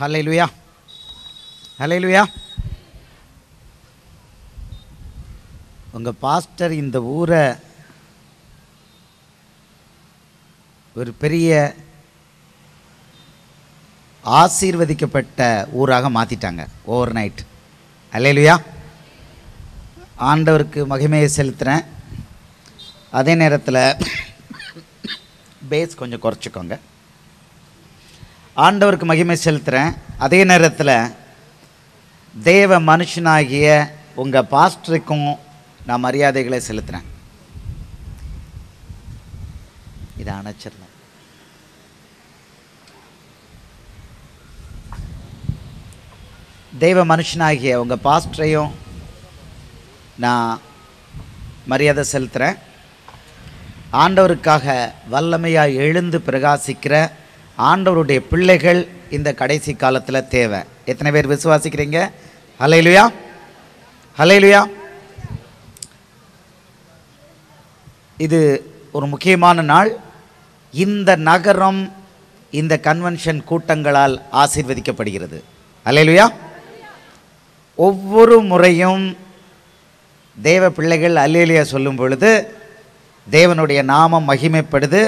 ஹல்லேலூயா, ஹல்லேலூயா. உங்கள் பாஸ்டர் இந்த ஊரை ஒரு பெரிய ஆசீர்வதிக்கப்பட்ட ஊராக மாற்றிட்டாங்க ஓவர் நைட். ஹல்லேலூயா. ஆண்டவருக்கு மகிமையை செலுத்துகிறேன். அதே நேரத்தில் பேஸ் கொஞ்சம் குறைச்சிக்கோங்க. ஆண்டவருக்கு மகிமை செலுத்துகிறேன். அதே நேரத்தில் தேவ மனுஷனாகிய உங்கள் பாஸ்டருக்கும் நான் மரியாதைகளை செலுத்துகிறேன். இதை அணைச்சிருந்தேன். தேவ மனுஷனாகிய உங்கள் பாஸ்டரையும் நான் மரியாதை செலுத்துகிறேன். ஆண்டவருக்காக வல்லமையாக எழுந்து பிரகாசிக்கிற ஆண்டவருடைய பிள்ளைகள் இந்த கடைசி காலத்தில் தேவை. எத்தனை பேர் விசுவாசிக்கிறீங்க? ஹல்லேலூயா, ஹல்லேலூயா. இது ஒரு முக்கியமான நாள். இந்த நகரம் இந்த கன்வென்ஷன் கூட்டங்களால் ஆசீர்வதிக்கப்படுகிறது. ஹல்லேலூயா. ஒவ்வொரு முறையும் தேவ பிள்ளைகள் அல்லேலூயா சொல்லும் பொழுது தேவனுடைய நாமம் மகிமைப்படுது.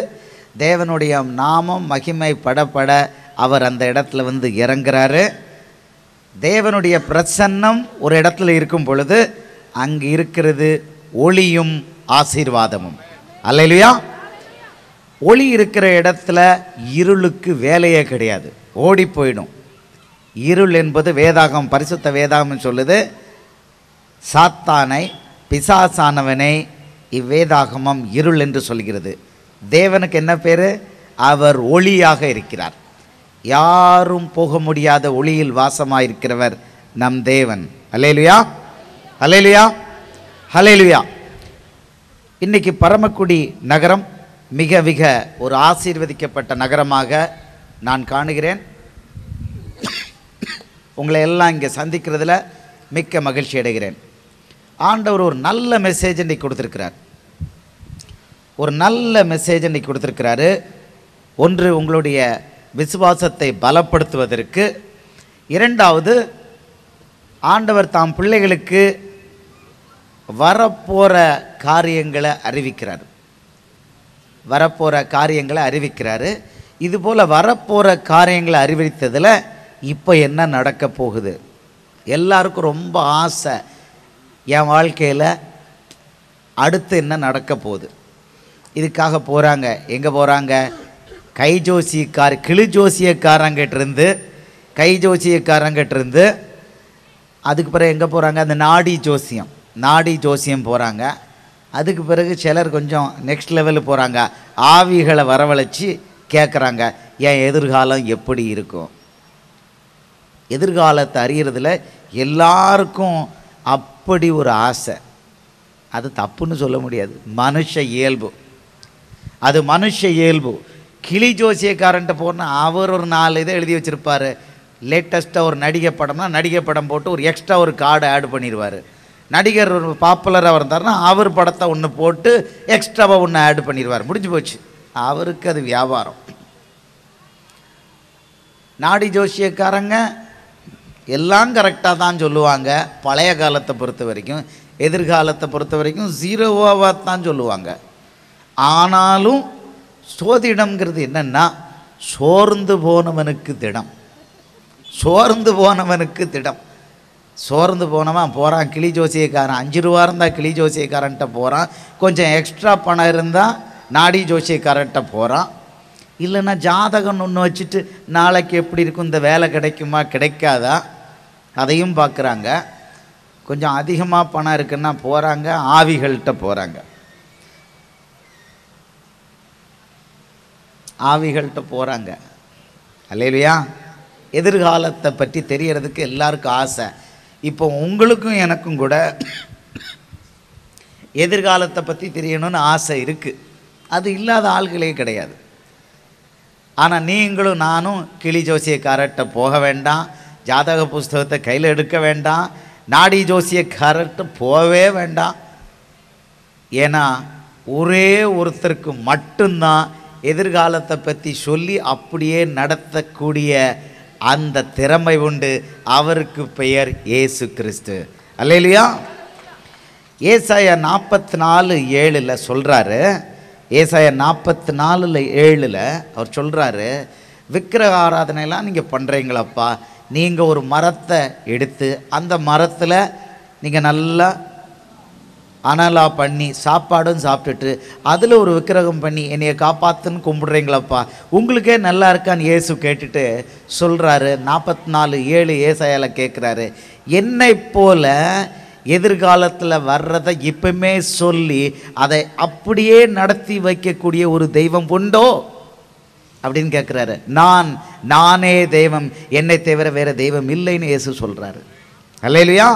தேவனுடைய நாமம் மகிமைப்படப்பட அவர் அந்த இடத்துல வந்து இறங்குறாரு. தேவனுடைய பிரசன்னம் ஒரு இடத்துல இருக்கும் பொழுது அங்கு இருக்கிறது ஒளியும் ஆசீர்வாதமும். அல்லேலூயா. ஒளி இருக்கிற இடத்துல இருளுக்கு வேலையே கிடையாது, ஓடி போயிடும். இருள் என்பது வேதாகம், பரிசுத்த வேதாகம் சொல்லுது, சாத்தானை, பிசாசானவனை இவ்வேதாகமம் இருள் என்று சொல்கிறது. தேவனுக்கு என்ன பேர்? அவர் ஒளியாக இருக்கிறார். யாரும் போக முடியாத ஒளியில் வாசமாயிருக்கிறவர் நம் தேவன். அல்லேலூயா, அல்லேலூயா, அல்லேலூயா. இன்னைக்கு பரமக்குடி நகரம் மிக மிக ஒரு ஆசீர்வதிக்கப்பட்ட நகரமாக நான் காணுகிறேன். உங்களை எல்லாம் இங்கே சந்திக்கிறதுல மிக்க மகிழ்ச்சி அடைகிறேன். ஆண்டவர் ஒரு நல்ல மெசேஜ் இன்றைக்கி கொடுத்துருக்கிறார். ஒரு நல்ல மெசேஜ் இன்றைக்கி கொடுத்துருக்கிறாரு. ஒன்று, உங்களுடைய விசுவாசத்தை பலப்படுத்துவதற்கு. இரண்டாவது, ஆண்டவர் தாம் பிள்ளைகளுக்கு வரப்போகிற காரியங்களை அறிவிக்கிறார். வரப்போகிற காரியங்களை அறிவிக்கிறாரு. இதுபோல் வரப்போகிற காரியங்களை அறிவித்ததில் இப்போ என்ன நடக்க போகுது? எல்லாருக்கும் ரொம்ப ஆசை, என் வாழ்க்கையில் அடுத்து என்ன நடக்க போகுது. இதுக்காக போகிறாங்க. எங்கே போகிறாங்க? கிளி ஜோசியக்காரங்கிட்டிருந்து, ஜோசியக்காரங்கிட்டிருந்து அதுக்கு பிறகு எங்கே போகிறாங்க? அந்த நாடி ஜோசியம் போகிறாங்க. அதுக்கு பிறகு சிலர் கொஞ்சம் நெக்ஸ்ட் லெவலில் போகிறாங்க. ஆவிகளை வரவழைச்சி கேட்குறாங்க, என் எதிர்காலம் எப்படி இருக்கும்? எதிர்காலத்தை அறியறதுல எல்லாருக்கும் அப்படி ஒரு ஆசை. அது தப்புன்னு சொல்ல முடியாது, மனுஷ இயல்பு. அது மனுஷ இயல்பு. கிளி ஜோசியக்காரன்ட்ட போனால் அவர் ஒரு 4 இதை எழுதி வச்சுருப்பார். லேட்டஸ்ட்டாக ஒரு நடிகை படம்னா நடிகை படம் போட்டு ஒரு எக்ஸ்ட்ரா ஒரு கார்டு ஆட் பண்ணிடுவார். நடிகர் ஒரு பாப்புலராக இருந்தார்னா அவர் படத்தை ஒன்று போட்டு எக்ஸ்ட்ராவாக ஒன்று ஆட் பண்ணிடுவார். முடிஞ்சு போச்சு. அவருக்கு அது வியாபாரம். நாடி ஜோசியக்காரங்க எல்லாம் கரெக்டாக தான் சொல்லுவாங்க. பழைய காலத்தை பொறுத்த வரைக்கும், எதிர்காலத்தை பொறுத்த வரைக்கும் ஜீரோவாக தான் சொல்லுவாங்க. ஆனாலும் சோதிடம்ங்கிறது என்னென்னா, சோர்ந்து போனவனுக்கு திடம். சோர்ந்து போனவனுக்கு திடம். சோர்ந்து போனவன் போகிறான் கிளி ஜோசியக்காரன். 5 ரூபா இருந்தால் கிளி ஜோசியக்காரன்ட்ட போகிறான். கொஞ்சம் எக்ஸ்ட்ரா பணம் இருந்தால் நாடி ஜோசியக்காரன்ட்ட போகிறான். இல்லைன்னா ஜாதகம் ஒன்று வச்சுட்டு நாளைக்கு எப்படி இருக்கும், இந்த வேலை கிடைக்குமா கிடைக்காதா, அதையும் பார்க்குறாங்க. கொஞ்சம் அதிகமாக பணம் இருக்குன்னா போகிறாங்க ஆவிகள்கிட்ட போகிறாங்க. ஆவிகள்கிட்ட போகிறாங்க. அல்லேலூயா. எதிர்காலத்தை பற்றி தெரியறதுக்கு எல்லாருக்கும் ஆசை. இப்போ உங்களுக்கும் எனக்கும் கூட எதிர்காலத்தை பற்றி தெரியணும்னு ஆசை இருக்குது. அது இல்லாத ஆள்களே கிடையாது. ஆனால் நீங்களும் நானும் கிளி ஜோசியக்காரர்கிட்ட போக வேண்டாம், ஜாதக புஸ்தகத்தை கையில் எடுக்க வேண்டாம், நாடி ஜோசியக்காரர்கிட்ட போகவே வேண்டாம். ஏன்னா ஒரே ஒருத்தருக்கு மட்டும்தான் எதிர்காலத்தை பற்றி சொல்லி அப்படியே நடத்தக்கூடிய அந்த திறமை உண்டு. அவருக்கு பெயர் இயேசு கிறிஸ்து. அல்லேலூயா. ஏசாயா 44:7 சொல்கிறாரு. ஏசாயா 44:7 அவர் சொல்கிறாரு, விக்கிரக ஆராதனையெல்லாம் நீங்கள் பண்ணுறீங்களப்பா, நீங்கள் ஒரு மரத்தை எடுத்து அந்த மரத்தில் நீங்கள் நல்லா அனலாக பண்ணி சாப்பாடும் சாப்பிட்டுட்டு அதில் ஒரு விக்கிரகம் பண்ணி என்னையை காப்பாற்றுன்னு கும்பிடுறீங்களப்பா, உங்களுக்கே நல்லா இருக்கான்னு இயேசு கேட்டுட்டு சொல்கிறாரு. 44:7 ஏசாயாவில் கேட்குறாரு, என்னை போல எதிர்காலத்தில் வர்றதை இப்பவுமே சொல்லி அதை அப்படியே நடத்தி வைக்கக்கூடிய ஒரு தெய்வம் உண்டோ அப்படின்னு கேட்குறாரு. நானே தெய்வம், என்னை தவிர வேறு தெய்வம் இல்லைன்னு இயேசு சொல்கிறாரு. அல்லேலூயா.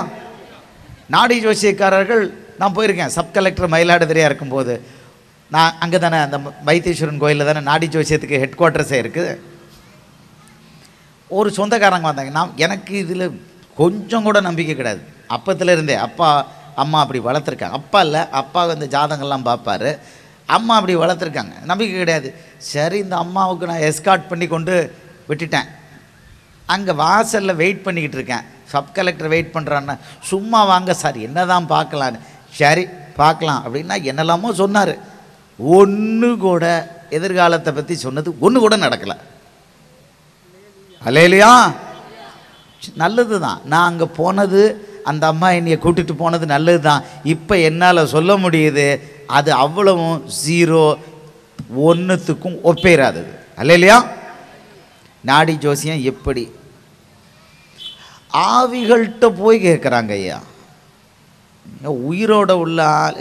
நாடி ஜோசியக்காரர்கள், நான் போயிருக்கேன் சப் கலெக்டர் மயிலாடுதுறையாக இருக்கும்போது, நான் அங்கே தானே அந்த வைத்தீஸ்வரன் கோயிலில் தானே நாடி ஜோசியத்துக்கு ஹெட் குவார்ட்டர்ஸே இருக்குது. ஒரு சொந்தக்காரங்க வந்தாங்க. எனக்கு இதில் கொஞ்சம் கூட நம்பிக்கை கிடையாது. அப்பத்தில் இருந்தே அப்பா அம்மா அப்படி வளர்த்துருக்காங்க. அப்பா இல்லை, அப்பா வந்து ஜாதகம்லாம் பார்ப்பார், அம்மா அப்படி வளர்த்துருக்காங்க, நம்பிக்கை கிடையாது. சரி, இந்த அம்மாவுக்கு நான் எஸ்கார்ட் பண்ணி கொண்டு விட்டுட்டேன். அங்கே வாசலில் வெயிட் பண்ணிக்கிட்டு இருக்கேன். சப் கலெக்டர் வெயிட் பண்ணுறான்னா, சும்மா வாங்க சார், என்ன தான் பார்க்கலான்னு. சரி பார்க்கலாம் அப்படின்னா என்னெல்லாமோ சொன்னார். ஒன்று கூட எதிர்காலத்தை பற்றி சொன்னது ஒன்று கூட நடக்கலை. அல்லேலூயா. நல்லது தான், நான் அங்கே போனது, அந்த அம்மா என்னையை கூட்டிகிட்டு போனது நல்லது தான். இப்போ என்னால் சொல்ல முடியுது, அது அவ்வளவும் 0 1த்துக்கும் ஒப்பேறாதது. அல்லேலூயா. நாடி ஜோசியம் எப்படி ஆவிகள்கிட்ட போய் கேட்குறாங்க. ஐயா, உயிரோட உள்ள ஆள்,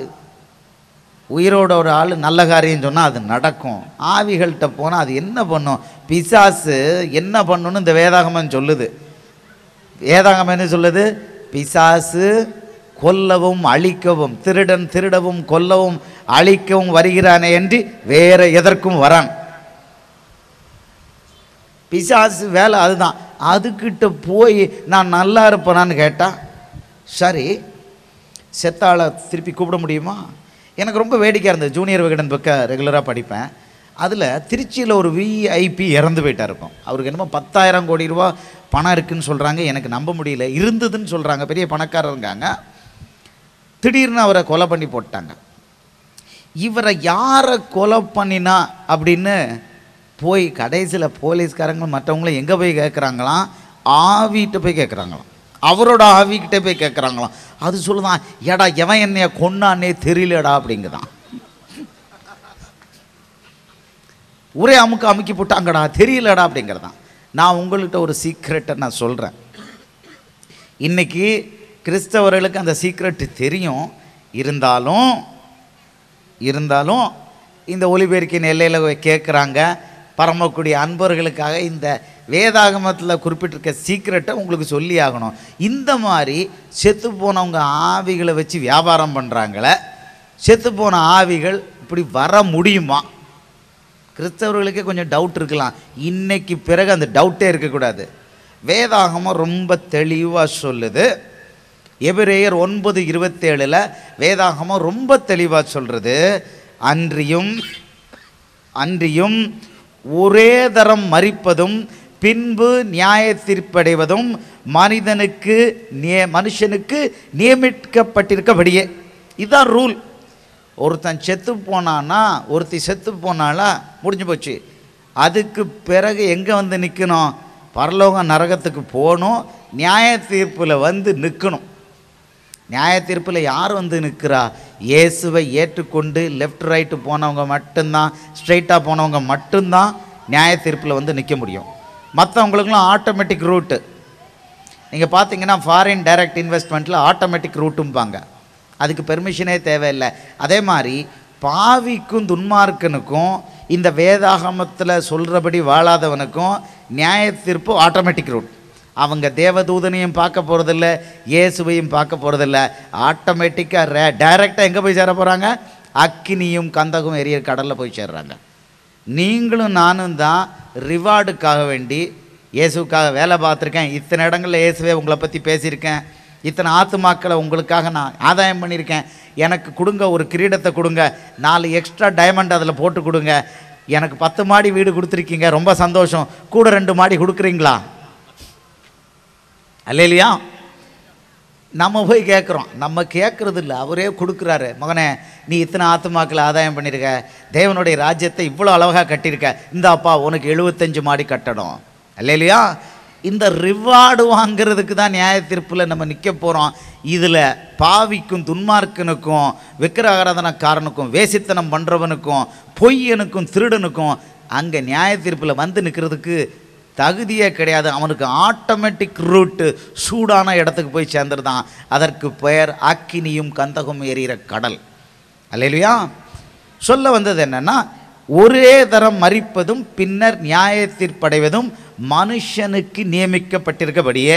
உயிரோட ஒரு ஆள் நல்ல காரியம் சொன்னால் அது நடக்கும். ஆவிகள்கிட்ட போனால் அது என்ன பண்ணும்? பிசாசு என்ன பண்ணணும்னு இந்த வேதாகமம் சொல்லுது. வேதாகமம் என்ன சொல்லுது? பிசாசு கொல்லவும் அழிக்கவும், திருடன் திருடவும் கொல்லவும் அழிக்கவும் வருகிறானே என்று வேற எதற்கும் வரான். பிசாசு வேலை அதுதான். அதுக்கிட்ட போய் நான் நல்லா இருப்பேனான்னு கேட்டால், சரி செத்தாளை திருப்பி கூப்பிட முடியுமா? எனக்கு ரொம்ப வேடிக்கையாக இருந்தது. ஜூனியர் விகடன் புக்கை ரெகுலராக படிப்பேன். அதில் திருச்சியில் ஒரு விஐபி இறந்து போயிட்டார். இருக்கும் அவருக்கு என்னமோ 10,000 கோடி ரூபா பணம் இருக்குதுன்னு சொல்கிறாங்க. எனக்கு நம்ப முடியல. இருந்ததுன்னு சொல்கிறாங்க. பெரிய பணக்காரர் இருக்காங்க. திடீர்னு அவரை கொலை பண்ணி போட்டாங்க. இவரை யாரை கொலை பண்ணினா அப்படின்னு போய் கடைசியில் போலீஸ்காரங்களும் மற்றவங்களும் எங்கே போய் கேட்குறாங்களாம்? ஆவிகிட்ட போய் கேட்குறாங்களாம். அவரோட ஆவிக்கிட்டே போய் கேட்குறாங்களாம். அது சொல்லுதான், ஏடா எவன் என்னைய கொன்னானே தெரியலடா அப்படிங்குதான். ஒரே அமுக்கி போட்டாங்கடா, தெரியலடா அப்படிங்கிறதான். நான் உங்கள்கிட்ட ஒரு சீக்ரெட்டை நான் சொல்கிறேன். இன்றைக்கி கிறிஸ்தவர்களுக்கு அந்த சீக்ரெட்டு தெரியும். இருந்தாலும் இந்த ஒலிபெருக்கின் எல்லையில் கேட்குறாங்க. பரமக்கூடிய அன்பர்களுக்காக இந்த வேதாகமத்தில் குறிப்பிட்டிருக்க சீக்ரெட்டை உங்களுக்கு சொல்லி ஆகணும். இந்த மாதிரி செத்து போனவங்க ஆவிகளை வச்சு வியாபாரம் பண்ணுறாங்களே, செத்து போன ஆவிகள் இப்படி வர முடியுமா? கிறிஸ்தவர்களுக்கே கொஞ்சம் டவுட் இருக்கலாம். இன்னைக்கு பிறகு அந்த டவுட்டே இருக்கக்கூடாது. வேதாகமம் ரொம்ப தெளிவாக சொல்லுது. எபிரேயர் 9:27 வேதாகமம் ரொம்ப தெளிவாக சொல்கிறது, அன்றியும் ஒரே தரம் மரிப்பதும் பின்பு நியாய தீர்ப்படைவதும் மனுஷனுக்கு நியமிக்கப்பட்டிருக்கபடியே. இதுதான் ரூல். ஒருத்தன் செத்து போனான்னா, ஒருத்தி செத்து போனாலா முடிஞ்சு போச்சு. அதுக்கு பிறகு எங்கே வந்து நிற்கணும்? பரலோக நரகத்துக்கு போகணும். நியாய தீர்ப்பில் வந்து நிற்கணும். நியாய தீர்ப்பில் யார் வந்து நிற்கிறா? இயேசுவை ஏற்றுக்கொண்டு லெஃப்ட் ரைட்டு போனவங்க மட்டும்தான், ஸ்ட்ரைட்டாக போனவங்க மட்டும்தான் நியாய தீர்ப்பில் வந்து நிற்க முடியும். மற்றவங்களுக்குலாம் ஆட்டோமேட்டிக் ரூட்டு. நீங்கள் பார்த்தீங்கன்னா ஃபாரின் டைரக்ட் இன்வெஸ்ட்மெண்ட்டில் ஆட்டோமேட்டிக் ரூட்டும்பாங்க. அதுக்கு பெர்மிஷனே தேவையில்லை. அதே மாதிரி பாவிக்கும் துன்மார்க்கனுக்கும் இந்த வேதாகமத்தில் சொல்கிறபடி வாழாதவனுக்கும் நியாய தீர்ப்பு ஆட்டோமேட்டிக் ரூட். அவங்க தேவதூதனையும் பார்க்க போகிறதில்ல, இயேசுவையும் பார்க்க போகிறதில்ல. ஆட்டோமேட்டிக்காக டைரெக்டாக எங்கே போய் சேர போகிறாங்க? அக்கினியும் கந்தகம் எரிய கடலில் போய் சேர்றாங்க. நீங்களும் நானும் தான் ரிவார்டுக்காக வேண்டி இயேசுக்காக வேலை பார்த்துருக்கேன். இத்தனை இடங்களில் இயேசுவே உங்களை பற்றி பேசியிருக்கேன். இத்தனை ஆத்துமாக்களை உங்களுக்காக நான் ஆதாயம் பண்ணியிருக்கேன். எனக்கு கொடுங்க, ஒரு கிரீடத்தை கொடுங்க, 4 எக்ஸ்ட்ரா டைமண்ட் அதில் போட்டு கொடுங்க. எனக்கு 10 மாடி வீடு கொடுத்துருக்கீங்க, ரொம்ப சந்தோஷம். கூட 2 மாடி கொடுக்குறீங்களா? அல்லேலூயா. நம்ம போய் கேட்குறோம், நம்ம கேட்குறது இல்லை, அவரே கொடுக்குறாரு. மகனே, நீ இத்தனை ஆத்துமாக்களை ஆதாயம் பண்ணியிருக்க, தேவனுடைய ராஜ்யத்தை இவ்வளோ அழகாக கட்டியிருக்க, இந்த அப்பா உனக்கு 75 மாடி கட்டணும். அல்லேலூயா. இந்த ரிவார்டு வாங்கிறதுக்கு தான் நியாய தீர்ப்பில் நம்ம நிற்க போகிறோம். இதில் பாவிக்கும், துன்மார்க்கனுக்கும், விக்கிர ஆராதனக்காரனுக்கும், வேசித்தனம் பண்ணுறவனுக்கும், பொய்யனுக்கும், திருடனுக்கும் அங்கே நியாய தீர்ப்பில் வந்து நிற்கிறதுக்கு தகுதியே கிடையாது. அவனுக்கு ஆட்டோமேட்டிக் ரூட்டு சூடான இடத்துக்கு போய் சேர்ந்துருதான். அதற்கு பெயர் அக்கினியும் கந்தகம் எரிகிற கடல். அல்லேலூயா. சொல்ல வந்தது என்னன்னா, ஒரே தரம் மரிப்பதும் பின்னர் நியாய தீர்ப்படைவதும் மனுஷனுக்கு நியமிக்கப்பட்டிருக்கபடியே.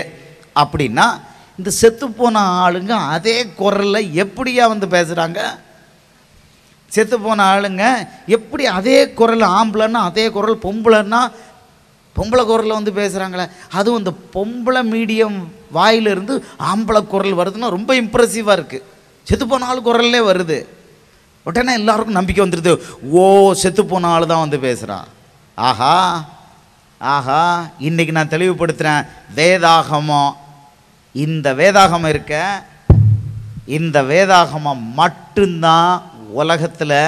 அப்படின்னா இந்த செத்துப்போன ஆளுங்க அதே குரலில் எப்படியா வந்து பேசுகிறாங்க? செத்துப்போன ஆளுங்க எப்படி அதே குரல், ஆம்பளைன்னா அதே குரல், பொம்பளைன்னா பொம்பளை குரலில் வந்து பேசுகிறாங்களே. அதுவும் இந்த பொம்பளை மீடியம் வாயிலிருந்து ஆம்பளை குரல் வருதுன்னா ரொம்ப இம்ப்ரெசிவாக இருக்குது. செத்துப்போன ஆள் குரல்லே வருது. உடனே எல்லாருக்கும் நம்பிக்கை வந்துடுது, ஓ செத்துப்போன ஆள் தான் வந்து பேசுகிறான். ஆஹா ஆஹா, இன்றைக்கி நான் தெளிவுபடுத்துகிறேன். வேதாகமம், இந்த வேதாகமம் இருக்க, இந்த வேதாகமம் மட்டும்தான் உலகத்தில்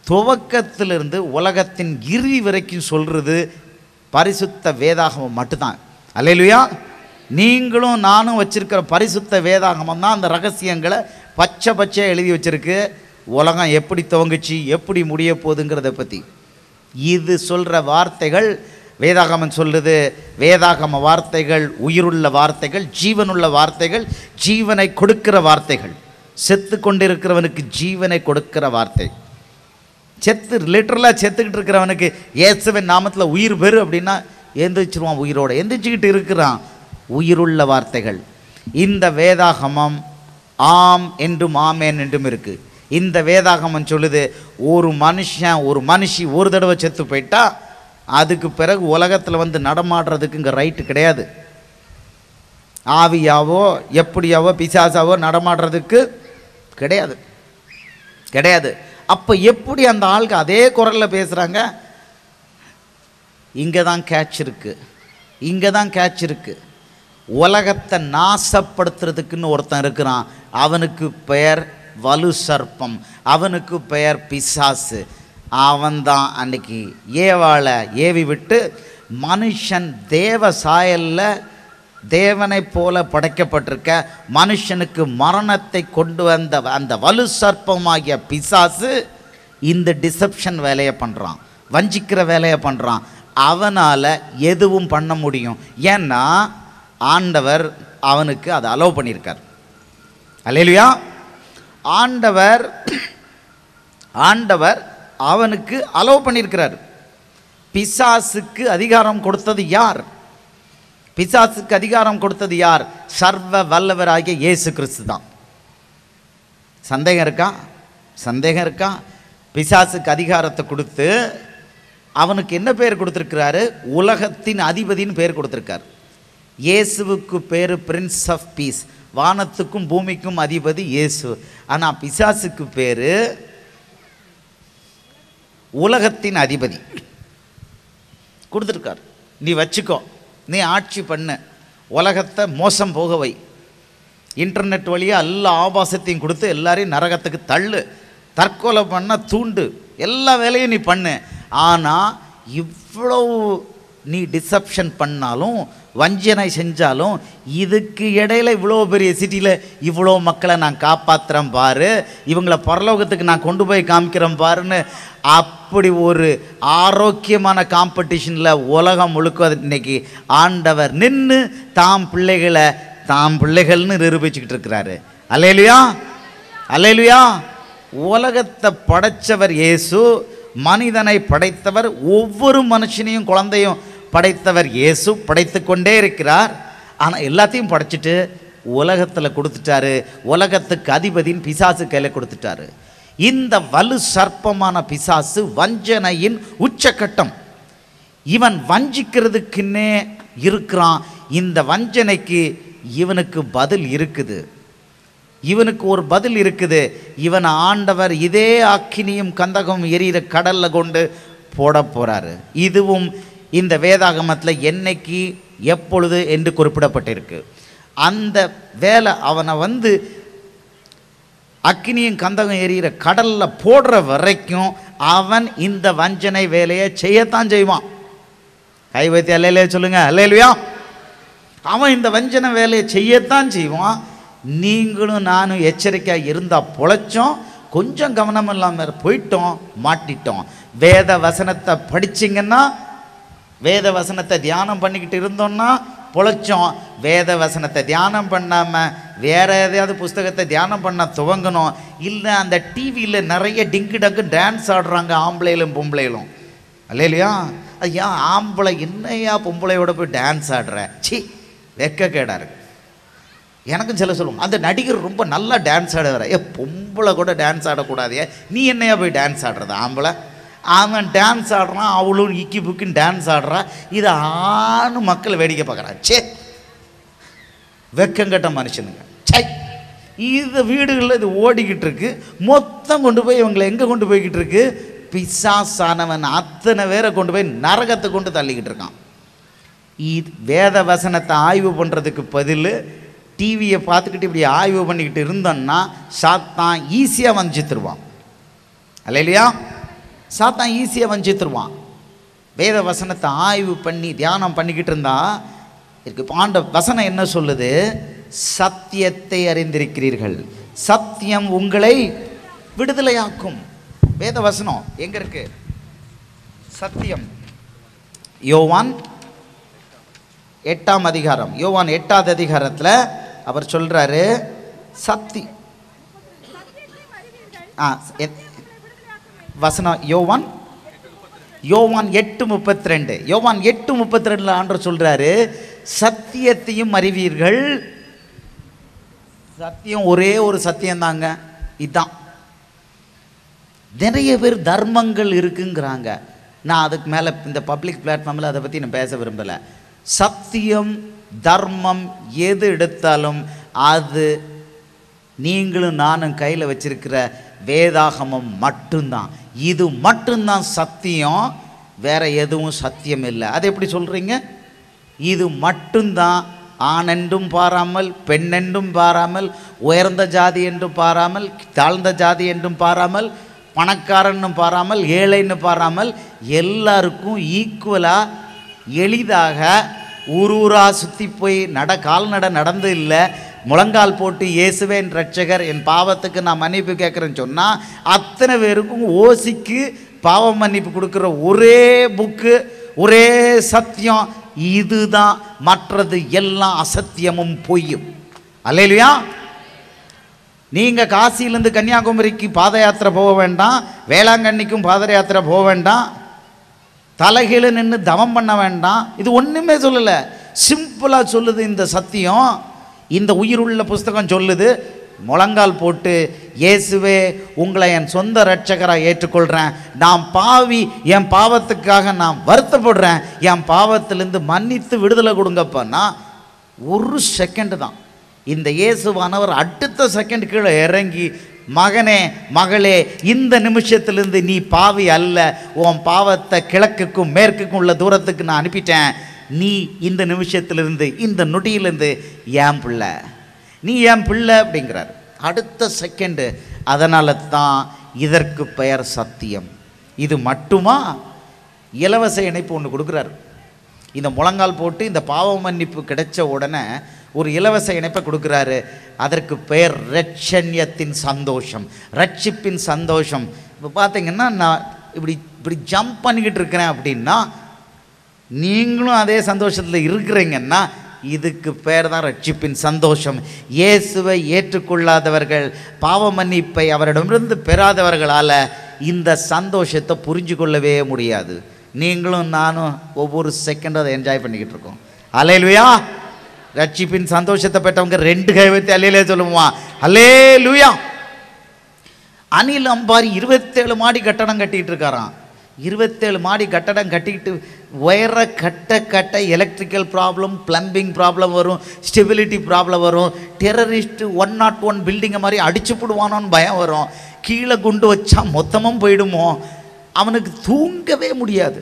துவக்கத்திலிருந்து உலகத்தின் இறுதி வரைக்கும் சொல்கிறது பரிசுத்த வேதாகமம் மட்டும்தான். அல்லேலூயா. நீங்களும் நானும் வச்சிருக்கிற பரிசுத்த வேதாகமம் தான் அந்த ரகசியங்களை பச்சை பச்சையாக எழுதி வச்சிருக்கு. உலகம் எப்படி துவங்குச்சு, எப்படி முடிய போகுதுங்கிறத பற்றி இது சொல்கிற வார்த்தைகள் வேதாகமம் சொல்லுது. வேதாகம வார்த்தைகள் உயிருள்ள வார்த்தைகள், ஜீவனுள்ள வார்த்தைகள், ஜீவனை கொடுக்கிற வார்த்தைகள், செத்து கொண்டிருக்கிறவனுக்கு ஜீவனை கொடுக்கிற வார்த்தை. லிட்டரலாக செத்துக்கிட்டு இருக்கிறவனுக்கு இயேசுவின் நாமத்தில் உயிர் பெறு அப்படின்னா எந்திரிச்சிருவான், உயிரோடு எந்திரிச்சிக்கிட்டு இருக்கிறான். உயிருள்ள வார்த்தைகள். இந்த வேதாகமம் ஆம் என்றும் ஆமேன் என்றும் இருக்குது. இந்த வேதாகமம் சொல்லுது, ஒரு மனுஷன் ஒரு மனுஷி ஒரு தடவை செத்து போயிட்டா அதுக்கு பிறகு உலகத்தில் வந்து நடமாடுறதுக்கு இங்கே ரைட்டு கிடையாது. ஆவியாவோ எப்படியாவோ பிசாசாவோ நடமாடுறதுக்கு கிடையாது கிடையாது. அப்போ எப்படி அந்த ஆளுக்கு அதே குரலில் பேசுகிறாங்க? இங்கே தான் கேட்ச் இருக்குது, இங்கே தான் கேட்ச் இருக்குது. உலகத்தை நாசப்படுத்துறதுக்குன்னு ஒருத்தன் இருக்கிறான். அவனுக்கு பெயர் வலு சர்ப்பம், அவனுக்கு பெயர் பிசாசு. அவன்தான் அன்னைக்கு ஏவாளை ஏவி விட்டு மனுஷன் தேவ சாயலில் தேவனை போல படைக்கப்பட்டிருக்க மனுஷனுக்கு மரணத்தை கொண்டு வந்த அந்த வலு சர்ப்பமாகிய பிசாசு இந்த டிசப்ஷன் வேலையை பண்ணுறான், வஞ்சிக்கிற வேலையை பண்ணுறான். அவனால் எதுவும் பண்ண முடியும். ஏன்னா ஆண்டவர் அவனுக்கு அதை அலோவ் பண்ணியிருக்கார். அல்லேலூயா. ஆண்டவர் அவனுக்கு அலோவ் பண்ணியிருக்கிறார். பிசாசுக்கு அதிகாரம் கொடுத்தது யார்? பிசாசுக்கு அதிகாரம் கொடுத்தது யார்? சர்வ வல்லவராகிய இயேசு கிறிஸ்து தான். சந்தேகம் இருக்கா? சந்தேகம் இருக்கா? பிசாசுக்கு அதிகாரத்தை கொடுத்து அவனுக்கு என்ன பேர் கொடுத்துருக்கிறாரு? உலகத்தின் அதிபதின்னு பேர் கொடுத்துருக்கார். இயேசுவுக்கு பேர் பிரின்ஸ் ஆஃப் பீஸ், வானத்துக்கும் பூமிக்கும் அதிபதி இயேசு. ஆனால் பிசாசுக்கு பேர் உலகத்தின் அதிபதி கொடுத்துருக்கார். நீ வச்சுக்கோ, நீ ஆட்சி பண்ணு, உலகத்தை மோசம் போக வை, இன்டர்நெட் வழியாக எல்லா ஆபாசத்தையும் கொடுத்து எல்லாரையும் நரகத்துக்கு தள்ளு, தற்கொலை பண்ண தூண்டு, எல்லா வேலையும் நீ பண்ணு. ஆனால் இவ்வளோ நீ டிசப்ஷன் பண்ணாலும் வஞ்சனை செஞ்சாலும் இதுக்கு இடையில இவ்வளோ பெரிய சிட்டியில் இவ்வளோ மக்களை நான் காப்பாற்றுறேன் பாரு, இவங்கள பரலோகத்துக்கு நான் கொண்டு போய் காமிக்கிறேன் பாருன்னு அப்படி ஒரு ஆரோக்கியமான காம்படிஷனில் உலகம் முழுக்க இன்னைக்கு ஆண்டவர் நின்று தாம் பிள்ளைகள்னு நிரூபிச்சுக்கிட்டு இருக்கிறாரு. அல்லேலூயா, அல்லேலூயா. உலகத்தை படைத்தவர் இயேசு, மனிதனை படைத்தவர், ஒவ்வொரு மனுஷனையும் குழந்தையும் படைத்தவர் இயேசு, படைத்து கொண்டே இருக்கிறார். ஆனால் எல்லாத்தையும் படைச்சிட்டு உலகத்தில் கொடுத்துட்டாரு. உலகத்துக்கு அதிபதியின் பிசாசு கையில் கொடுத்துட்டாரு. இந்த வலு சர்ப்பமான பிசாசு வஞ்சனையின் உச்சக்கட்டம். இவன் வஞ்சிக்கிறதுக்குன்னே இருக்கிறான். இந்த வஞ்சனைக்கு இவனுக்கு பதில் இருக்குது, இவனுக்கு ஒரு பதில் இருக்குது. இவன் ஆண்டவர் இதே அக்கினியும் கந்தகம் எரிகிற கடலில் கொண்டு போட போகிறாரு. இதுவும் இந்த வேதாகமத்தில் என்னைக்கு எப்பொழுது என்று குறிப்பிடப்பட்டிருக்கு. அந்த வேலை அவனை அக்கினியும் கந்தகம் எரிகிற கடலில் போடுற வரைக்கும் அவன் இந்த வஞ்சனை வேலையை செய்யத்தான் செய்வான். கை வைத்து அல்லையிலே சொல்லுங்க, அல்லையிலையா? அவன் இந்த வஞ்சனை வேலையை செய்யத்தான் செய்வான். நீங்களும் நானும் எச்சரிக்கையாக இருந்தால் பொழைச்சோம், கொஞ்சம் கவனம் இல்லாமல் போயிட்டோம், மாட்டிட்டோம். வேத வசனத்தை படிச்சிங்கன்னா, வேத வசனத்தை தியானம் பண்ணிக்கிட்டு இருந்தோம்னா பொழைச்சோம். வேத வசனத்தை தியானம் பண்ணாமல் வேறு எதையாவது புஸ்தகத்தை தியானம் பண்ண துவங்கணும். இல்லை அந்த டிவியில் நிறைய டிங்கு டங்கு டான்ஸ் ஆடுறாங்க, ஆம்பளையிலும் பொம்பளையிலும், இல்லையா? ஐயா ஆம்பளை என்னையா பொம்பளையோட போய் டான்ஸ் ஆடுற, சி வெக்க கேடா இருக்கு. எனக்கும் சில சொல்லுவோம், அந்த நடிகர் ரொம்ப நல்லா டான்ஸ் ஆடுவார். பொம்பளை கூட டான்ஸ் ஆடக்கூடாதே, நீ என்னையா போய் டான்ஸ் ஆடுறது? ஆம்பளை அவன் டான்ஸ் ஆடுறான், அவளும் இக்கி புக்கின்னு டான்ஸ் ஆடுறான். இதை ஆணும் மக்கள் வேடிக்கை பார்க்குறான். சே வெக்கங்கட்ட மனுஷனுங்க. சை, இது வீடுகளில் இது ஓடிக்கிட்டு இருக்கு. மொத்தம் கொண்டு போய் இவங்களை எங்கே கொண்டு போய்கிட்டு இருக்கு? பிசாசானவன் அத்தனை பேரை கொண்டு போய் நரகத்தை கொண்டு தள்ளிக்கிட்டு இருக்கான். வேத வசனத்தை ஆய்வு பண்ணுறதுக்கு பதில் டிவியை பார்த்துக்கிட்டு இப்படி ஆய்வு பண்ணிக்கிட்டு இருந்தோன்னா சாத்தான் ஈஸியாக வஞ்சித்துருவான், இல்லையா? சாத்தான் ஈஸியாக வஞ்சித்துருவான். வேத வசனத்தை ஆய்வு பண்ணி தியானம் பண்ணிக்கிட்டு இருந்தா இருக்கு. ஆண்ட வசனம் என்ன சொல்லுது? சத்தியத்தை அறிந்திருக்கிறீர்கள், சத்தியம் உங்களை விடுதலையாக்கும். வேத வசனம் எங்க இருக்கு? சத்தியம் யோவான் 8ஆம் அதிகாரம், யோவான் 8வது அதிகாரத்தில் அவர் சொல்றாரு, சத்தி வசனம் யோவான் 8:32, யோவான் 8:32 ஆண்டவர் சொல்றாரு, சத்தியத்தையும் அறிவீர்கள். சத்தியம் ஒரே ஒரு சத்தியம் தாங்க, இதுதான். நிறைய பேர் தர்மங்கள் இருக்குங்கிறாங்க. நான் அதுக்கு மேலே இந்த பப்ளிக் பிளாட்ஃபார்மில் அதை பற்றி நான் பேச விரும்பலை. சத்தியம் தர்மம் எது எடுத்தாலும் அது நீங்களும் நானும் கையில் வச்சிருக்கிற வேதாகமம் மட்டும்தான். இது மட்டும்தான் சத்தியம், வேற எதுவும் சத்தியம் இல்லை. அது எப்படி சொல்கிறீங்க? இது மட்டும்தான். ஆணென்றும் பாராமல், பெண்ணென்றும் பாராமல், உயர்ந்த ஜாதி என்றும் பாராமல், தாழ்ந்த ஜாதி என்றும் பாராமல், பணக்காரன்னு பாராமல், ஏழைன்னு பாராமல், எல்லாருக்கும் ஈக்குவலாக எளிதாக ஊரூராக சுற்றி போய் கால்நடை நடந்து இல்லை, முழங்கால் போட்டு இயேசுவே என் ரட்சகர், என் பாவத்துக்கு நான் மன்னிப்பு கேட்குறேன்னு சொன்னால் அத்தனை பேருக்கும் ஓசிக்கு பாவ மன்னிப்பு கொடுக்குற ஒரே புக்கு, ஒரே சத்தியம் இதுதான். மற்றது எல்லாம் அசத்தியமும் பொய்யும். அல்லேலூயா. நீங்கள் காசியிலேருந்து கன்னியாகுமரிக்கு பாத யாத்திரை போக வேண்டாம், வேளாங்கண்ணிக்கும் பாத யாத்திரை போக வேண்டாம், தலைகீழ நின்று தவம் பண்ண வேண்டாம். இது ஒன்றுமே சொல்லலை, சிம்பிளாக சொல்லுது இந்த சத்தியம். இந்த உயிருள்ள புஸ்தகம் சொல்லுது, முழங்கால் போட்டு இயேசுவே உங்களை என் சொந்த இரட்சகராக ஏற்றுக்கொள்கிறேன், நான் பாவி, என் பாவத்துக்காக நான் வருத்தப்படுறேன், என் பாவத்திலேருந்து மன்னித்து விடுதலை கொடுங்கப்பன்னா ஒரு செகண்டு தான். இந்த இயேசுவானவர் அடுத்த செகண்ட் கீழே இறங்கி, மகனே மகளே, இந்த நிமிஷத்துலேருந்து நீ பாவி அல்ல, உன் பாவத்தை கிழக்குக்கும் மேற்குக்கும் உள்ள தூரத்துக்கு நான் அனுப்பிட்டேன், நீ இந்த நிமிஷத்திலிருந்து இந்த நொடியிலேருந்து என் பிள்ளை, நீ என் பிள்ளை அப்படிங்கிறார் அடுத்த செகண்டு. அதனால தான் இதற்கு பெயர் சத்தியம். இது மட்டுமா? இலவச இணைப்பு ஒன்று கொடுக்குறாரு. இந்த முழங்கால் போட்டு இந்த பாவ மன்னிப்பு கிடைச்ச உடனே ஒரு இலவச இணைப்பை கொடுக்குறாரு. அதற்கு பெயர் ரட்சண்யத்தின் சந்தோஷம், ரட்சிப்பின் சந்தோஷம். இப்போ பார்த்தீங்கன்னா நான் இப்படி ஜம்ப் பண்ணிக்கிட்டு இருக்கிறேன் அப்படின்னா நீங்களும் அதே சந்தோஷத்தில் இருக்கிறீங்கன்னா இதுக்கு பேர் தான் ரட்சிப்பின் சந்தோஷம். இயேசுவை ஏற்றுக்கொள்ளாதவர்கள், பாவ மன்னிப்பை அவரிடமிருந்து பெறாதவர்களால் இந்த சந்தோஷத்தை புரிஞ்சு கொள்ளவே முடியாது. நீங்களும் நானும் ஒவ்வொரு செகண்டும் அதை என்ஜாய் பண்ணிக்கிட்டு இருக்கோம். அல்லேலூயா. ரட்சிப்பின் சந்தோஷத்தை பெற்றவங்க 2 கை வைத்து அல்லேலூயா சொல்லுவான். அல்லேலூயா. அனில் அம்பாரி 27 மாடி கட்டடம் கட்டிகிட்டு இருக்காராம். 27 மாடி கட்டடம் கட்டிக்கிட்டு ஒயரை கட்ட எலக்ட்ரிக்கல் ப்ராப்ளம், பிளம்பிங் ப்ராப்ளம் வரும், ஸ்டெபிலிட்டி ப்ராப்ளம் வரும், டெரரிஸ்ட்டு 101 பில்டிங்கை மாதிரி அடிச்சு போடுவானோன்னு பயம் வரும், கீழே குண்டு வச்சா மொத்தமும் போயிடுமோ, அவனுக்கு தூங்கவே முடியாது.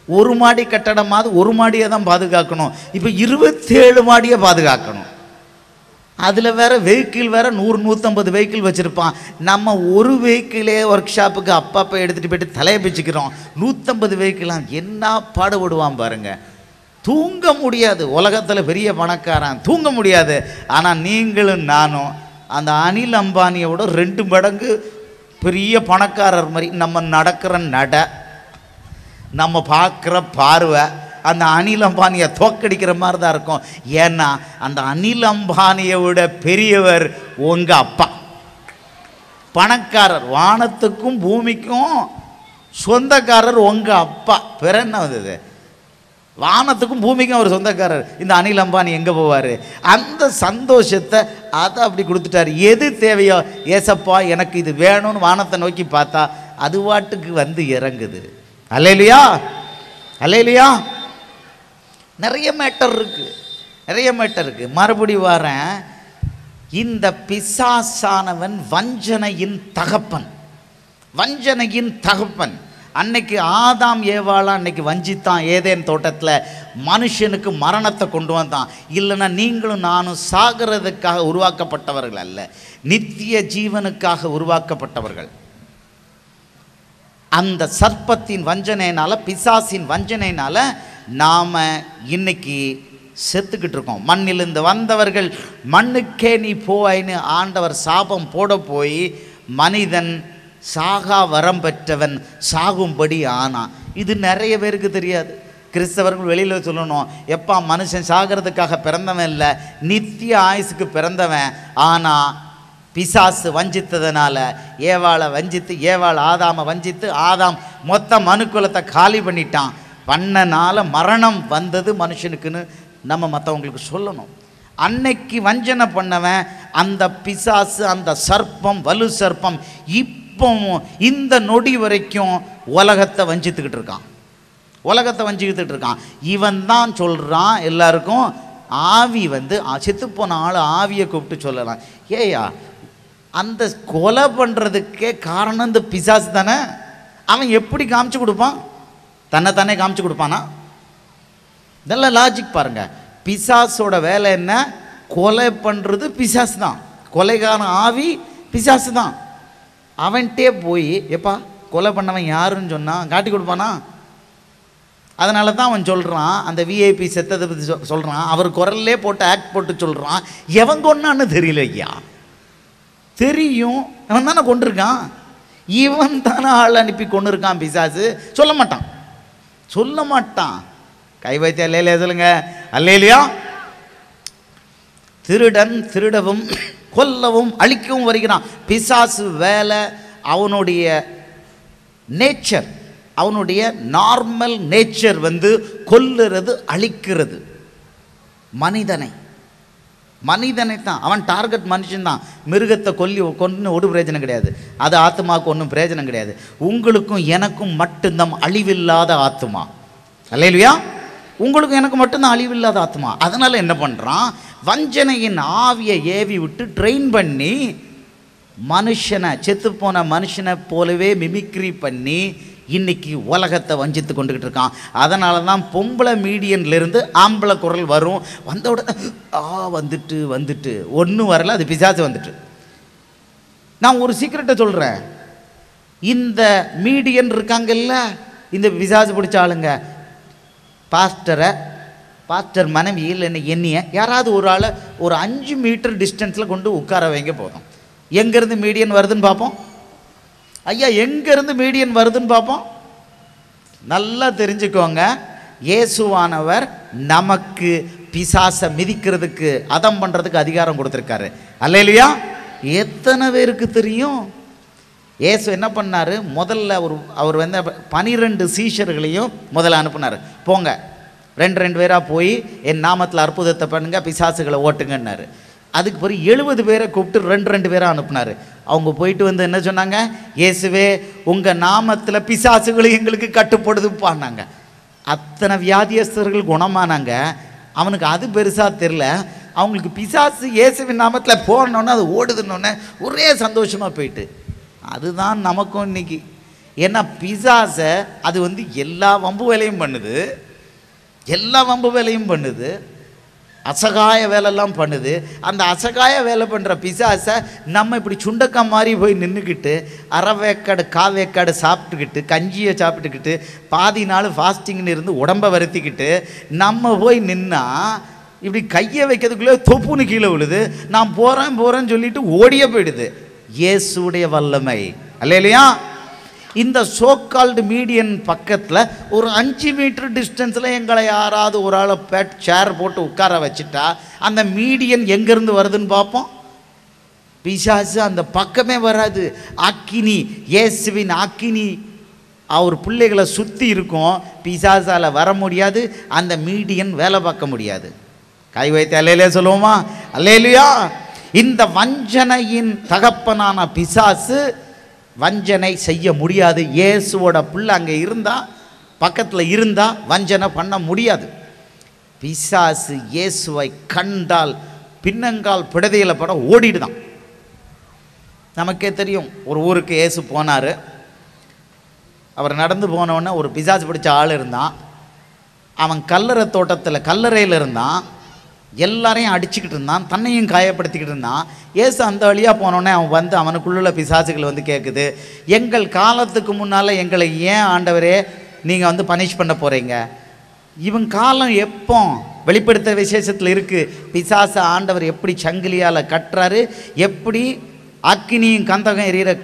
ஒரு மாடி கட்டடமாவது ஒரு மாடியை தான் பாதுகாக்கணும், இப்போ 27 மாடியை பாதுகாக்கணும். அதில் வேறு வெஹிக்கிள் வேறு 100-150 வெஹிக்கிள் வச்சுருப்பான். நம்ம ஒரு வெஹிக்கிளே ஒர்க் ஷாப்புக்கு அப்பப்போ எடுத்துகிட்டு போய்ட்டு தலையை பிச்சுக்கிறோம். 150 வெஹிக்கிளாம் என்ன பாடுபடுவான் பாருங்கள். தூங்க முடியாது. உலகத்தில் பெரிய பணக்காரன் தூங்க முடியாது. ஆனால் நீங்களும் நானும் அந்த அனில் அம்பானியோட 2 மடங்கு பெரிய பணக்காரர் மாதிரி நம்ம நடக்கிற நட, நம்ம பார்க்குற பார்வை அந்த அனில் அம்பானியை தோக்கடிக்கிற மாதிரி தான் இருக்கும். ஏன்னா அந்த அனில் அம்பானியை விட பெரியவர் உங்கள் அப்பா, பணக்காரர், வானத்துக்கும் பூமிக்கும் சொந்தக்காரர் உங்கள் அப்பா. பிற என்ன வந்தது? வானத்துக்கும் பூமிக்கும் அவர் சொந்தக்காரர். இந்த அனில் அம்பானி எங்கே போவார்? அந்த சந்தோஷத்தை அதை அப்படி கொடுத்துட்டார். எது தேவையோ, ஏசப்பா எனக்கு இது வேணும்னு வானத்தை நோக்கி பார்த்தா அது வாட்டுக்கு வந்து இறங்குது. அல்லேலூயா, அல்லேலூயா. நிறைய மேட்டர் இருக்குது, நிறைய மேட்டர் இருக்குது. மறுபடி வரேன். இந்த பிசாசானவன் வஞ்சனையின் தகப்பன், வஞ்சனையின் தகப்பன். அன்னைக்கு ஆதாம் ஏவாளாம் அன்னைக்கு வஞ்சித்தான். ஏதேன் தோட்டத்தில் மனுஷனுக்கு மரணத்தை கொண்டு வந்தான். இல்லைன்னா நீங்களும் நானும் சாகிறதுக்காக உருவாக்கப்பட்டவர்கள் அல்ல, நித்திய ஜீவனுக்காக உருவாக்கப்பட்டவர்கள். அந்த சர்ப்பத்தின் வஞ்சனையினால, பிசாசின் வஞ்சனையினால நாம் இன்னைக்கு செத்துக்கிட்டு இருக்கோம். மண்ணிலிருந்து வந்தவர்கள் மண்ணுக்கே நீ போயின்னு ஆண்டவர் சாபம் போட போய் மனிதன் சாகா வரம் பெற்றவன் சாகும்படி ஆனான். இது நிறைய பேருக்கு தெரியாது. கிறிஸ்தவர்கள் வெளியில் சொல்லணும், எப்பா மனுஷன் சாகிறதுக்காக பிறந்தவன் இல்லை, நித்திய ஆயுசுக்கு பிறந்தவன். ஆனால் பிசாசு வஞ்சித்ததுனால ஏவாளை வஞ்சித்து, ஏவாள் ஆதாமை வஞ்சித்து, ஆதாம் மொத்த மனுக்குலத்தை காலி பண்ணிட்டான். பண்ணனால மரணம் வந்தது மனுஷனுக்குன்னு நம்ம மற்றவங்களுக்கு சொல்லணும். அன்னைக்கு வஞ்சனை பண்ணவன் அந்த பிசாசு, அந்த சர்ப்பம், வலு சர்ப்பம் இப்போ இந்த நொடி வரைக்கும் உலகத்தை வஞ்சித்துக்கிட்டு இருக்கான், உலகத்தை வஞ்சிக்கிட்டு இருக்கான். இவன் தான் சொல்கிறான் எல்லாருக்கும், ஆவி வந்து செத்துப்போன ஆள் ஆவியை கூப்பிட்டு சொல்லலாம். ஏயா அந்த கொலை பண்ணுறதுக்கே காரணம் இந்த பிசாசு தானே. அவன் எப்படி காமிச்சு கொடுப்பான்? தன்னைத்தானே காமிச்சு கொடுப்பானா? நல்ல லாஜிக் பாருங்க. பிசாசோட வேலை என்ன? கொலை பண்ணுறது பிசாசு தான். கொலைகான ஆவி பிசாசு தான். அவன்கிட்டே போய் எப்பா கொலை பண்ணவன் யாருன்னு சொன்னான் காட்டி கொடுப்பானா? அதனால தான் அவன் சொல்கிறான், அந்த விஐபி செத்ததை பற்றி சொல்கிறான், அவர் குரல்லே போட்டு ஆக்ட் போட்டு சொல்கிறான். எவன் கொன்னான்னு தெரியல ஐயா. தெரியும், அவன் தானே கொண்டிருக்கான். இவன் தானே ஆள் அனுப்பி கொண்டு இருக்கான் பிசாசு. சொல்ல மாட்டான், சொல்ல மாட்டான். கை வைத்து அல்லேலியா சொல்லுங்க. அல்லேலியா. திருடன் திருடவும் கொல்லவும் அழிக்கவும் வருகிறான். பிசாசு வேலை, அவனுடைய நேச்சர், அவனுடைய நார்மல் நேச்சர் வந்து கொல்லுறது, அழிக்கிறது. மனிதனை தான் அவன் டார்கெட். மனுஷன்தான். மிருகத்தை கொன்று ஒரு பிரயோஜனம் கிடையாது. அது ஆத்மாவுக்கு ஒன்றும் பிரயோஜனம் கிடையாது. உங்களுக்கும் எனக்கும் மட்டும்தான் அழிவில்லாத ஆத்மா. அல்லேலூயா. உங்களுக்கும் எனக்கு மட்டும்தான் அழிவில்லாத ஆத்மா. அதனால் என்ன பண்ணுறான்? வஞ்சனையின் ஆவியை ஏவி விட்டு ட்ரெயின் பண்ணி மனுஷனை, செத்துப்போன மனுஷனை போலவே மிமிக்ரி பண்ணி இன்னைக்கு உலகத்தை வஞ்சித்து கொண்டுக்கிட்டு இருக்கான். அதனால தான் பொம்பளை மீடியன்லேருந்து ஆம்பளை குரல் வரும். வந்த உடனே வந்துட்டு ஒன்றும் வரல, அது பிசாசு வந்துட்டு. நான் ஒரு சீக்கிரட்டை சொல்கிறேன். இந்த மீடியன் இருக்காங்கல்ல, இந்த பிசாசு பிடிச்ச ஆளுங்க, பாஸ்டர் மனைவி இல்லைன்னு எண்ணிய யாராவது ஒரு ஆளை ஒரு 5 மீட்டர் டிஸ்டன்ஸில் கொண்டு உட்கார வைங்க போதும். எங்கேருந்து மீடியன் வருதுன்னு பார்ப்போம். ஐயா எங்கேருந்து மீடியன் வருதுன்னு பார்ப்போம். நல்லா தெரிஞ்சுக்கோங்க, இயேசுவானவர் நமக்கு பிசாசை மிதிக்கிறதுக்கு, அதம் பண்ணுறதுக்கு அதிகாரம் கொடுத்துருக்காரு. அல்லேலூயா. எத்தனை பேருக்கு தெரியும்? இயேசு என்ன பண்ணார்? முதல்ல அவர் வந்து 12 சீஷர்களையும் முதல்ல அனுப்புனார். போங்க 2 பேராக போய் என் நாமத்தில் அற்புதத்தை பண்ணுங்க, பிசாசுகளை ஓட்டுங்கன்னாரு. அதுக்கு பிறகு 70 பேரை கூப்பிட்டு 2 பேராக அனுப்புனார். அவங்க போயிட்டு வந்து என்ன சொன்னாங்க? இயேசுவே உங்கள் நாமத்தில் பிசாசுகளை எங்களுக்கு கட்டுப்படுதுப்பான்னாங்க. அத்தனை வியாதியஸ்தர்கள் குணமானாங்க. அவனுக்கு அது பெருசாக தெரில. அவங்களுக்கு பிசாசு இயேசுவின் நாமத்தில் போனோன்னே அது ஓடுதுன்னொன்னே ஒரே சந்தோஷமாக போயிட்டு. அதுதான் நமக்கும் இன்னைக்கு ஏன்னா பிசாசை அது எல்லா வம்பு வேலையும் பண்ணுது, எல்லா வம்பு வேலையும் பண்ணுது, அசகாய வேலைலாம் பண்ணுது. அந்த அசகாய வேலை பண்ணுற பிசாசை நம்ம இப்படி சுண்டக்கா மாதிரி போய் நின்றுக்கிட்டு அரைவேக்காடு காவேக்காடு சாப்பிட்டுக்கிட்டு கஞ்சியை சாப்பிட்டுக்கிட்டு பாதி நாள் ஃபாஸ்டிங்னு இருந்து உடம்பை வருத்திக்கிட்டு நம்ம போய் நின்னா இப்படி கையை வைக்கிறதுக்குள்ளே தொப்புன்னு கீழே விழுது. நான் போகிறேன்னு சொல்லிட்டு ஓடியே போயிடுது. இயேசுடைய வல்லமை அல்லேலூயா. இந்த சோக்கால்டு மீடியன் பக்கத்தில் ஒரு 5 மீட்டர் டிஸ்டன்ஸில் எங்களை யாராவது ஒரு ஆளை சேர் போட்டு உட்கார வச்சுட்டா அந்த மீடியன் எங்கேருந்து வருதுன்னு பார்ப்போம். பிசாசு அந்த பக்கமே வராது. அக்கினி, இயேசுவின் அக்கினி அவர் பிள்ளைகளை சுற்றி இருக்கும். பிசாசால் வர முடியாது, அந்த மீடியன் வேலை பார்க்க முடியாது. கை வைத்து அல்லேலூயா சொல்லுவோமா? அல்லேலூயா. இந்த வஞ்சனையின் தகப்பனான பிசாசு வஞ்சனை செய்ய முடியாது. இயேசுவோட பிள்ளை அங்கே இருந்தால், பக்கத்தில் இருந்தால் வஞ்சனை பண்ண முடியாது. பிசாசு இயேசுவை கண்டால் பின்னங்கால் பிடதையில் பட ஓடிடுதான். நமக்கே தெரியும், ஒரு ஊருக்கு இயேசு போனார். அவர் நடந்து போனோடனே ஒரு பிசாசு பிடிச்ச ஆள் இருந்தான். அவன் கல்லறை தோட்டத்தில் கல்லறையில் இருந்தான். எல்லாரையும் அடிச்சுக்கிட்டு இருந்தான், தன்னையும் காயப்படுத்திக்கிட்டு இருந்தான். ஏசு அந்த வழியாக போனோடனே அவன் அவனுக்குள்ள பிசாசுகள் கேட்குது, எங்கள் காலத்துக்கு முன்னால் எங்களை ஏன் ஆண்டவரே நீங்கள் பனிஷ் பண்ண போகிறீங்க? இவன் காலம் எப்போ வெளிப்படுத்த விசேஷத்தில் இருக்குது. பிசாசு ஆண்டவர் எப்படி சங்கிலியால் கட்டுறாரு, எப்படி அக்கினியும் கந்தகம் எறிகிற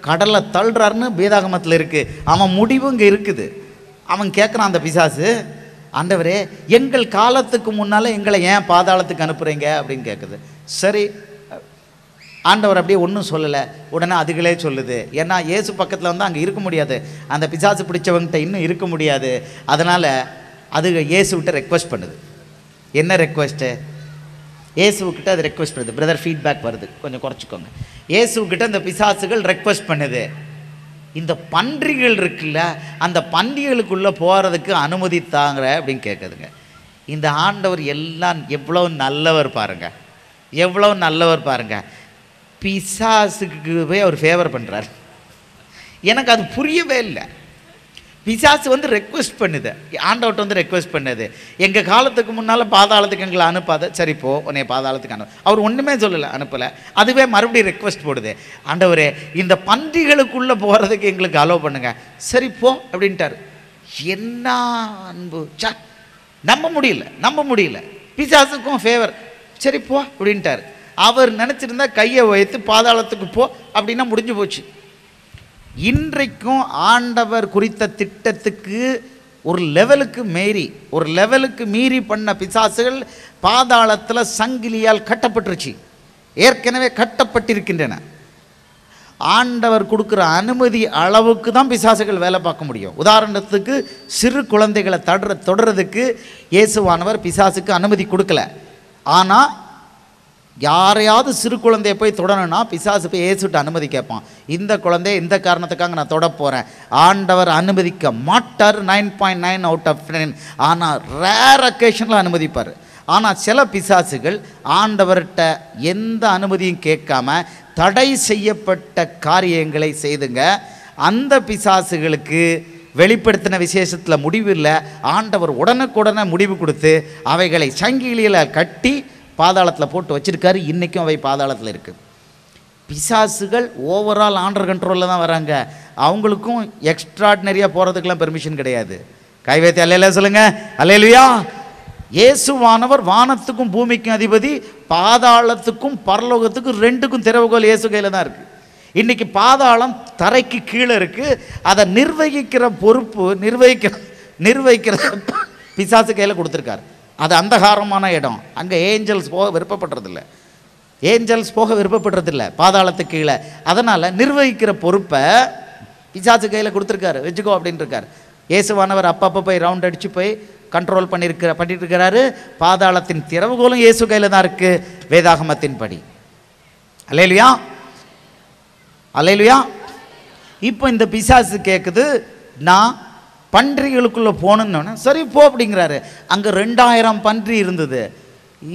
கடலை தள்ளுறாருன்னு வேதாகமத்தில் இருக்குது. அவன் முடிவு இங்கே இருக்குது. அவன் கேட்குறான், அந்த பிசாசு, ஆண்டவரே எங்கள் காலத்துக்கு முன்னால் எங்களை ஏன் பாதாளத்துக்கு அனுப்புகிறீங்க அப்படின்னு கேட்குது. சரி, ஆண்டவர் அப்படியே ஒன்றும் சொல்லலை. உடனே அதுகளே சொல்லுது. ஏன்னா இயேசு பக்கத்தில் அங்கே இருக்க முடியாது, அந்த பிசாசு பிடிச்சவங்கிட்ட இன்னும் இருக்க முடியாது. அதனால் அது இயேசுக்கிட்ட ரெக்வஸ்ட் பண்ணுது. என்ன ரெக்வஸ்ட்டு? இயேசுக்கிட்ட அது ரெக்வஸ்ட் பண்ணுது. பிரதர் ஃபீட்பேக் வருது, கொஞ்சம் குறைச்சிக்கோங்க. இயேசுக்கிட்ட அந்த பிசாசுகள் ரெக்வஸ்ட் பண்ணுது, இந்த பன்றிகள் இருக்குல்ல, அந்த பன்றிகளுக்குள்ளே போகிறதுக்கு அனுமதி தாங்க அப்படின்னு கேட்குதுங்க. இந்த ஆண்டவர் எல்லாம் எவ்வளோ நல்லவர் பாருங்கள், எவ்வளோ நல்லவர் பாருங்கள். பிசாசுக்கு போய் அவர் ஃபேவர் பண்ணுறார். எனக்கு அது புரியவே இல்லை. பிசாசு ரெக்வஸ்ட் பண்ணுது, ஆண்டவர்கிட்ட ரெக்வஸ்ட் பண்ணுது, எங்கள் காலத்துக்கு முன்னால் பாதாளத்துக்கு எங்களை அனுப்பாத. சரி போ, உன்னை பாதாளத்துக்கு அனுப்பு. அவர் ஒன்றுமே சொல்லலை, அனுப்பலை. அதுவே மறுபடியும் ரெக்வஸ்ட் போடுது, ஆண்டவரே இந்த பன்றிகளுக்குள்ளே போகிறதுக்கு எங்களுக்கு அலோவ் பண்ணுங்க. சரி போ அப்படின்ட்டார். என்ன அன்பு! நம்ப முடியல. பிசாசுக்கும் ஃபேவர். சரி போ அப்படின்ட்டார். அவர் நினச்சிருந்தா கையை வைத்து பாதாளத்துக்கு போ அப்படின்னா முடிஞ்சு போச்சு. இன்றைக்கும் ஆண்டவர் குறித்த திட்டத்துக்கு ஒரு லெவலுக்கு மீறி பண்ண பிசாசுகள் பாதாளத்தில் சங்கிலியால் கட்டப்பட்டுருச்சு, ஏற்கனவே கட்டப்பட்டிருக்கின்றன. ஆண்டவர் கொடுக்குற அனுமதி அளவுக்கு தான் பிசாசுகள் வேலை பார்க்க முடியும். உதாரணத்துக்கு சிறு குழந்தைகளை தொடர்றதுக்கு இயேசுவானவர் பிசாசுக்கு அனுமதி கொடுக்கல. ஆனால் யாரையாவது சிறு குழந்தையை போய் தொடணும்னா பிசாசு போய் இயேசுட்டு அனுமதி கேட்பான். இந்த குழந்தைய இந்த காரணத்துக்காக நான் தொட போகிறேன். ஆண்டவர் அனுமதிக்க மாட்டார் 9.9 அவுட் ஆஃப் 10. ஆனால் ரேர் அக்கேஷனில் அனுமதிப்பார். ஆனால் சில பிசாசுகள் ஆண்டவர்கிட்ட எந்த அனுமதியும் கேட்காம தடை செய்யப்பட்ட காரியங்களை செய்துங்க. அந்த பிசாசுகளுக்கு வெளிப்படுத்தின விசேஷத்தில் முடிவு இல்லை. ஆண்டவர் உடனுக்குடனே முடிவு கொடுத்து அவைகளை சங்கிலியில் கட்டி பாதாளத்தில் போட்டு வச்சுருக்காரு. இன்றைக்கும் அவை பாதாளத்தில் இருக்குது. பிசாசுகள் ஓவரால் ஆண்டர் கண்ட்ரோலில் தான் வராங்க. அவங்களுக்கும் எக்ஸ்ட்ராடினரியாக போகிறதுக்கெல்லாம் பெர்மிஷன் கிடையாது. கை வைத்து அல்லேலூயா சொல்லுங்கள். அல்லேலூயா. இயேசுவானவர் வானத்துக்கும் பூமிக்கும் அதிபதி, பாதாளத்துக்கும் பரலோகத்துக்கும் ரெண்டுக்கும் திறவுகோல் இயேசு கையில் தான் இருக்குது. இன்றைக்கி பாதாளம் தரைக்கு கீழே இருக்குது. அதை நிர்வகிக்கிற பொறுப்பு நிர்வகிக்கிற பிசாசு கையில் கொடுத்துருக்காரு. அது அந்தகாரமான இடம். அங்கே ஏஞ்சல்ஸ் போக விருப்பப்படுறதில்லை பாதாளத்துக்கு கீழே. அதனால் நிர்வகிக்கிற பொறுப்பை பிசாசு கையில் கொடுத்துருக்காரு, வச்சுக்கோ அப்படின்னு இருக்கார். இயேசுவானவர் அப்பப்போ போய் ரவுண்ட் அடித்து போய் கண்ட்ரோல் பண்ணிட்டு இருக்கிறாரு. பாதாளத்தின் திறவுகோலும் இயேசு கையில் தான் இருக்குது வேதாகமத்தின் படி. அல்லேலூயா, அல்லேலூயா. இப்போ இந்த பிசாசு கேட்குது, நான் பன்றிகளுக்குள்ளே போகணுன்னு. சரி போ அப்படிங்கிறாரு. அங்கே 2000 பன்றி இருந்தது.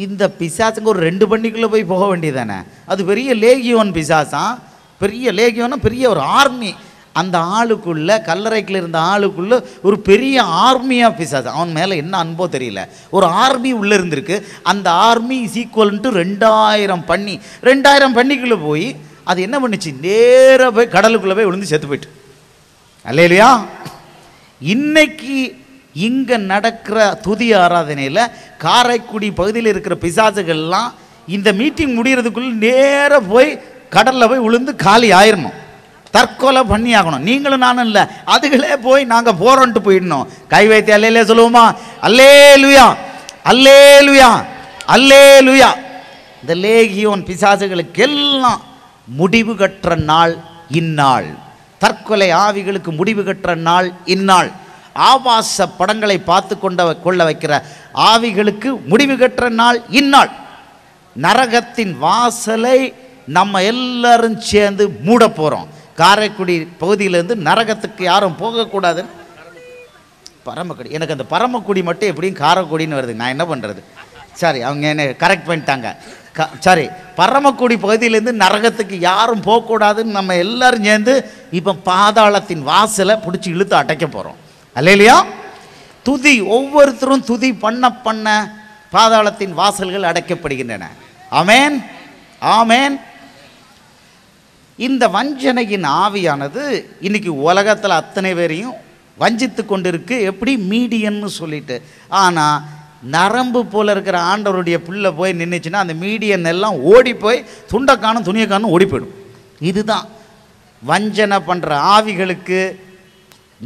இந்த பிசாசுங்க ஒரு 2 பன்றிக்குள்ளே போய் போக வேண்டியதானே? அது பெரிய லேகியோன் பிசாசான், பெரிய லேகியோன்னா பெரிய ஒரு ஆர்மி. அந்த ஆளுக்குள்ள, கல்லறைக்குள்ள இருந்த ஆளுக்குள்ள ஒரு பெரிய ஆர்மியாக பிசாசு. அவன் மேலே என்ன அன்போ தெரியல, ஒரு ஆர்மி உள்ளே இருந்திருக்கு. அந்த ஆர்மி இஸ் ஈக்குவல் டு 2000 பன்னி. 2000 பன்னிக்குள்ளே போய் அது என்ன பண்ணுச்சு, நேராக போய் கடலுக்குள்ளே போய் விழுந்து செத்து போயிட்டு. அல்லேலூயா. இன்னைக்கு இங்கே நடக்கிற துதி ஆராதனையில் காரைக்குடி பகுதியில் இருக்கிற பிசாசுகள்லாம் இந்த மீட்டிங் முடிகிறதுக்குள்ள நேராக போய் கடலில் போய் விழுந்து காலி ஆயிடணும், தற்கொலை பண்ணி ஆகணும். நீங்களும் நானும் இல்லை, அதுகளே போய் நாங்கள் போகிறோன்ட்டு போயிடணும். கை வைத்து அல்லேலே சொல்லுவோமா? அல்லேலுயா, அல்லேலுயா, அல்லேலுயா. இந்த லேகியோன் பிசாசுகளுக்கெல்லாம் முடிவு கற்ற நாள் இந்நாள். தற்கொலை ஆவிகளுக்கு முடிவு கற்ற நாள் இந்நாள். ஆபாச படங்களை பார்த்து கொள்ள வைக்கிற ஆவிகளுக்கு முடிவு கற்ற நாள் இந்நாள். நரகத்தின் வாசலை நம்ம எல்லாரும் சேர்ந்து மூட போகிறோம். காரைக்குடி பகுதியிலேருந்து நரகத்துக்கு யாரும் போகக்கூடாதுன்னு. பரமக்குடி, எனக்கு அந்த பரமக்குடி மட்டும் எப்படியும் காரைக்குடின்னு வருது, நான் என்ன பண்ணுறது? சரி, அவங்க என்ன கரெக்ட் பண்ணிட்டாங்க. சரி, பரமக்குடி பகுதியிலேருந்து நரகத்துக்கு யாரும் போகக்கூடாதுன்னு நம்ம எல்லாரும் சேர்ந்து இப்போ பாதாளத்தின் வாசலை பிடிச்சி இழுத்து அடைக்க போகிறோம். அல்லேலூயா. துதி, ஒவ்வொருத்தரும் துதி பண்ண பண்ண பாதாளத்தின் வாசல்கள் அடைக்கப்படுகின்றன. ஆமேன், ஆமேன். இந்த வஞ்சனையின் ஆவியானது இன்னைக்கு உலகத்தில் அத்தனை பேரையும் வஞ்சித்து கொண்டிருக்கு. எப்படி? மீடியன்னு சொல்லிட்டு. ஆனால் நரம்பு போல் இருக்கிற ஆண்டவருடைய பிள்ளை போய் நின்றுச்சுன்னா அந்த மீடியன் எல்லாம் ஓடி போய் துண்டைக்கானும் துணியக்கானும் ஓடி போயிடும். இதுதான் வஞ்சனை பண்ணுற ஆவிகளுக்கு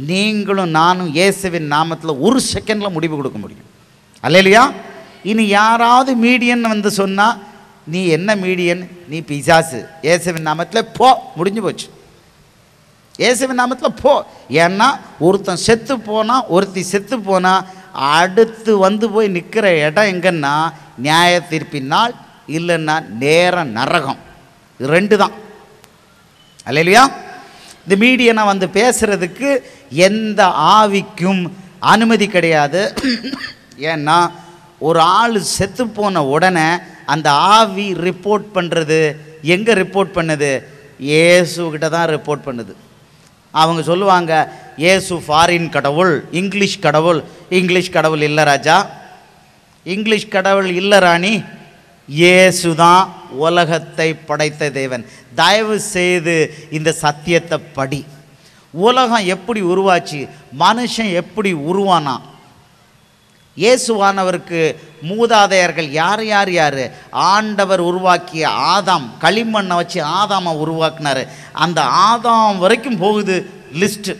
நீங்களும் நானும் இயேசுவின் நாமத்தில் ஒரு செகண்டில் முடிவு கொடுக்க முடியும். அல்லேலூயா. இனி யாராவது மீடியன் வந்து சொன்னால், நீ என்ன மீடியன், நீ பிசாசு, இயேசுவின் நாமத்தில் போ, முடிஞ்சு போச்சு. இயேசுவின் நாமத்தில் போ. ஏன்னா ஒருத்தன் செத்து போனால், ஒருத்தி செத்து போனால் அடுத்து வந்து போய் நிற்கிற இடம் எங்கன்னா நியாய தீர்ப்பினால், இல்லைன்னா நேர நரகம். இது 2 தான். அல்லேலூயா. இந்த மீடியனை வந்து பேசுகிறதுக்கு எந்த ஆவிக்கும் அனுமதி கிடையாது. ஏன்னா ஒரு ஆள் செத்து போன உடனே அந்த ஆவி ரிப்போர்ட் பண்ணுறது எங்கே ரிப்போர்ட் பண்ணுது? இயேசுக்கிட்ட தான் ரிப்போர்ட் பண்ணுது. அவங்க சொல்லுவாங்க, இயேசு ஃபாரின் கடவுள், இங்கிலீஷ் கடவுள். இங்கிலீஷ் கடவுள் இல்லை ராஜா, இங்கிலீஷ் கடவுள் இல்லை ராணி, இயேசு தான் உலகத்தை படைத்த தேவன். தயவு செய்து இந்த சத்தியத்தை படி. உலகம் எப்படி உருவாச்சு, மனுஷன் எப்படி உருவானா, இயேசுவானவருக்கு மூதாதையர்கள் யார் யார் யார்? ஆண்டவர் உருவாக்கிய ஆதாம், களிமண்ணை வச்சு ஆதாமை உருவாக்குனார். அந்த ஆதாம் வரைக்கும் போகுது லிஸ்ட்டு.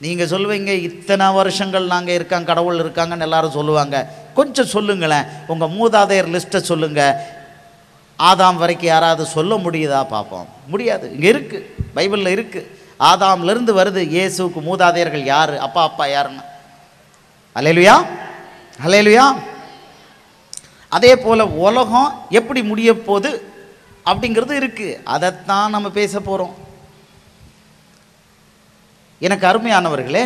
நீங்கள் சொல்லுவீங்க, இத்தனை வருஷங்கள் நாங்கள் இருக்காங்க, கடவுள் இருக்காங்கன்னு எல்லாரும் சொல்லுவாங்க. கொஞ்சம் சொல்லுங்களேன், உங்கள் மூதாதையர் லிஸ்ட்டை சொல்லுங்கள். ஆதாம் வரைக்கும் யாராவது சொல்ல முடியுதா பார்ப்போம். முடியாது. இங்கே இருக்குது, பைபிளில் இருக்குது. ஆதாம்லேருந்து வருது இயேசுவுக்கு மூதாதையர்கள் யார், அப்பா அப்பா யாருன்னு. அல்லேலூயா, அல்லேலூயா. அதே போல் உலகம் எப்படி முடிய போகுது அப்படிங்கிறது இருக்குது. அதைத்தான் நம்ம பேச போகிறோம். எனக்கு அருமையானவர்களே,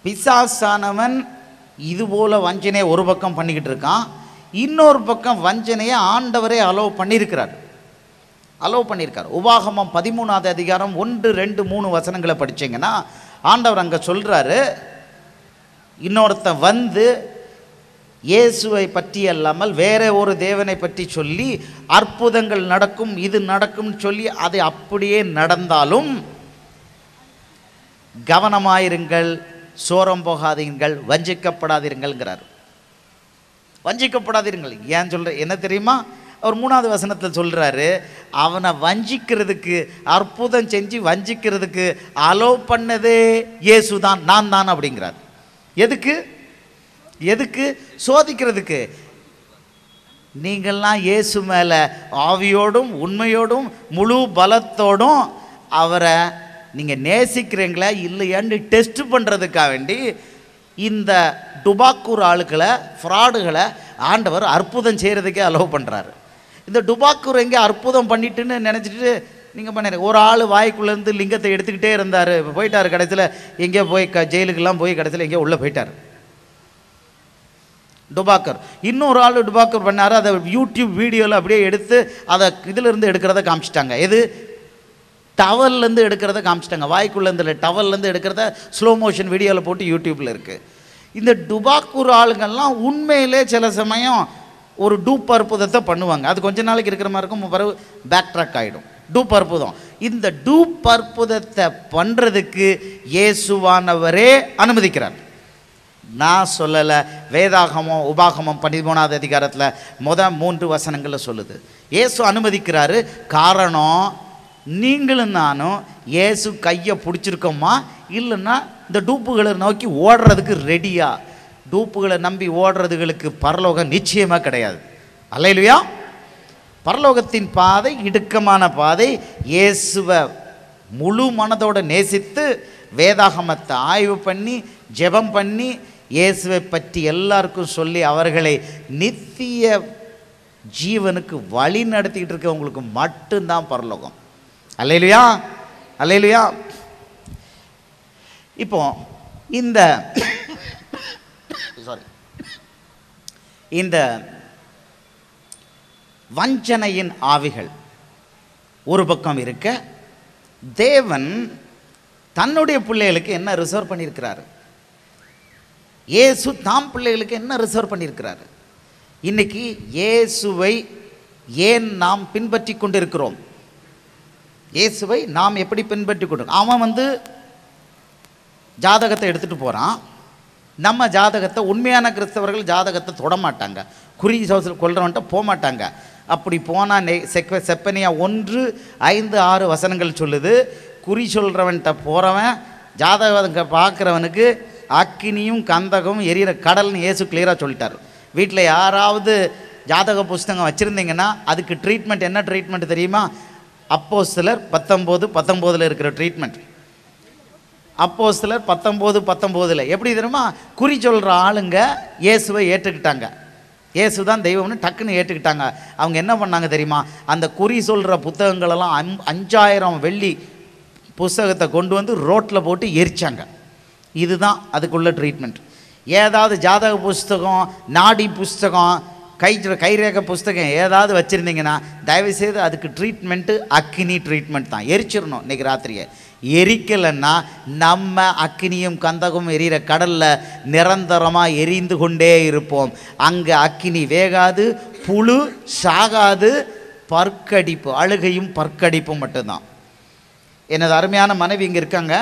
பிசாசானவன் இதுபோல் வஞ்சனையை ஒரு பக்கம் பண்ணிக்கிட்டு இருக்கான், இன்னொரு பக்கம் வஞ்சனையை ஆண்டவரே அலோவ் பண்ணியிருக்கிறார். உபாகமம் 13ஆவது அதிகாரம் 1, 2, 3 வசனங்களை படித்தீங்கன்னா ஆண்டவர் அங்கே சொல்கிறாரு, இன்னொருத்தன் வந்து இயேசுவை பற்றி அல்லாமல் வேற ஒரு தேவனை பற்றி சொல்லி அற்புதங்கள் நடக்கும், இது நடக்கும்னு சொல்லி அது அப்படியே நடந்தாலும் கவனமாயிருங்கள், சோரம் போகாதீர்கள், வஞ்சிக்கப்படாதீர்கள்ங்கிறார். வஞ்சிக்கப்படாதீர்கள். ஏன் சொல்ற என்ன தெரியுமா? அவர் 3ஆவது வசனத்தில் சொல்கிறாரு, அவனை வஞ்சிக்கிறதுக்கு, அற்புதம் செஞ்சு வஞ்சிக்கிறதுக்கு அலோவ் பண்ணதே இயேசு தான், நான் தான் அப்படிங்கிறார். எதுக்கு? சோதிக்கிறதுக்கு. நீங்கள்லாம் இயேசு மேலே ஆவியோடும் உண்மையோடும் முழு பலத்தோடும் அவரை நீங்கள் நேசிக்கிறீங்களா இல்லையான்னு டெஸ்ட் பண்ணுறதுக்காக வேண்டி இந்த டுபாக்கூர் ஆளுக்களை, ஃப்ராடுகளை ஆண்டவர் அற்புதம் செய்கிறதுக்கே அலோவ் பண்ணுறாரு. இந்த டுபாக்கூர் எங்கே அற்புதம் பண்ணிட்டுன்னு நினச்சிட்டு நீங்கள் பண்ணுறீங்க. ஒரு ஆள் வாய்க்குள்ளேருந்து லிங்கத்தை எடுத்துக்கிட்டே இருந்தார், போயிட்டார். கடைசியில் எங்கேயோ போய் ஜெயிலுக்கெல்லாம் போய் கடைசியில் எங்கேயோ உள்ளே போயிட்டார் டுபாக்கர். இன்னொரு ஆள் டுபாக்கர் பண்ணார், அதை யூடியூப் வீடியோவில் அப்படியே எடுத்து அதை இதிலிருந்து எடுக்கிறத காமிச்சிட்டாங்க. எது? டவல்லேருந்து எடுக்கிறத காமிச்சிட்டாங்க. வாய்க்குள்ளேருந்து டவல்லேருந்து எடுக்கிறத ஸ்லோ மோஷன் வீடியோவில் போட்டு யூடியூப்பில் இருக்குது. இந்த டுபாக்கூர் ஆளுங்கள்லாம் உண்மையிலே சில சமயம் ஒரு டூப் அற்புதத்தை பண்ணுவாங்க. அது கொஞ்ச நாளைக்கு இருக்கிற மாதிரி இருக்கும், பிறகு பேக் ட்ராக் ஆகிடும். டூப் அற்புதம். இந்த டூப் அற்புதத்தை பண்ணுறதுக்கு இயேசுவானவரே அனுமதிக்கிறார். நான் சொல்லலை, வேதாகமம் உபாகமம் 13வது அதிகாரத்தில் 3 வசனங்களில் சொல்லுது. இயேசு அனுமதிக்கிறாரு. காரணம், நீங்களும் நானும் இயேசு கையை பிடிச்சிருக்கோமா, இல்லைன்னா இந்த டூப்புகளை நோக்கி ஓடுறதுக்கு ரெடியா? டூப்புகளை நம்பி ஓடுறதுகளுக்கு பரலோகம் நிச்சயமாக கிடையாது. அல்லேலூயா. பரலோகத்தின் பாதை இடுக்கமான பாதை. இயேசுவை முழு மனதோடு நேசித்து வேதாகமத்தை ஆய்வு பண்ணி ஜெபம் பண்ணி இயேசுவை பற்றி எல்லாருக்கும் சொல்லி அவர்களை நித்திய ஜீவனுக்கு வழி நடத்திக்கிட்டு இருக்கவங்களுக்கு மட்டும்தான் பரலோகம். அல்லேலூயா, அல்லேலூயா. இப்போ இந்த இந்த வஞ்சனையின் ஆவிகள் ஒரு பக்கம் இருக்க, தேவன் தன்னுடைய பிள்ளைகளுக்கு என்ன ரிசர்வ் பண்ணியிருக்கிறாரு? இயேசு தாம் பிள்ளைகளுக்கு என்ன ரிசர்வ் பண்ணியிருக்கிறாரு? இன்னைக்கு இயேசுவை ஏன் நாம் பின்பற்றி கொண்டிருக்கிறோம்? இயேசுவை நாம் எப்படி பின்பற்றி கொண்டிருக்கோம்? அவன் ஜாதகத்தை எடுத்துகிட்டு போகிறான். நம்ம ஜாதகத்தை, உண்மையான கிறிஸ்தவர்கள் ஜாதகத்தை தொடமாட்டாங்க, குறி சோசல் கொள்றவன்ட்ட போக மாட்டாங்க. அப்படி போனால் செப்பனியா 1:5-6 வசனங்கள் சொல்லுது, குறி சொல்கிறவன்ட்ட போகிறவன் ஜாதகம் பார்க்குறவனுக்கு அக்கினியும் கந்தகமும் எரியிற கடல்னு இயேசு கிளியராக சொல்லிட்டார். வீட்டில் யாராவது ஜாதக புஸ்தகம் வச்சுருந்தீங்கன்னா அதுக்கு ட்ரீட்மெண்ட் என்ன ட்ரீட்மெண்ட் தெரியுமா? அப்போஸ்தலர் 19:19 இருக்கிற ட்ரீட்மெண்ட். அப்போஸ்தலர் 19:19 எப்படி தெரியுமா? குறி சொல்கிற ஆளுங்க இயேசுவை ஏற்றுக்கிட்டாங்க. இயேசு தான் தெய்வம்னு டக்குன்னு ஏற்றுக்கிட்டாங்க. அவங்க என்ன பண்ணாங்க தெரியுமா? அந்த குறி சொல்கிற புத்தகங்களெல்லாம் 5000 வெள்ளி புஸ்தகத்தை கொண்டு வந்து ரோட்டில் போட்டு எரிச்சாங்க. இதுதான் அதுக்குள்ள ட்ரீட்மெண்ட். ஏதாவது ஜாதக புஸ்தகம், நாடி புஸ்தகம், கைரேகை புஸ்தகம் ஏதாவது வச்சுருந்தீங்கன்னா தயவுசெய்து அதுக்கு ட்ரீட்மெண்ட்டு அக்கினி ட்ரீட்மெண்ட் தான். எரிச்சிடணும் இன்றைக்கி ராத்திரியை. எரிக்கலைன்னா நம்ம அக்கினியும் கந்தகம் எரிகிற கடலில் நிரந்தரமாக எரிந்து கொண்டே இருப்போம். அங்கே அக்கினி வேகாது, புழு சாகாது, பற்கடிப்பு, அழுகையும் பற்கடிப்பும் மட்டும்தான். எனது அருமையான மனைவி இங்கே இருக்காங்க.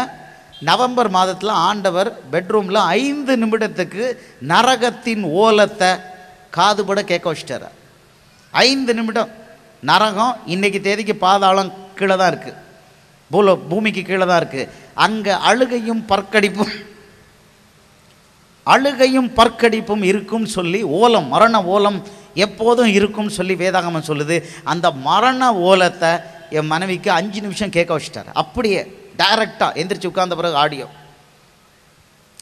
நவம்பர் மாதத்தில் ஆண்டவர் பெட்ரூமில் 5 நிமிடத்துக்கு நரகத்தின் ஓலத்தை காதுபட கேட்க வச்சிட்டார். 5 நிமிடம். நரகம் இன்னைக்கு தேதிக்கு பாதாளம் கீழே தான் இருக்குது, பூமிக்கு கீழே தான் இருக்குது. அங்கே அழுகையும் பற்கடிப்பும் இருக்கும் சொல்லி ஓலம், மரண ஓலம் எப்போதும் இருக்கும் சொல்லி வேதாகமம் சொல்லுது. அந்த மரண ஓலத்தை என் மனைவிக்கு 5 நிமிஷம் கேட்க வச்சிட்டார். அப்படியே டைரக்டாக எந்திரிச்சு உட்கார்ந்த பிறகு ஆடியோ.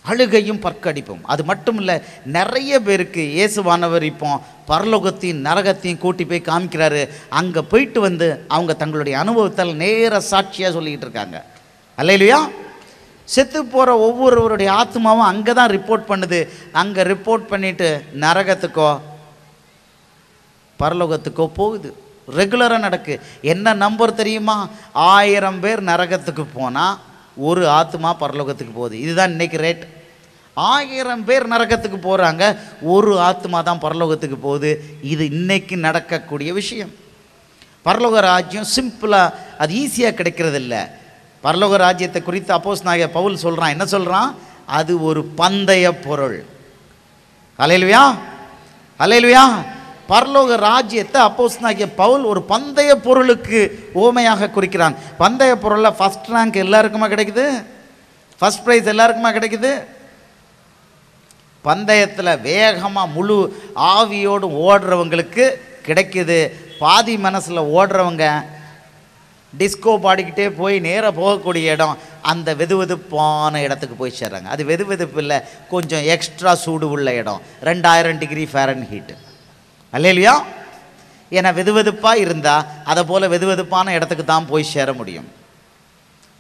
அழுகையும் பற்கடிப்பும். அது மட்டும் இல்லை, நிறைய பேருக்கு இயேசுவானவர் இப்போ பரலோகத்தையும் நரகத்தையும் கூட்டி போய் காமிக்கிறாரு. அங்கே போயிட்டு அவங்க தங்களுடைய அனுபவத்தால் நேர சாட்சியாக சொல்லிக்கிட்டு இருக்காங்க. அல்லேலூயா. செத்து போகிற ஒவ்வொருவருடைய ஆத்மாவும் அங்கே தான் ரிப்போர்ட் பண்ணுது. அங்கே ரிப்போர்ட் பண்ணிவிட்டு நரகத்துக்கோ பரலோகத்துக்கோ போகுது. ரெகுலராக நடக்கு. என்ன நம்பர் தெரியுமா? 1000 பேர் நரகத்துக்கு போனால் ஒரு ஆத்மா பரலோகத்துக்கு போகுது. இதுதான் இன்றைக்கி ரேட். 1000 பேர் நரகத்துக்கு போகிறாங்க, ஒரு ஆத்மா தான் பரலோகத்துக்கு போகுது. இது இன்னைக்கு நடக்கக்கூடிய விஷயம். பரலோக ராஜ்யம் சிம்பிளாக, அது ஈஸியாக கிடைக்கிறது இல்லை. பரலோக ராஜ்யத்தை குறித்து அப்போஸ்தலனாகிய பவுல் சொல்கிறான். என்ன சொல்கிறான்? அது ஒரு பந்தய பொருள். அல்லேலூயா, அல்லேலூயா. பரலோக ராஜ்யத்தை அப்போஸ்தலனாகிய பவுல் ஒரு பந்தய பொருளுக்கு ஓமையாக குறிக்கிறான். பந்தய பொருளில் ஃபஸ்ட் ரேங்க் எல்லாருக்குமா கிடைக்குது? ஃபஸ்ட் ப்ரைஸ் எல்லாருக்குமா கிடைக்குது? பந்தயத்தில் வேகமாக முழு ஆவியோடு ஓடுறவங்களுக்கு கிடைக்குது. பாதி மனசில் ஓடுறவங்க டிஸ்கோ பாடிக்கிட்டே போய் நேராக போகக்கூடிய இடம் அந்த வெதுவெதுப்பான இடத்துக்கு போய் சேர்றாங்க. அது வெதுவெதுப்பு இல்லை, கொஞ்சம் எக்ஸ்ட்ரா சூடு உள்ள இடம், 2000 டிகிரி ஃபாரன்ஹீட். அல்லேலூயா. ஏன்னா வெதுவெதுப்பாக இருந்தால் அதை போல் வெதுவெதுப்பான இடத்துக்கு தான் போய் சேர முடியும்.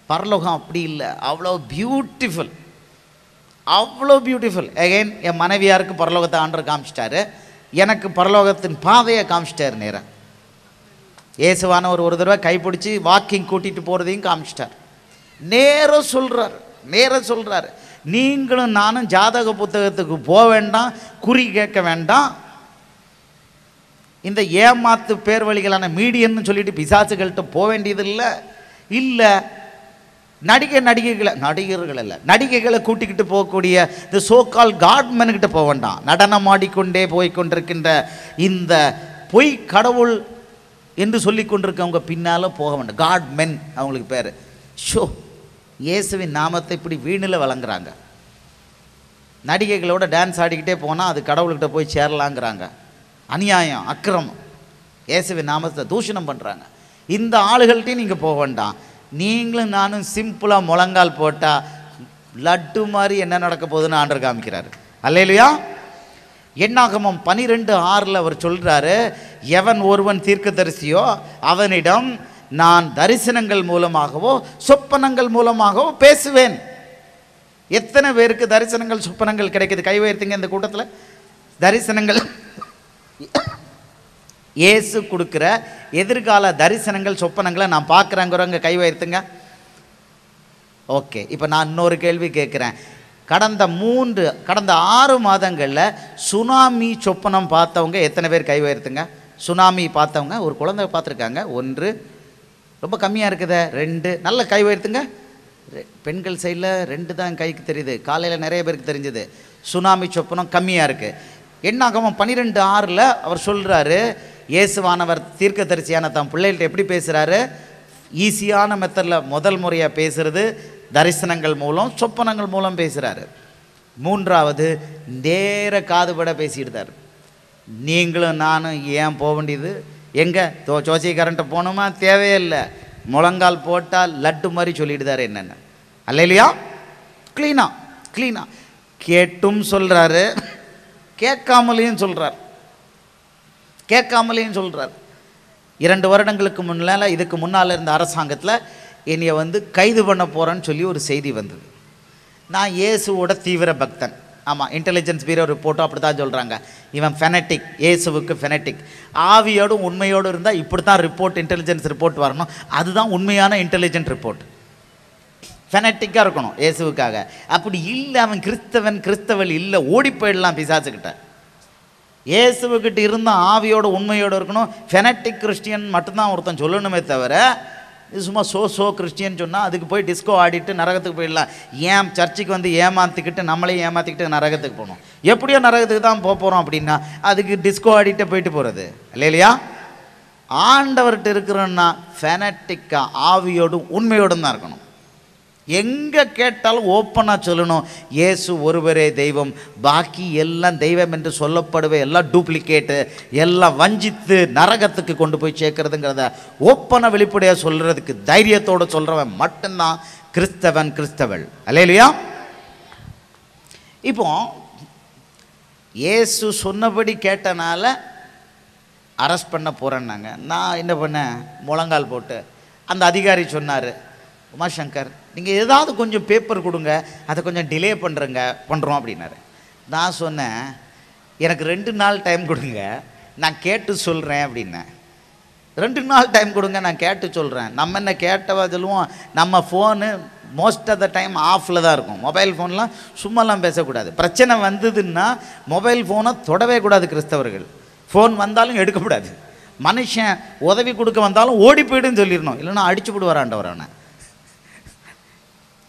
பரலோகம் அப்படி இல்லை, அவ்வளோ பியூட்டிஃபுல், அவ்வளோ பியூட்டிஃபுல். அகைன் என் மனைவியாருக்கு பரலோகத்தை ஆண்டவர் காமிச்சிட்டாரு, எனக்கு பரலோகத்தின் பாதையை காமிச்சிட்டாரு நேரம். இயேசுவானவர் ஒரு தடவை கைப்பிடிச்சி வாக்கிங் கூட்டிகிட்டு போகிறதையும் காமிச்சிட்டார். நேராக சொல்கிறார், நீங்களும் நானும் ஜாதக புத்தகத்துக்கு போக வேண்டாம், குறி கேட்க வேண்டாம், இந்த ஏமாத்து பேர் வழிகளான மீடியன்னு சொல்லிட்டு பிசாசுகள்கிட்ட போக வேண்டியது இல்லை. நடிகைகளை கூட்டிக்கிட்டு போகக்கூடிய இந்த சோகால் காட்மென்கிட்ட போக வேண்டாம். நடனம் ஆடிக்கொண்டே போய்கொண்டிருக்கின்ற இந்த பொய் கடவுள் என்று சொல்லி கொண்டிருக்கவங்க பின்னால் போக வேண்டாம். காட்மென் அவங்களுக்கு பேர். இயேசுவின் நாமத்தை இப்படி வீணில் வழங்குறாங்க. நடிகைகளோட டான்ஸ் ஆடிக்கிட்டே போனால் அது கடவுள்கிட்ட போய் சேரலாங்கிறாங்க. அநியாயம், அக்கிரமம், இயேசுவின் நாமத்தை தூஷணம் பண்ணுறாங்க. இந்த ஆளுகள்கிட்டையும் நீங்கள் போக வேண்டாம். நீங்களும் நானும் சிம்பிளாக முழங்கால் போட்டால் லட்டு மாதிரி என்ன நடக்க போகுதுன்னு ஆண்டவர் காமிக்கிறாரு. அல்லேலூயா. என்னாகமம் 12:6 அவர் சொல்கிறாரு, எவன் ஒருவன் தீர்க்கதரிசியோ அவனிடம் நான் தரிசனங்கள் மூலமாகவோ சொப்பனங்கள் மூலமாகவோ பேசுவேன். எத்தனை பேருக்கு தரிசனங்கள் சொப்பனங்கள் கிடைக்குது? கை உயர்த்துங்க. இந்த கூட்டத்தில் தரிசனங்கள் இயேசு கொடுக்குற எதிர்கால தரிசனங்கள் சொப்பனங்களை நான் பார்க்குறேங்கிறவங்க கை உயர்த்துங்க. ஓகே, இப்போ நான் இன்னொரு கேள்வி கேட்குறேன். கடந்த 6 மாதங்களில் சுனாமி சொப்பனம் பார்த்தவங்க எத்தனை பேர் கை உயர்த்துங்க? சுனாமி பார்த்தவங்க, ஒரு குழந்தை பார்த்துருக்காங்க, 1, ரொம்ப கம்மியாக இருக்குதே 2, நல்ல கை உயர்த்துங்க. பெண்கள் சைடில் 2 தான் கைக்கு தெரியுது, காலையில் நிறைய பேருக்கு தெரிஞ்சது. சுனாமி சொப்பனம் கம்மியாக இருக்குது. என்னாகமம் 12:6 அவர் சொல்கிறாரு, இயேசுவானவர் தீர்க்கதரிசியான தம் பிள்ளைகள்ட்ட எப்படி பேசுகிறாரு? ஈஸியான மெத்தடில் முதல் முறையாக பேசுகிறது தரிசனங்கள் மூலம், சொப்பனங்கள் மூலம் பேசுகிறாரு. 3வது நேர காதுபட பேசிடுதார். நீங்களும் நானும் ஏன் போக வேண்டியது? எங்கே ஜோசியக்காரன்ட்ட போகணுமா? தேவையில்லை. முழங்கால் போட்டால் லட்டு மாதிரி சொல்லிடுதார் என்னென்ன. அல்லேலூயா. க்ளீனாக கேட்டும் சொல்கிறாரு, கேட்காமலையும் சொல்கிறார். 2 வருடங்களுக்கு முன்னால், இதுக்கு முன்னால் இருந்த அரசாங்கத்தில் என்னைய கைது பண்ண போகிறேன்னு சொல்லி ஒரு செய்தி வந்தது. நான் இயேசுவோட தீவிர பக்தன். ஆமாம், இன்டெலிஜென்ஸ் பீரோ ரிப்போர்ட்டும் அப்படி தான் சொல்கிறாங்க. இவன் ஃபெனட்டிக், இயேசுவுக்கு ஃபெனட்டிக். ஆவியோடும் உண்மையோடு இருந்தால் இப்படி தான் ரிப்போர்ட், இன்டெலிஜென்ஸ் ரிப்போர்ட் வரணும். அதுதான் உண்மையான இன்டெலிஜென்ட் ரிப்போர்ட். ஃபெனட்டிக்காக இருக்கணும் இயேசுவுக்காக. அப்படி இல்லை, அவன் கிறிஸ்தவன் இல்லை, ஓடி போயிடலாம் பிசாசுக்கிட்ட. இயேசுவுக்கிட்ட இருந்தால் ஆவியோட உண்மையோடு இருக்கணும். ஃபெனட்டிக் கிறிஸ்டியன் மட்டும்தான் ஒருத்தன் சொல்லணுமே தவிர, இது சும்மா சோ கிறிஸ்டியன் சொன்னால் அதுக்கு போய் டிஸ்கோ ஆடிட்டு நரகத்துக்கு போயிடலாம். ஏன் சர்ச்சுக்கு ஏமாற்றிக்கிட்டு நம்மளையும் ஏமாற்றிக்கிட்டு நரகத்துக்கு போகணும்? எப்படியோ நரகத்துக்கு தான் போகிறோம் அப்படின்னா அதுக்கு டிஸ்கோ ஆடிட்டு போயிட்டு போகிறது இல்லையா? ஆண்டவர்கிட்ட இருக்கிறோன்னா ஃபெனட்டிக்காக ஆவியோடும் உண்மையோடும் தான் இருக்கணும். எங்கே கேட்டாலும் ஓப்பனாக சொல்லணும், இயேசு ஒருவரே தெய்வம், பாக்கி எல்லாம் தெய்வம் என்று சொல்லப்படுவே எல்லாம் டூப்ளிகேட்டு, எல்லாம் வஞ்சித்து நரகத்துக்கு கொண்டு போய் சேர்க்கறதுங்கிறத ஓப்பனாக வெளிப்படையாக சொல்கிறதுக்கு தைரியத்தோடு சொல்கிறவன் மட்டும்தான் கிறிஸ்தவள். அல்லேலூயா. இப்போ இயேசு சொன்னபடி கேட்டனால அரெஸ்ட் பண்ண போகிறேன்னாங்க. நான் என்ன பண்ணேன்? முழங்கால் போட்டு அந்த அதிகாரி சொன்னார், உமாசங்கர் நீங்கள் ஏதாவது கொஞ்சம் பேப்பர் கொடுங்க, அதை கொஞ்சம் டிலே பண்ணுறோம் அப்படின்னாரு. நான் சொன்னேன், எனக்கு 2 நாள் டைம் கொடுங்க, நான் கேட்டு சொல்கிறேன் அப்படின்னேன். 2 நாள் டைம் கொடுங்க, நான் கேட்டு சொல்கிறேன். நம்ம என்ன கேட்டவா சொல்லுவோம்? நம்ம phone most of the time ஆஃபில் தான் இருக்கும். மொபைல் ஃபோன்லாம் சும்மாலாம் பேசக்கூடாது. பிரச்சனை வந்ததுன்னா மொபைல் ஃபோனை தொடவே கூடாது. கிறிஸ்தவர்கள் ஃபோன் வந்தாலும் எடுக்கக்கூடாது. மனுஷன் உதவி கொடுக்க வந்தாலும் ஓடி போய்டுன்னு சொல்லிடணும், இல்லைன்னா அடிச்சு விடுவார் ஆண்டவர் அவனை.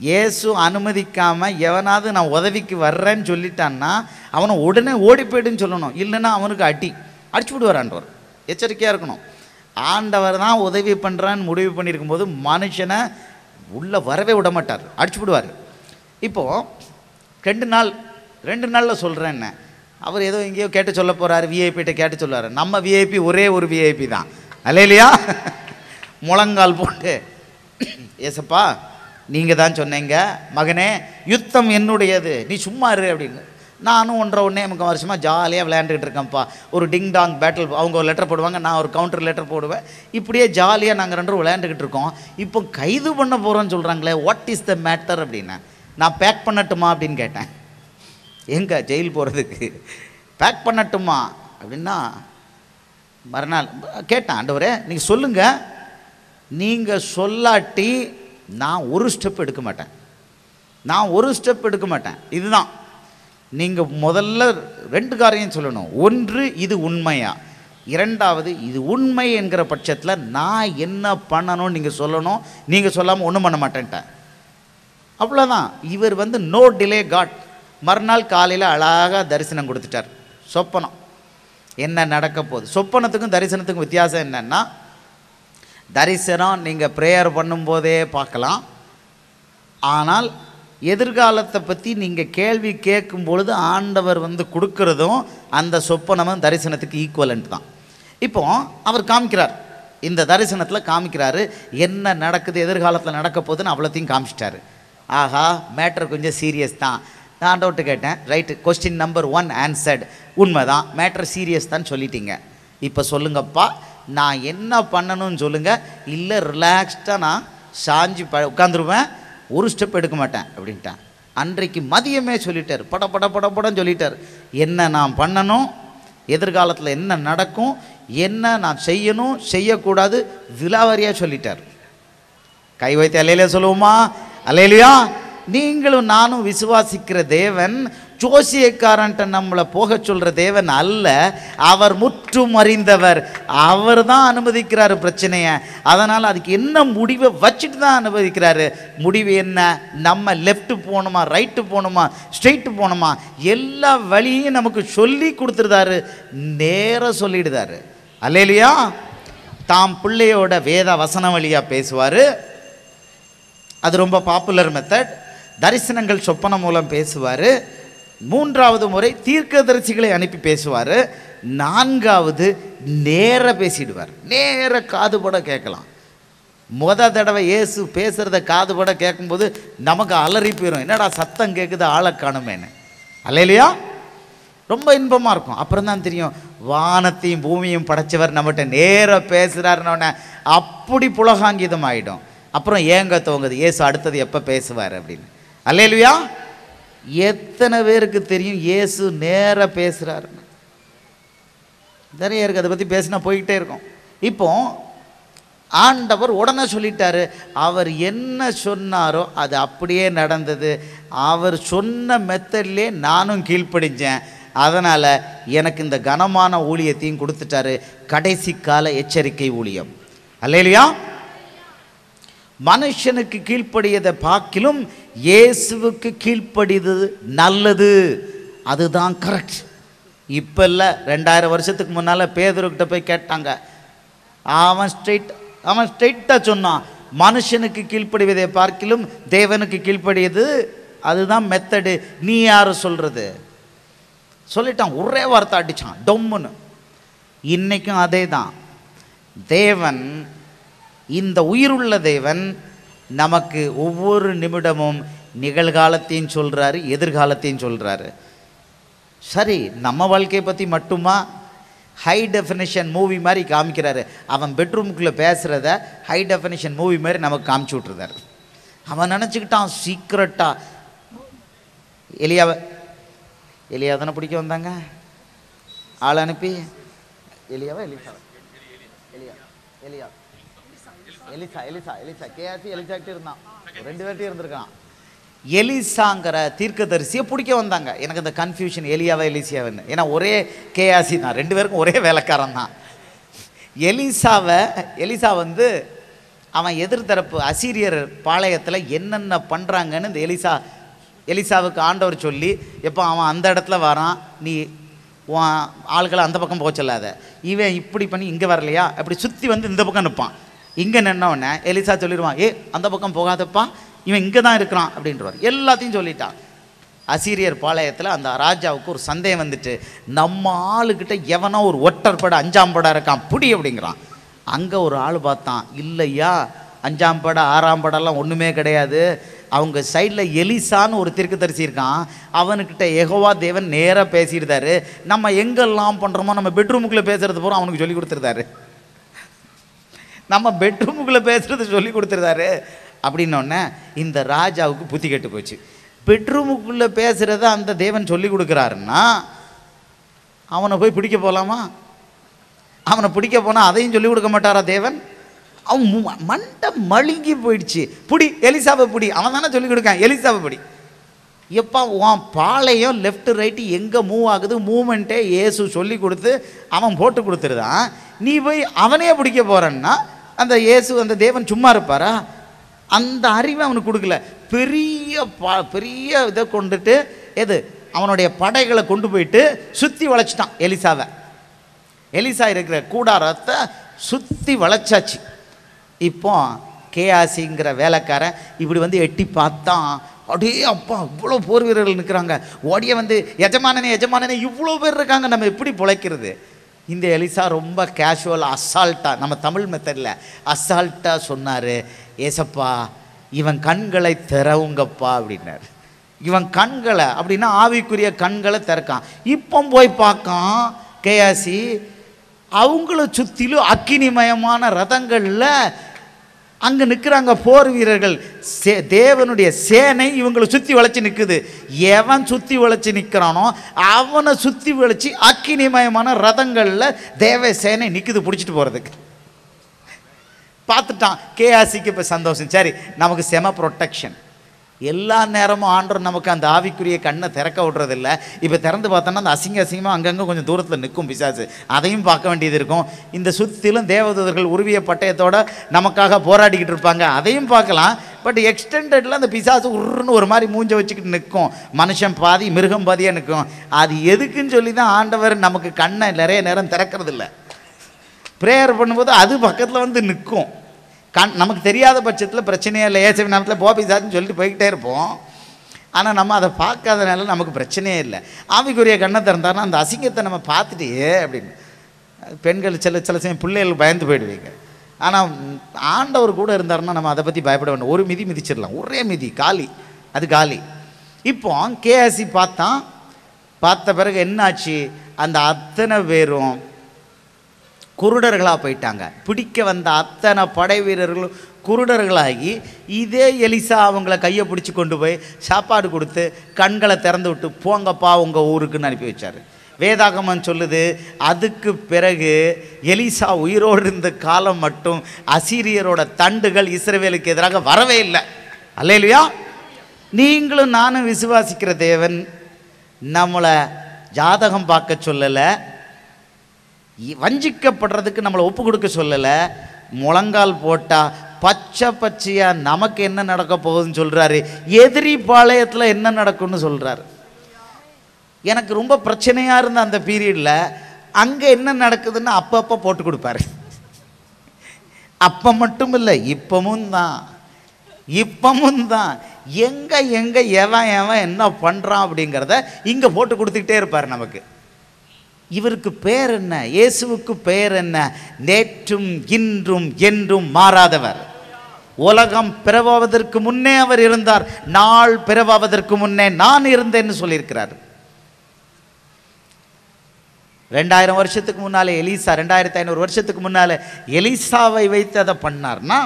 இயேசு அனுமதிக்காமல் எவனாவது நான் உதவிக்கு வர்றேன்னு சொல்லிட்டான்னா அவனை உடனே ஓடி போய்டுன்னு சொல்லணும், இல்லைன்னா அவனுக்கு அடிச்சு விடுவார் ஆண்டவர். எச்சரிக்கையாக இருக்கணும். ஆண்டவர் தான் உதவி பண்ணுறான்னு முடிவு பண்ணியிருக்கும்போது மனுஷனை உள்ளே வரவே விட மாட்டார், அடிச்சு விடுவார். இப்போது 2 நாளில் சொல்கிறேன் என்ன, அவர் ஏதோ எங்கேயோ கேட்டு சொல்ல போகிறாரு, விஐபிகிட்ட கேட்டு சொல்லுவார். நம்ம விஐபி ஒரே ஒரு விஐபி தான். அல்லேலூயா. முழங்கால் போட்டு, ஏசப்பா நீங்கள் தான் சொன்னீங்க மகனே யுத்தம் என்னுடையது, நீ சும்மா இரு அப்படின்னு. நானும் 1.5 வருஷமாக ஜாலியாக விளையாண்டுக்கிட்டு இருக்கேன்ப்பா. ஒரு டிங் டாங் பேட்டில், அவங்க ஒரு லெட்டர் போடுவாங்க, நான் ஒரு கவுண்டர் லெட்டர் போடுவேன். இப்படியே ஜாலியாக நாங்கள் 2 பேரும் விளையாண்டுக்கிட்டு இருக்கோம். இப்போ கைது பண்ண போகிறோன்னு சொல்கிறாங்களே, வாட் இஸ் த மேட்டர் அப்படின்னா, நான் பேக் பண்ணட்டுமா அப்படின்னு கேட்டேன். எங்கே ஜெயில் போகிறதுக்கு பேக் பண்ணட்டுமா அப்படின்னா, மறுநாள் கேட்டேன், ஆண்டவரே நீங்கள் சொல்லுங்கள், நீங்கள் சொல்லாட்டி நான் ஒரு ஸ்டெப் எடுக்க மாட்டேன், நான் ஒரு ஸ்டெப் எடுக்க மாட்டேன். இதுதான் நீங்கள் முதல்ல 2 காரியம் சொல்லணும். ஒன்று, இது உண்மையா. இரண்டாவது, இது உண்மை என்கிற பட்சத்தில் நான் என்ன பண்ணணும்னு நீங்கள் சொல்லணும். நீங்கள் சொல்லாமல் ஒன்றும் பண்ண மாட்டேன்ட்டேன். அவ்வளோதான். இவர் நோ டிலே காட். மறுநாள் காலையில் அழகாக தரிசனம் கொடுத்துட்டார். சொப்பனம் என்ன நடக்க போகுது. சொப்பனத்துக்கும் தரிசனத்துக்கும் வித்தியாசம் என்னென்னா, தரிசனம் நீங்கள் ப்ரேயர் பண்ணும்போதே பார்க்கலாம். ஆனால் எதிர்காலத்தை பற்றி நீங்கள் கேள்வி கேட்கும் பொழுது ஆண்டவர் கொடுக்கறதும் அந்த சொப்பனமும் தரிசனத்துக்கு ஈக்குவலண்ட் தான். இப்போ அவர் காமிக்கிறார், இந்த தரிசனத்தில் காமிக்கிறாரு என்ன நடக்குது, எதிர்காலத்தில் நடக்க போகுதுன்னு அவ்வளோத்தையும் காமிச்சிட்டாரு. ஆஹா, மேட்டர் கொஞ்சம் சீரியஸ் தான். நான் ஆண்டவர்கிட்ட கேட்டேன், ரைட்டு, கொஸ்டின் நம்பர் 1 ஆன்சர்டு, உண்மை தான், மேட்டர் சீரியஸ் தான் சொல்லிட்டீங்க. இப்போ சொல்லுங்கப்பா, நான் என்ன பண்ணணும்னு சொல்லுங்கள், இல்லை ரிலாக்ஸ்டாக நான் சாஞ்சி உட்காந்துருவேன், ஒரு ஸ்டெப் எடுக்க மாட்டேன் அப்படின்ட்டேன். அன்றைக்கு மதியமே சொல்லிட்டார், படன்னு சொல்லிட்டார் என்ன நான் பண்ணணும், எதிர்காலத்தில் என்ன நடக்கும், என்ன நான் செய்யணும் செய்யக்கூடாது, விலாவாரியாக சொல்லிட்டார். கை வைத்து அல்லேலூயா சொல்லுவோமா? அல்லேலூயா. நீங்களும் நானும் விசுவாசிக்கிற தேவன் ஜோசியக்காரன்ட்ட நம்மளை போக சொல்கிற தேவன் அல்ல. அவர் முற்றும் அறிந்தவர். அவர் தான் அனுமதிக்கிறாரு பிரச்சனையை. அதனால் அதுக்கு என்ன முடிவை வச்சுட்டு தான் அனுமதிக்கிறாரு. முடிவு என்ன? நம்ம லெஃப்ட்டு போகணுமா, ரைட்டு போகணுமா, ஸ்ட்ரெயிட்டு போகணுமா, எல்லா வழியும் நமக்கு சொல்லி கொடுத்துருதாரு, நேராக சொல்லிடுதாரு. அல்லேலூயா. தாம் பிள்ளையோட வேத வசன வழியாக பேசுவார். அது ரொம்ப பாப்புலர் மெத்தட். தரிசனங்கள் சொப்பன மூலம் பேசுவார். 3வது முறை தீர்க்கதரிசிகளை அனுப்பி பேசுவார். 4வது நேர பேசிடுவார். நேர காதுபட கேட்கலாம். தடவை இயேசு பேசுகிறத காதுபட கேட்கும்போது நமக்கு அலறி போயிடும், என்னடா சத்தம் கேட்குது ஆளை காணுமேன்னு. அல்லேலூயா. ரொம்ப இன்பமாக இருக்கும். அப்புறம் தான் தெரியும், வானத்தையும் பூமியும் படைச்சவர் நம்மகிட்ட நேராக பேசுகிறாருன்னொன்னே அப்படி புலகாங்கிதம் ஆகிடும். அப்புறம் ஏங்க துவங்குது, இயேசு அடுத்தது எப்போ பேசுவார் அப்படின்னு. அல்லேலூயா. எத்தனை பேருக்கு தெரியும் இயேசு நேராக பேசுகிறாருன்னு? நிறைய இருக்குது, அதை பற்றி பேசினா போய்கிட்டே இருக்கும். இப்போ ஆண்டவர் உடனே சொல்லிட்டாரு. அவர் என்ன சொன்னாரோ அது அப்படியே நடந்தது. அவர் சொன்ன மெத்தட்லேயே நானும் கீழ்ப்படிஞ்சேன். அதனால் எனக்கு இந்த கனமான ஊழியத்தையும் கொடுத்துட்டாரு, கடைசி கால எச்சரிக்கை ஊழியம். அல்லேலூயா. மனுஷனுக்கு கீழ்ப்படியதை பார்க்கிலும் இயேசுவுக்கு கீழ்ப்படியது நல்லது. அதுதான் கரெக்ட். இப்போ இல்லை, 2000 வருஷத்துக்கு முன்னால் பேதுருக்கிட்ட போய் கேட்டாங்க. அவன் ஸ்ட்ரெயிட்டாக சொன்னான், மனுஷனுக்கு கீழ்ப்படிவதை பார்க்கிலும் தேவனுக்கு கீழ்ப்படியது அதுதான் மெத்தடு, நீ யார் சொல்கிறது சொல்லிட்டான். ஒரே வார்த்தை அடித்தான், டொம்முன்னு. இன்றைக்கும் அதே தான். தேவன், இந்த உயிருள்ள தேவன் நமக்கு ஒவ்வொரு நிமிடமும் நிகழ்காலத்தையும் சொல்கிறாரு, எதிர்காலத்தையும் சொல்கிறாரு. சரி, நம்ம வாழ்க்கையை பற்றி மட்டுமா? ஹை டெஃபினிஷன் மூவி மாதிரி காமிக்கிறாரு. அவன் பெட்ரூமுக்குள்ளே பேசுகிறத ஹை டெஃபினிஷன் மூவி மாதிரி நமக்கு காமிச்சு விட்ருந்தார். அவன் நினச்சிக்கிட்டான் சீக்ரெட்டாக எலியா தானே பிடிக்க வந்தாங்க, ஆள் அனுப்பி. எலியாவா எலிசா கேஆர்சி எலிசாக்கிட்டே இருந்தான், 2 பேர்கிட்டே இருந்திருக்கான். எலிசாங்கிற தீர்க்கதரிசியை பிடிக்க வந்தாங்க. எனக்கு இந்த கன்ஃபியூஷன், எலியாவா எலிசியாவன்னு. ஏன்னா ஒரே கேஆர்சி தான், 2 பேருக்கும் ஒரே வேலைக்காரன் தான். எலிசா அவன் எதிர்த்தரப்பு அசீரியர் பாளையத்தில் என்னென்ன பண்ணுறாங்கன்னு இந்த எலிசாவுக்கு ஆண்டவர் சொல்லி, எப்போ அவன் அந்த இடத்துல வரான், நீ ஆள்களை அந்த பக்கம் போக சொல்லாத, இவன் இப்படி பண்ணி இங்கே வரலையா, அப்படி சுற்றி இந்த பக்கம் நிற்பான். இங்கே நின்னவொடனே எலிசா சொல்லிடுவான், அந்த பக்கம் போகாதப்பா, இவன் இங்கே தான் இருக்கிறான் அப்படின்றவர். எல்லாத்தையும் சொல்லிட்டான். அசீரியர் பாளையத்தில் அந்த ராஜாவுக்கு ஒரு சந்தேகம் வந்துட்டு, நம்ம ஆளுக்கிட்ட எவனோ ஒரு ஒற்றர் படம் 5ஆம் படம் இருக்கான் புடி அப்படிங்கிறான். அங்கே ஒரு ஆள் பார்த்தான், இல்லையா 5ஆம் படம் 6ஆம் படம்லாம் ஒன்றுமே கிடையாது, அவங்க சைடில் எலிசான்னு ஒரு தீர்க்கதரிசி இருக்கான், அவனுக்கிட்ட யெகோவா தேவன் நேராக பேசிடுதாரு, நம்ம எங்கெல்லாம் பண்ணுறோமோ நம்ம பெட்ரூமுக்குள்ளே பேசுகிறது போகிறோம் அவனுக்கு சொல்லி கொடுத்துருந்தாரு, நம்ம பெட்ரூமுக்குள்ளே பேசுகிறது சொல்லி கொடுத்துருந்தாரு அப்படின்னோடனே இந்த ராஜாவுக்கு புத்தி கெட்டு போச்சு. பெட்ரூமுக்குள்ளே பேசுகிறத அந்த தேவன் சொல்லி கொடுக்குறாருன்னா அவனை போய் பிடிக்க போகலாமா? அவனை பிடிக்க போனால் அதையும் சொல்லிக் கொடுக்க மாட்டாரா தேவன்? அவன் மண்டை மழுங்கி போயிடுச்சு. பிடி எலிசாவை பிடி, அவன் தானே சொல்லிக் கொடுக்கான், எலிசாவை பிடி. எப்போ உன் பாளையம் லெஃப்ட் ரைட்டு எங்கே மூவ் ஆகுது, மூமெண்ட்டே இயேசு சொல்லி கொடுத்து அவன் போட்டு கொடுத்துருதான். நீ போய் அவனையே பிடிக்க போகிறன்னா அந்த இயேசு அந்த தேவன் சும்மா இருப்பாரா? அந்த அறிவை அவனுக்கு கொடுக்கல. பெரிய இதை கொண்டுட்டு எது அவனுடைய படைகளை கொண்டு போயிட்டு சுற்றி வளைச்சிட்டான் எலிசாவை. எலிசா இருக்கிற கூடாரத்தை சுற்றி வளைச்சாச்சு. இப்போ கேயாசிங்கிற வேலைக்காரன் இப்படி வந்து எட்டி பார்த்தான். அப்படியே அப்பா இவ்வளோ போர் வீரர்கள் நிற்கிறாங்க. ஓடிய வந்து எஜமானனே எஜமானனே இவ்வளோ பேர் இருக்காங்க, நம்ம எப்படி பிழைக்கிறது? இந்த எலிசா ரொம்ப கேஷுவல் அசால்ட்டாக, நம்ம தமிழ் மெத்தடில் அசால்ட்டாக சொன்னார், ஏசப்பா இவன் கண்களை திறவுங்கப்பா அப்படின்னார். இவன் கண்களை அப்படின்னா ஆவிக்குரிய கண்களை திறக்கான். இப்போ போய் பார்க்கான் கேயாசி, அவங்கள சுற்றிலும் அக்கினிமயமான ரதங்களில் அங்கே நிற்கிறாங்க போர் வீரர்கள். தேவனுடைய சேனை இவங்களை சுற்றி வளைச்சி நிற்குது. எவன் சுற்றி வளைச்சி நிற்கிறானோ அவனை சுற்றி வளைச்சி அக்கினிமயமான ரதங்களில் தேவ சேனை நிற்குது பிடிச்சிட்டு போகிறதுக்கு. பார்த்துட்டான் கேயாசிக்கு. இப்போ சந்தோஷம், சரி நமக்கு செம ப்ரொட்டெக்ஷன். எல்லா நேரமும் ஆண்டவர் நமக்கு அந்த ஆவிக்குரிய கண்ணை திறக்க விட்றதில்ல. இப்போ திறந்து பார்த்தோன்னா அந்த அசிங்கமாக அங்கங்கே கொஞ்சம் தூரத்தில் நிற்கும் பிசாசு, அதையும் பார்க்க வேண்டியது இருக்கும். இந்த சுற்றிலும் தேவதூதர்கள் உருவிய பட்டயத்தோடு நமக்காக போராடிக்கிட்டு இருப்பாங்க, அதையும் பார்க்கலாம். பட் எக்ஸ்டெண்டடில் அந்த பிசாசு உருன்னு ஒரு மாதிரி மூஞ்ச வச்சுக்கிட்டு நிற்கும். மனுஷன் பாதி மிருகம் பாதியாக நிற்கும். அது எதுக்குன்னு சொல்லி தான் ஆண்டவர் நமக்கு கண்ணை நிறைய நேரம் திறக்கிறதில்ல. ப்ரேயர் பண்ணும்போது அது பக்கத்தில் வந்து நிற்கும். நமக்கு தெரியாத பட்சத்தில் பிரச்சனையே இல்லை, ஏசவி நாமத்தில் பிசாசுன்னு சொல்லிட்டு போய்கிட்டே இருப்போம். ஆனால் நம்ம அதை பார்க்காதனால நமக்கு பிரச்சனையே இல்லை. ஆவிக்குரிய கண்ணை திறந்தாருன்னா அந்த அசிங்கத்தை நம்ம பார்த்துட்டே அப்படின்னு பெண்கள் சில சமயம் பிள்ளைகள் பயந்து போயிடுவீங்க. ஆனால் ஆண்டவர் கூட இருந்தாருன்னா நம்ம அதை பற்றி பயப்பட வேண்டாம். ஒரு மிதி மிதிச்சிடலாம், ஒரே மிதி காலி, அது காலி. இப்போ கேஎஸ்சி பார்த்த பிறகு என்னாச்சு, அந்த அத்தனை பேரும் குருடர்களாக போயிட்டாங்க. பிடிக்க வந்த அத்தனை படை வீரர்களும் குருடர்களாகி இதே எலிசா அவங்கள கையை பிடிச்சி கொண்டு போய் சாப்பாடு கொடுத்து கண்களை திறந்து விட்டு போங்கப்பா உங்கள் ஊருக்குன்னு அனுப்பி வச்சார். வேதாகமம் சொல்லுது, அதுக்கு பிறகு எலிசா உயிரோடு இருந்த காலம் மட்டும் அசீரியரோட தண்டுகள் இஸ்ரவேலுக்கு எதிராக வரவே இல்லை. அல்லேலூயா. நீங்களும் நானும் விசுவாசிக்கிற தேவன் நம்மளை ஜாதகம் பார்க்க சொல்லலை, வஞ்சிக்கப்படுறதுக்கு நம்மளை ஒப்பு கொடுக்க சொல்லலை. முழங்கால் போட்டால் பச்சையாக நமக்கு என்ன நடக்க போகுதுன்னு சொல்கிறாரு. எதிரி பாளையத்தில் என்ன நடக்கும்னு சொல்கிறாரு. எனக்கு ரொம்ப பிரச்சனையாக இருந்த அந்த பீரியடில் அங்கே என்ன நடக்குதுன்னு அப்பப்போ போட்டு கொடுப்பாரு. அப்போ மட்டும் இல்லை, இப்பவும் தான் எங்கே எவன் என்ன பண்ணுறான் அப்படிங்கிறத இங்கே போட்டு கொடுத்துக்கிட்டே இருப்பார் நமக்கு. இவருக்கு பேர் என்ன? இயேசுவுக்கு பேர் என்ன? நேற்றும் இன்றும் என்றும் மாறாதவர். உலகம் பிறவாவதற்கு முன்னே அவர் இருந்தார். நாள் பிறவாவதற்கு முன்னே நான் இருந்தேன்னு சொல்லியிருக்கிறார். 2000 வருஷத்துக்கு முன்னாலே எலிசா, 2500 வருஷத்துக்கு முன்னாலே எலிசாவை வைத்து அதை பண்ணார்னா,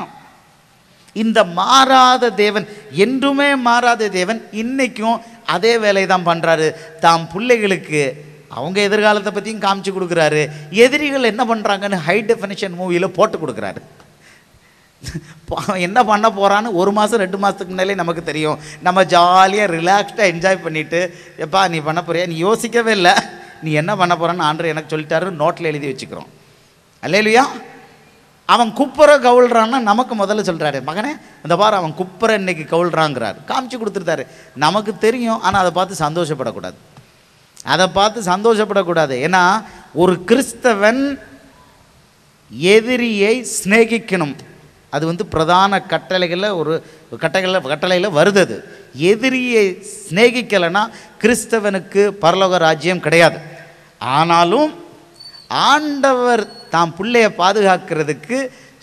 இந்த மாறாத தேவன், என்றுமே மாறாத தேவன் இன்னைக்கும் அதே வேலை தான் பண்ணுறாரு. தாம் பிள்ளைகளுக்கு அவங்க எதிர்காலத்தை பற்றியும் காமிச்சு கொடுக்குறாரு. எதிரிகள் என்ன பண்ணுறாங்கன்னு ஹை டெஃபினிஷன் மூவியில் போட்டு கொடுக்குறாரு. என்ன பண்ண போகிறான்னு 1 மாதம் 2 மாதத்துக்கு முன்னாலே நமக்கு தெரியும். நம்ம ஜாலியாக ரிலாக்ஸ்டாக என்ஜாய் பண்ணிவிட்டு, எப்பா நீ பண்ண போறியா, நீ யோசிக்கவே இல்லை, நீ என்ன பண்ண போகிறான்னு ஆண்டவர் எனக்கு சொல்லிட்டாரு, நோட்டில் எழுதி வச்சுக்கிறோம். அல்லேலூயா. அவன் குப்புரை கவுள்றான்னா நமக்கு முதல்ல சொல்கிறாரு, மகனே இந்த பாரு அவன் குப்புரை இன்னைக்கு கவுள்றாங்கிறார், காமிச்சு கொடுத்துருத்தாரு. நமக்கு தெரியும், ஆனால் அதை பார்த்து சந்தோஷப்படக்கூடாது. ஏன்னா ஒரு கிறிஸ்தவன் எதிரியை சிநேகிக்கணும். அது வந்து பிரதான கட்டளையில் வருது. எதிரியை சிநேகிக்கலைன்னா கிறிஸ்தவனுக்கு பரலோக ராஜ்யம் கிடையாது. ஆனாலும் ஆண்டவர் தாம் பிள்ளையை பாதுகாக்கிறதுக்கு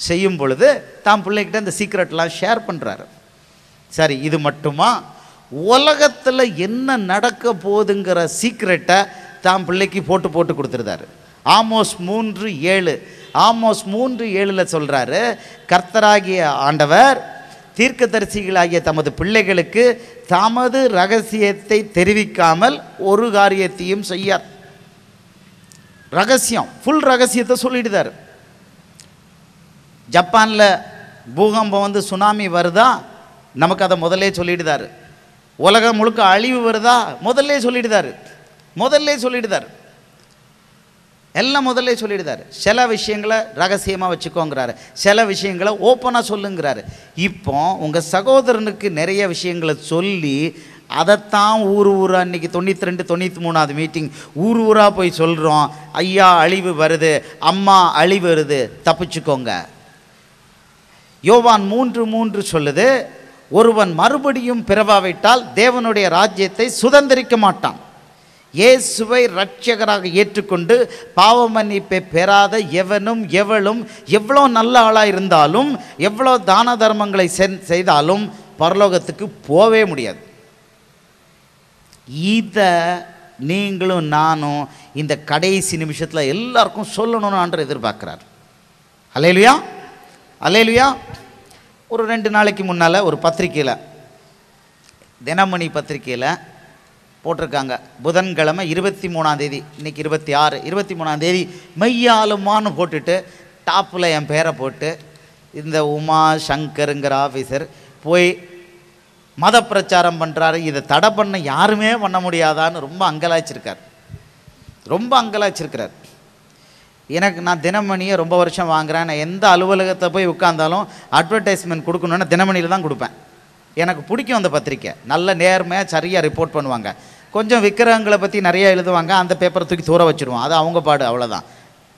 செய்யும் பொழுது தாம் பிள்ளைகிட்ட இந்த சீக்ரெட்லாம் ஷேர் பண்ணுறாரு. சரி, இது மட்டுமா? உலகத்தில் என்ன நடக்க போகுதுங்கிற சீக்ரெட்டை தாம் பிள்ளைக்கு போட்டு கொடுத்துருந்தாரு. ஆமோஸ் 3:7 சொல்கிறாரு, கர்த்தராகிய ஆண்டவர் தீர்க்கதரிசிகளாகிய தமது பிள்ளைகளுக்கு தமது ரகசியத்தை தெரிவிக்காமல் ஒரு காரியத்தையும் செய்யார். ரகசியம், ஃபுல் ரகசியத்தை சொல்லிடுதார். ஜப்பானில் பூகம்பம் வந்து சுனாமி வருதா, நமக்கு அதை முதல்லே சொல்லிடுதார். உலகம் முழுக்க அழிவு வருதா, முதல்லே சொல்லிடுதார். எல்லாம் முதல்ல சொல்லிடுதார். சில விஷயங்களை ரகசியமாக வச்சுக்கோங்கிறாரு, சில விஷயங்களை ஓப்பனாக சொல்லுங்கிறாரு. இப்போ உங்கள் சகோதரனுக்கு நிறைய விஷயங்களை சொல்லி அதைத்தான் ஊராக இன்றைக்கி 92 93வது மீட்டிங் ஊராக போய் சொல்கிறோம். ஐயா அழிவு வருது, அம்மா அழிவு வருது, தப்பிச்சுக்கோங்க. யோவான் 3:3 சொல்லுது, ஒருவன் மறுபடியும் பிறவாவிட்டால் தேவனுடைய ராஜ்யத்தை சுதந்திரிக்க மாட்டான். இயேசுவை இரட்சகராக ஏற்றுக்கொண்டு பாவ மன்னிப்பை பெறாத எவனும் எவளும் எவ்வளோ நல்ல ஆளாக இருந்தாலும் எவ்வளோ தான தர்மங்களை செய்தாலும் பரலோகத்துக்கு போவே முடியாது. இதை நீங்களும் நானும் இந்த கடைசி நிமிஷத்தில் எல்லாருக்கும் சொல்லணும்னு ஆண்டவர் எதிர்பார்க்குறார். அல்லேலூயா, அல்லேலூயா. ஒரு 2 நாளைக்கு முன்னால் ஒரு பத்திரிக்கையில், தினமணி பத்திரிக்கையில் போட்டிருக்காங்க. புதன்கிழமை 23ஆம் தேதி, இன்றைக்கி 26, 23ஆம் தேதி மெய்யாலுமான்னு போட்டுட்டு டாப்பில் என் பேரை போட்டு, இந்த உமா சங்கருங்கிற ஆஃபீஸர் போய் மத பிரச்சாரம் பண்ணுறாரு, இதை தடை பண்ண யாருமே பண்ண முடியாதான்னு ரொம்ப அங்கலாய்ச்சிருக்கிறார். எனக்கு நான் தினமணியை ரொம்ப வருஷம் வாங்குகிறேன். நான் எந்த அலுவலகத்தை போய் உட்கார்ந்தாலும் அட்வர்டைஸ்மெண்ட் கொடுக்கணுன்னா தினமணியில் தான் கொடுப்பேன். எனக்கு பிடிக்கும் அந்த பத்திரிக்கை. நல்ல நேர்மையாக சரியாக ரிப்போர்ட் பண்ணுவாங்க. கொஞ்சம் விக்கிரகங்களை பற்றி நிறையா எழுதுவாங்க, அந்த பேப்பரை தூக்கி தூர வச்சுருவோம். அது அவங்க பாடு, அவ்வளோதான்.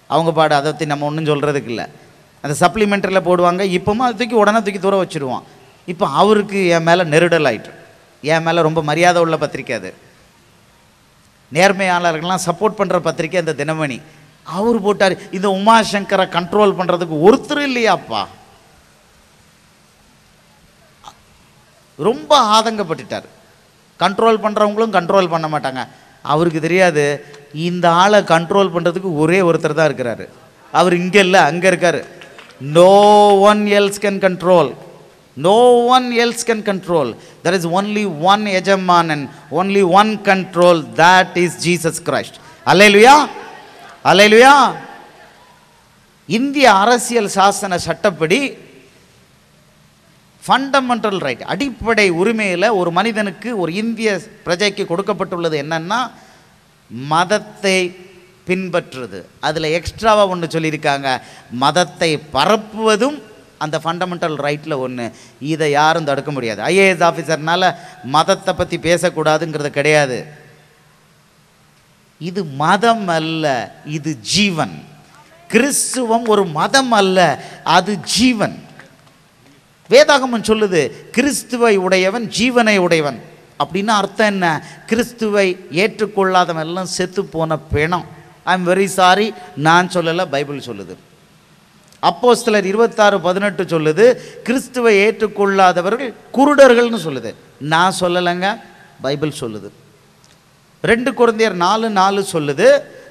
அவங்க பாடு, அதை பற்றி நம்ம ஒன்றும் சொல்கிறதுக்கு இல்லை. அந்த சப்ளிமெண்ட்ரியில் போடுவாங்க, இப்போவும் அதை தூக்கி உடனே தூக்கி தூர வச்சுருவோம். இப்போ அவருக்கு என் மேலே நெருடல் ஆயிட்டு, என் மேலே ரொம்ப மரியாதை உள்ள பத்திரிக்கை அது. நேர்மையாளர்கள்லாம் சப்போர்ட் பண்ணுற பத்திரிக்கை அந்த தினமணி. அவர் போட்டார், இந்த உமாசங்கரை கண்ட்ரோல் பண்ணுறதுக்கு ஒருத்தர் இல்லையாப்பா. ரொம்ப ஆதங்கப்பட்டுட்டார். கண்ட்ரோல் பண்ணுறவங்களும் கண்ட்ரோல் பண்ண மாட்டாங்க. அவருக்கு தெரியாது, இந்த ஆளை கண்ட்ரோல் பண்ணுறதுக்கு ஒரே ஒருத்தர் தான் இருக்கிறாரு. அவர் இங்கே இல்லை, அங்கே இருக்கார். No one else can control, no one else can control. There is only one எஜமானன், only one control, that is Jesus Christ. Hallelujah, hallelujah. இந்திய அரசியல் சாசன சட்டப்படி ஃபண்டமெண்டல் ரைட், அடிப்படை உரிமையில் ஒரு மனிதனுக்கு, ஒரு இந்திய பிரஜைக்கு கொடுக்கப்பட்டுள்ளது என்னன்னா மதத்தை பின்பற்றுவது. அதில் எக்ஸ்ட்ராவாக ஒன்று சொல்லியிருக்காங்க, மதத்தை பரப்புவதும் அந்த ஃபண்டமெண்டல் ரைட்டில் ஒன்று. இதை யாரும் தடுக்க முடியாது. ஐஏஎஸ் ஆஃபீஸர்னால மதத்தை பற்றி பேசக்கூடாதுங்கிறது கிடையாது. இது மதம் அல்ல, இது ஜீவன். கிறிஸ்துவம் ஒரு மதம் அல்ல, அது ஜீவன். வேதாகமம் சொல்லுது, கிறிஸ்துவை உடையவன் ஜீவனை உடையவன். அப்படின்னா அர்த்தம் என்ன? கிறிஸ்துவை ஏற்றுக்கொள்ளாதவன் எல்லாம் செத்து போன பிணம். ஐ எம் வெரி சாரி, நான் சொல்லலை, பைபிள் சொல்லுது. அப்போஸ்தலர் 26:18 சொல்லுது, கிறிஸ்துவை ஏற்றுக்கொள்ளாதவர்கள் குருடர்கள்னு சொல்லுது. நான் சொல்லலைங்க, பைபிள் சொல்லுது. 2 கொரிந்தியர் 4:4 சொல்லுது,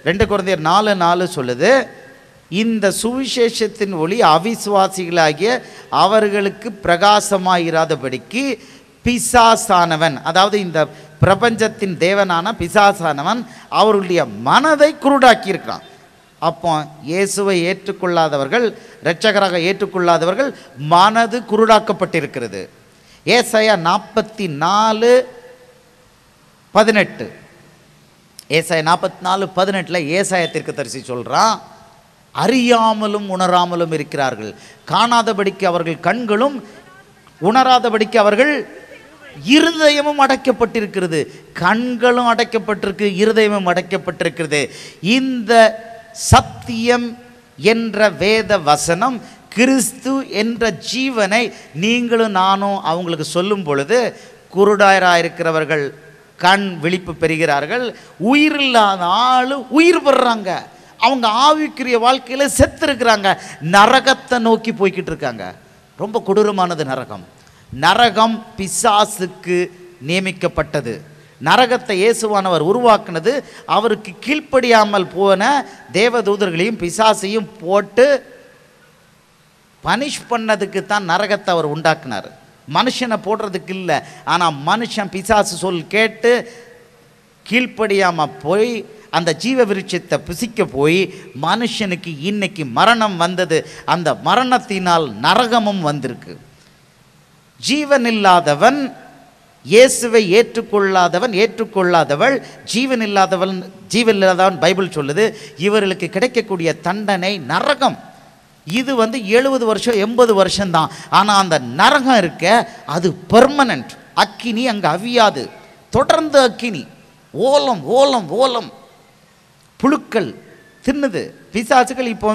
2 கொரிந்தியர் 4:4 சொல்லுது, இந்த சுவிசேஷத்தின் ஒளி அவிசுவாசிகளாகிய அவர்களுக்கு பிரகாசமாயிராதபடிக்கு பிசாசானவன், அதாவது இந்த பிரபஞ்சத்தின் தேவனான பிசாசானவன் அவர்களுடைய மனதை குருடாக்கி இருக்கிறான். அப்போ இயேசுவை ஏற்றுக்கொள்ளாதவர்கள், இரட்சகராக ஏற்றுக்கொள்ளாதவர்கள் மனது குருடாக்கப்பட்டிருக்கிறது. ஏசாயா 44:18, ஏசாயா 44:18 ஏசாயா தீர்க்கதரிசி சொல்கிறான், அறியாமலும் உணராமலும் இருக்கிறார்கள், காணாதபடிக்கு அவர்கள் கண்களும் உணராதபடிக்கு அவர்கள் இருதயமும் அடைக்கப்பட்டிருக்கிறது. கண்களும் அடைக்கப்பட்டிருக்கு, இருதயமும் அடைக்கப்பட்டிருக்கிறது. இந்த சத்தியம் என்ற வேத வசனம், கிறிஸ்து என்ற ஜீவனை நீங்களும் நானும் அவங்களுக்கு சொல்லும் பொழுது குருடாயராயிருக்கிறவர்கள் கண் விழிப்பு பெறுகிறார்கள். உயிர் இல்லாத ஆள் உயிர் பெறுறாங்க. அவங்க ஆவிக்குரிய வாழ்க்கையில் செத்து இருக்கிறாங்க, நரகத்தை நோக்கி போய்கிட்டு இருக்காங்க. ரொம்ப கொடூரமானது நரகம். நரகம் பிசாசுக்கு நியமிக்கப்பட்டது. நரகத்தை இயேசுவானவர் உருவாக்குனது அவருக்கு கீழ்ப்படியாமல் போன தேவதூதர்களையும் பிசாசையும் போட்டு பனிஷ் பண்ணதுக்கு தான் நரகத்தை அவர் உண்டாக்குனார், மனுஷனை போடுறதுக்கு இல்லை. ஆனால் மனுஷன் பிசாசு சொல் கேட்டு கீழ்ப்படியாமல் போய் அந்த ஜீவ விருட்சத்தை புசிக்க போய் மனுஷனுக்கு இன்னைக்கு மரணம் வந்தது. அந்த மரணத்தினால் நரகமும் வந்திருக்கு. ஜீவன் இல்லாதவன், இயேசுவை ஏற்றுக்கொள்ளாதவள், ஜீவன் இல்லாதவன் பைபிள் சொல்லுது. இவர்களுக்கு கிடைக்கக்கூடிய தண்டனை நரகம். இது 70 வருஷம் 80 வருஷம்தான். ஆனால் அந்த நரகம் இருக்க அது பெர்மனன்ட். அக்கினி அங்கே அவியாது, தொடர்ந்து அக்கினி, ஓலம் ஓலம் ஓலம், புழுக்கள் தின்னுது. பிசாசுகள் இப்போ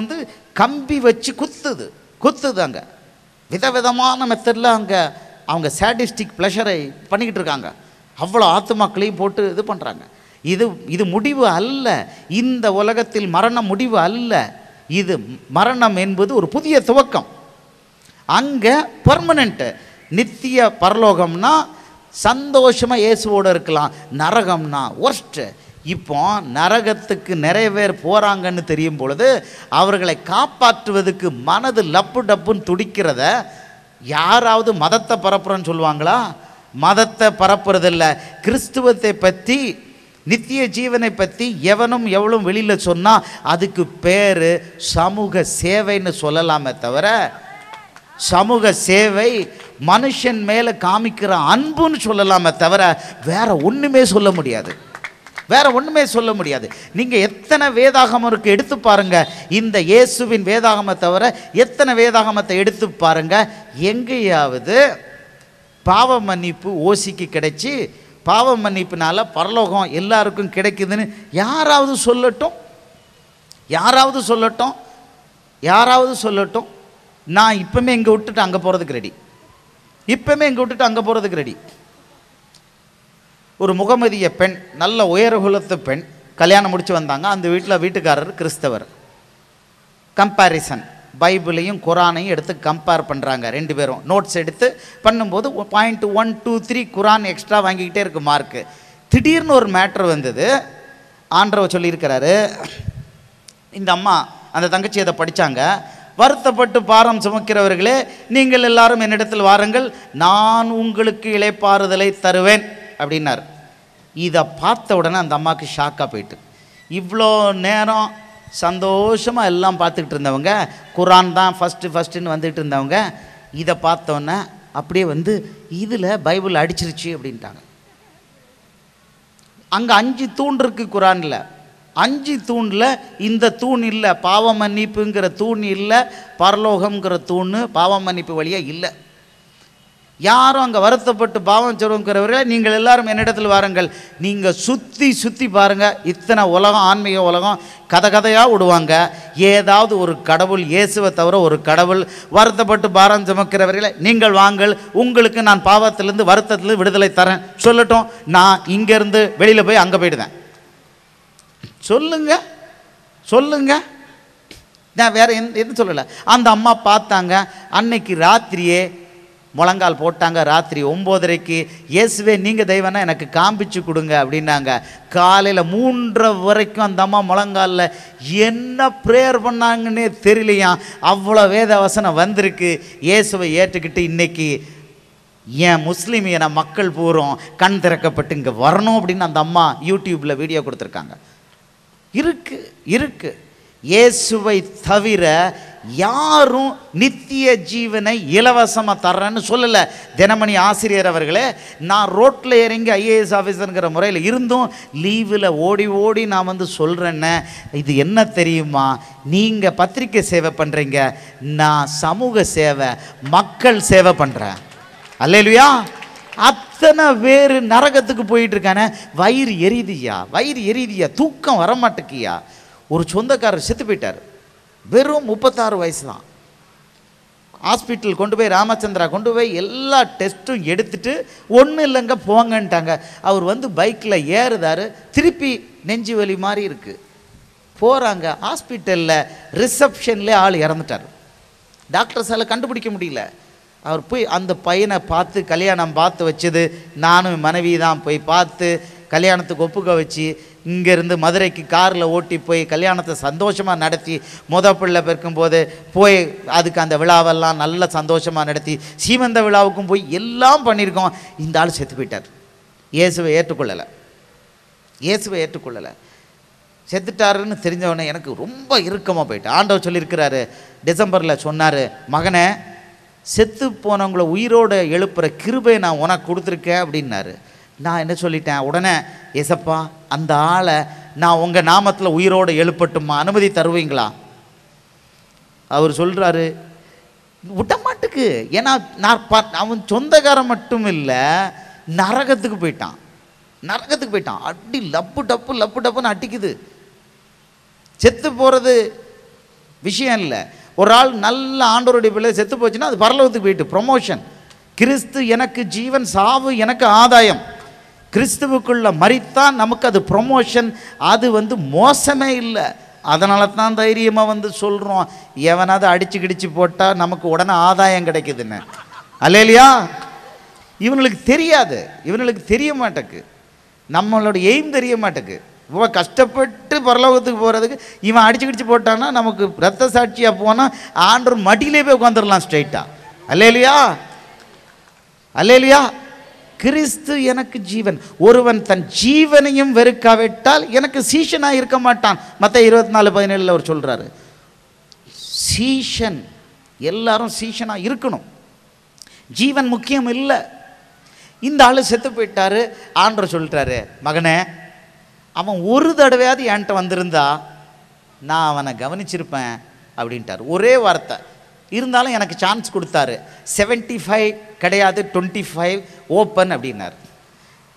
கம்பி வச்சு குத்துது. அங்கே விதவிதமான மெத்தடில் அங்கே அவங்க சாடிஸ்டிக் ப்ளஷரை பண்ணிக்கிட்டு இருக்காங்க. அவ்வளோ ஆத்துமாக்களையும் போட்டு இது பண்ணுறாங்க. இது முடிவு அல்ல. இந்த உலகத்தில் மரணம் முடிவு அல்ல. இது மரணம் என்பது ஒரு புதிய துவக்கம். அங்கே பெர்மனெண்ட்டு நித்திய பரலோகம்னா சந்தோஷமாக இயேசுவோடு இருக்கலாம். நரகம்னா ஒர்ஸ்ட்டு. இப்போ நரகத்துக்கு நிறைய பேர் போகிறாங்கன்னு தெரியும் பொழுது அவர்களை காப்பாற்றுவதுக்கு மனது லப்பு டப்புன்னு துடிக்கிறத யாராவது மதத்தை பரப்புறன்னு சொல்லுவாங்களா? மதத்தை பரப்புறதில்ல. கிறிஸ்துவத்தை பற்றி, நித்திய ஜீவனை பற்றி எவனும் எவ்வளோ வெளியில் சொன்னால் அதுக்கு பேர் சமூக சேவைன்னு சொல்லலாமே தவிர, சமூக சேவை மனுஷன் மேலே காமிக்கிற அன்புன்னு சொல்லலாமே தவிர வேற ஒன்றுமே சொல்ல முடியாது. நீங்கள் எத்தனை வேதாகமம் இருக்குது எடுத்து பாருங்கள். இந்த இயேசுவின் வேதாகமத்தை தவிர எத்தனை வேதாகமத்தை எடுத்து பாருங்கள். எங்கேயாவது பாவ மன்னிப்பு ஓசிக்கு கிடைச்சி பாவ மன்னிப்புனால பரலோகம் எல்லாருக்கும் கிடைக்குதுன்னு யாராவது சொல்லட்டும். நான் இப்பவுமே இங்கே விட்டுட்டு அங்கே போகிறதுக்கு ரெடி. ஒரு முகமதிய பெண், நல்ல உயர்குலத்து பெண், கல்யாணம் முடிச்சு வந்தாங்க. அந்த வீட்டுக்காரர் கிறிஸ்தவர். கம்பேரிசன், பைபிளையும் குரானையும் எடுத்து கம்பேர் பண்ணுறாங்க. 2 பேரும் நோட்ஸ் எடுத்து பண்ணும்போது பாயிண்ட் 1 2 3 குரான் எக்ஸ்ட்ரா வாங்கிக்கிட்டே இருக்கு மார்க்கு. திடீர்னு ஒரு மேட்ரு வந்தது. ஆண்டவர் சொல்லியிருக்கிறாரு, இந்த அம்மா அந்த தங்கச்சி அதை படித்தாங்க. வருத்தப்பட்டு பாரம் சுமக்கிறவர்களே, நீங்கள் எல்லாரும் என்னிடத்தில் வாருங்கள், நான் உங்களுக்கு இளைப்பாறுதலை தருவேன் அப்படின்னார். இதை பார்த்த உடனே அந்த அம்மாவுக்கு ஷாக்காக போயிட்டு, இவ்வளோ நேரம் சந்தோஷமாக எல்லாம் பார்த்துக்கிட்டு இருந்தவங்க, குரான் தான் ஃபஸ்ட்டுன்னு வந்துக்கிட்டு இருந்தவங்க, இதை பார்த்தோன்னே அப்படியே இதில் பைபிள் அடிச்சிருச்சு அப்படின்ட்டாங்க. அங்கே 5 தூண் இருக்குது குரானில். 5 தூணில் இந்த தூண் இல்லை. பாவ மன்னிப்புங்கிற தூண் இல்லை, பரலோகம்ங்கிற தூண் பாவ மன்னிப்பு வழியாக இல்லை. யாரும் அங்கே வருத்தப்பட்டு பாவம் சொல்லுங்கிறவர்களே, நீங்கள் எல்லாரும் என்னிடத்தில் வாருங்கள். நீங்கள் சுற்றி பாருங்கள். இத்தனை உலகம், ஆன்மீக உலகம் கதையாக விடுவாங்க. ஏதாவது ஒரு கடவுள், இயேசுவை தவிர ஒரு கடவுள், வருத்தப்பட்டு பாரம் சுமக்கிறவர்களே நீங்கள் வாங்கள், உங்களுக்கு நான் பாவத்திலேருந்து வருத்தத்திலேருந்து விடுதலை தரேன் சொல்லட்டும். நான் இங்கேருந்து வெளியில் போய் அங்கே போயிடுவேன். சொல்லுங்க. நான் வேறு எதுவும் சொல்லலை. அந்த அம்மா பார்த்தாங்க. அன்னைக்கு ராத்திரியே முழங்கால் போட்டாங்க. ராத்திரி 9:30க்கு இயேசுவே நீங்கள் தெய்வனா எனக்கு காண்பிச்சு கொடுங்க அப்படின்னாங்க. காலையில் 3:30 வரைக்கும் அந்த அம்மா முழங்காலில் என்ன ப்ரேயர் பண்ணாங்கன்னே தெரியலையா. அவ்வளோ வேத வசனம் வந்திருக்கு. இயேசுவை ஏற்றுக்கிட்டு இன்னைக்கு ஏன் முஸ்லீமியன மக்கள் பூரம் கண் திறக்கப்பட்டு இங்கே வரணும் அப்படின்னு அந்த அம்மா யூடியூப்பில் வீடியோ கொடுத்துருக்காங்க. இருக்கு. இயேசுவை தவிர யாரும் நித்திய ஜீவனை இலவசமாக தர்றேன்னு சொல்லலை. தினமணி ஆசிரியர் அவர்களே, நான் ரோட்டில் இறங்கி IAS ஆஃபீஸருங்கிற முறையில் இருந்தும் லீவில் ஓடி நான் சொல்கிறேன்னு, இது என்ன தெரியுமா? நீங்கள் பத்திரிக்கை சேவை பண்ணுறீங்க, நான் சமூக சேவை, மக்கள் சேவை பண்ணுறேன். அல்லேலூயா. அத்தனை பேர் நரகத்துக்கு போயிட்டு இருக்கானே. வயிறு எரியுதியா, தூக்கம் வரமாட்டேக்கியா. ஒரு சொந்தக்காரர் செத்து போயிட்டார். வெறும் 36 வயசு தான். ஹாஸ்பிட்டல் கொண்டு போய் ராமச்சந்திரா கொண்டு போய் எல்லா டெஸ்ட்டும் எடுத்துட்டு ஒன்றும் இல்லைங்க போங்கன்ட்டாங்க. அவர் பைக்கில் ஏறுதாரு, திருப்பி நெஞ்சு வலி மாதிரி இருக்குது. போகிறாங்க ஹாஸ்பிட்டலில், ரிசப்ஷன்லேயே ஆள் இறந்துட்டார். டாக்டர்ஸால் கண்டுபிடிக்க முடியல. அவர் போய் அந்த பையனை பார்த்து கல்யாணம் பார்த்து வச்சது நானும் மனைவி தான். போய் பார்த்து கல்யாணத்துக்கு ஒப்புக்க வச்சு இங்கேருந்து மதுரைக்கு காரில் ஓட்டி போய் கல்யாணத்தை சந்தோஷமாக நடத்தி, பிள்ளை பிறக்கும்போது போய் அதுக்கு அந்த விழாவெல்லாம் நல்ல சந்தோஷமாக நடத்தி, சீமந்த விழாவுக்கும் போய் எல்லாம் பண்ணியிருக்கோம். இந்த ஆள் செத்து போயிட்டார். இயேசுவை ஏற்றுக்கொள்ளலை. செத்துட்டாருன்னு தெரிஞ்சவொடனே எனக்கு ரொம்ப இறுக்கமாக போயிட்டு, ஆண்டவர் சொல்லியிருக்கிறாரு, டிசம்பரில் சொன்னார், மகனே செத்து போனவங்கள உயிரோடு எழுப்புற கிருபை நான் உனக்கு கொடுத்துருக்கேன் அப்படின்னாரு. நான் என்ன சொல்லிட்டேன் உடனே, ஏசப்பா அந்த ஆளை நான் உங்கள் நாமத்தில் உயிரோடு எழுப்பட்டுமா, அனுமதி தருவீங்களா? அவர் சொல்கிறாரு, விட்டமாட்டுக்கு. ஏன்னா நான் அவன் சொந்தக்காரன் மட்டும் இல்லை, நரகத்துக்கு போயிட்டான். அடி லப்பு டப்புன்னு அடிக்குது. செத்து போகிறது விஷயம் இல்லை. ஒரு ஆள் நல்ல ஆண்டவருடைய பிள்ளை செத்து போச்சுன்னா அது பரலோகத்துக்கு போயிட்டு ப்ரொமோஷன். கிறிஸ்து எனக்கு ஜீவன், சாவு எனக்கு ஆதாயம். கிறிஸ்துவுக்குள்ள மரித்தான் நமக்கு அது ப்ரொமோஷன். அது மோசமே இல்லை. அதனால தான் தைரியமாக சொல்கிறோம், எவனாவது அடிச்சு கிடிச்சு போட்டால் நமக்கு உடனே ஆதாயம் கிடைக்குதுன்னு. அல்லேலூயா. இவனுக்கு தெரியாது, இவனுக்கு தெரிய மாட்டேக்கு, நம்மளோட எய்ம் தெரிய மாட்டேக்கு. இவன் கஷ்டப்பட்டு பரலோகத்துக்கு போகிறதுக்கு இவன் அடிச்சு கிடிச்சு போட்டான்னா நமக்கு ரத்த சாட்சியாக போனால் ஆண்டவர் மடியிலே போய் உட்காந்துடலாம் ஸ்ட்ரைட்டாக. அல்லேலூயா, அல்லேலூயா. கிறிஸ்து எனக்கு ஜீவன். ஒருவன் தன் ஜீவனையும் வெறுக்காவிட்டால் எனக்கு சீஷனாக இருக்க மாட்டான். மத்தேயு 24:17 அவர் சொல்கிறாரு. சீஷன், எல்லாரும் சீஷனாக இருக்கணும். ஜீவன் முக்கியம் இல்லை. இந்த ஆள் செத்து போயிட்டாரு. ஆண்டவர் சொல்லிட்டாரு, மகனே அவன் ஒரு தடவையாவது என்கிட்ட வந்திருந்தா நான் அவனை கவனிச்சிருப்பேன் அப்படின்ட்டார். ஒரே வார்த்தை. இருந்தாலும் எனக்கு சான்ஸ் கொடுத்தாரு. 75 கிடையாது, 25 ஓப்பன் அப்படின்னார்.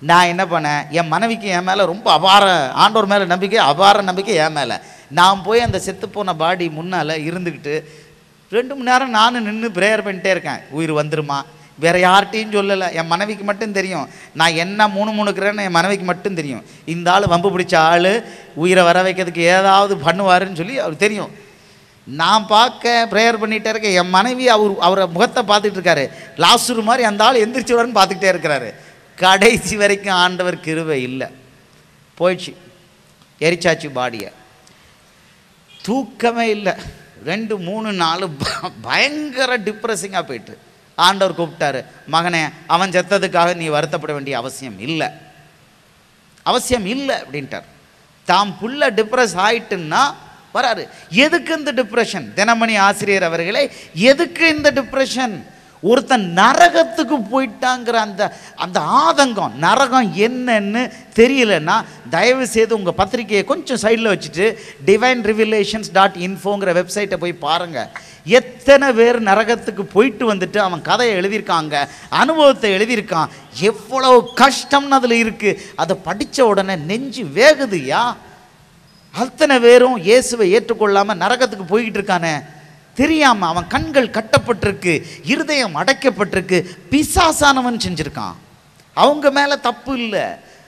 நான் என்ன பண்ணேன், என் மனைவிக்கு என் மேலே ரொம்ப அபார, ஆண்டவர் மேலே நம்பிக்கை, அபார நம்பிக்கை என் மேலே. நான் போய் அந்த செத்துப்போன பாடி முன்னால் இருந்துக்கிட்டு 2 மணி நேரம் நானும் நின்று ப்ரேயர் பண்ணிட்டே இருக்கேன். உயிர் வந்துருமா, வேறு யார்கிட்டையும் சொல்லலை, என் மனைவிக்கு மட்டும் தெரியும். நான் என்ன மூணுக்கிறேன்னு என் மனைவிக்கு மட்டும் தெரியும். இந்த ஆள் வம்பு பிடிச்ச ஆள் உயிரை வர வைக்கிறதுக்கு ஏதாவது பண்ணுவாருன்னு சொல்லி அவருக்கு தெரியும். நான் பார்க்க ப்ரேயர் பண்ணிகிட்டே இருக்கேன். என் மனைவி அவரை முகத்தை பார்த்துட்டு இருக்காரு. லாஸ்டர் மாதிரி அந்த ஆள் எந்திரிச்சு வரன்னு பார்த்துக்கிட்டே இருக்கிறாரு. கடைசி வரைக்கும் ஆண்டவர் கிருபை இல்லை, போயிடுச்சு, எரிச்சாச்சு பாடியை. தூக்கமே இல்லை. 2, 3, 4 பயங்கர டிப்ரெஸிங்காக போயிட்டு ஆண்டவர் கூப்பிட்டாரு, மகனே அவன் செத்ததுக்காக நீ வருத்தப்பட வேண்டிய அவசியம் இல்லை, அவசியம் இல்லை அப்படின்ட்டார். தாம் புள்ள டிப்ரெஸ் ஆயிட்டுன்னா வராரு. எதுக்கு இந்த டிப்ரெஷன்? தினமணி ஆசிரியர் அவர்களே, எதுக்கு இந்த டிப்ரெஷன்? ஒருத்தன் நரகத்துக்கு போயிட்டாங்கிற அந்த ஆதங்கம். நரகம் என்னன்னு தெரியலன்னா தயவு செய்து உங்கள் பத்திரிக்கையை கொஞ்சம் சைடில் வச்சுட்டு divineRevelations.info வெப்சைட்டை போய் பாருங்கள். எத்தனை பேர் நரகத்துக்கு போயிட்டு வந்துட்டு அவன் கதையை எழுதியிருக்காங்க, அனுபவத்தை எழுதியிருக்கான். எவ்வளோ கஷ்டம்னு அதில் இருக்குது. அதை படித்த உடனே நெஞ்சு வேகுதுயா. அத்தனை பேரும் இயேசுவை ஏற்றுக்கொள்ளாமல் நரகத்துக்கு போய்கிட்டு இருக்கானே, தெரியாமல் அவன் கண்கள் கட்டப்பட்டிருக்கு, இருதயம் அடைக்கப்பட்டிருக்கு, பிசாசானவன் செஞ்சுருக்கான். அவங்க மேலே தப்பு இல்லை,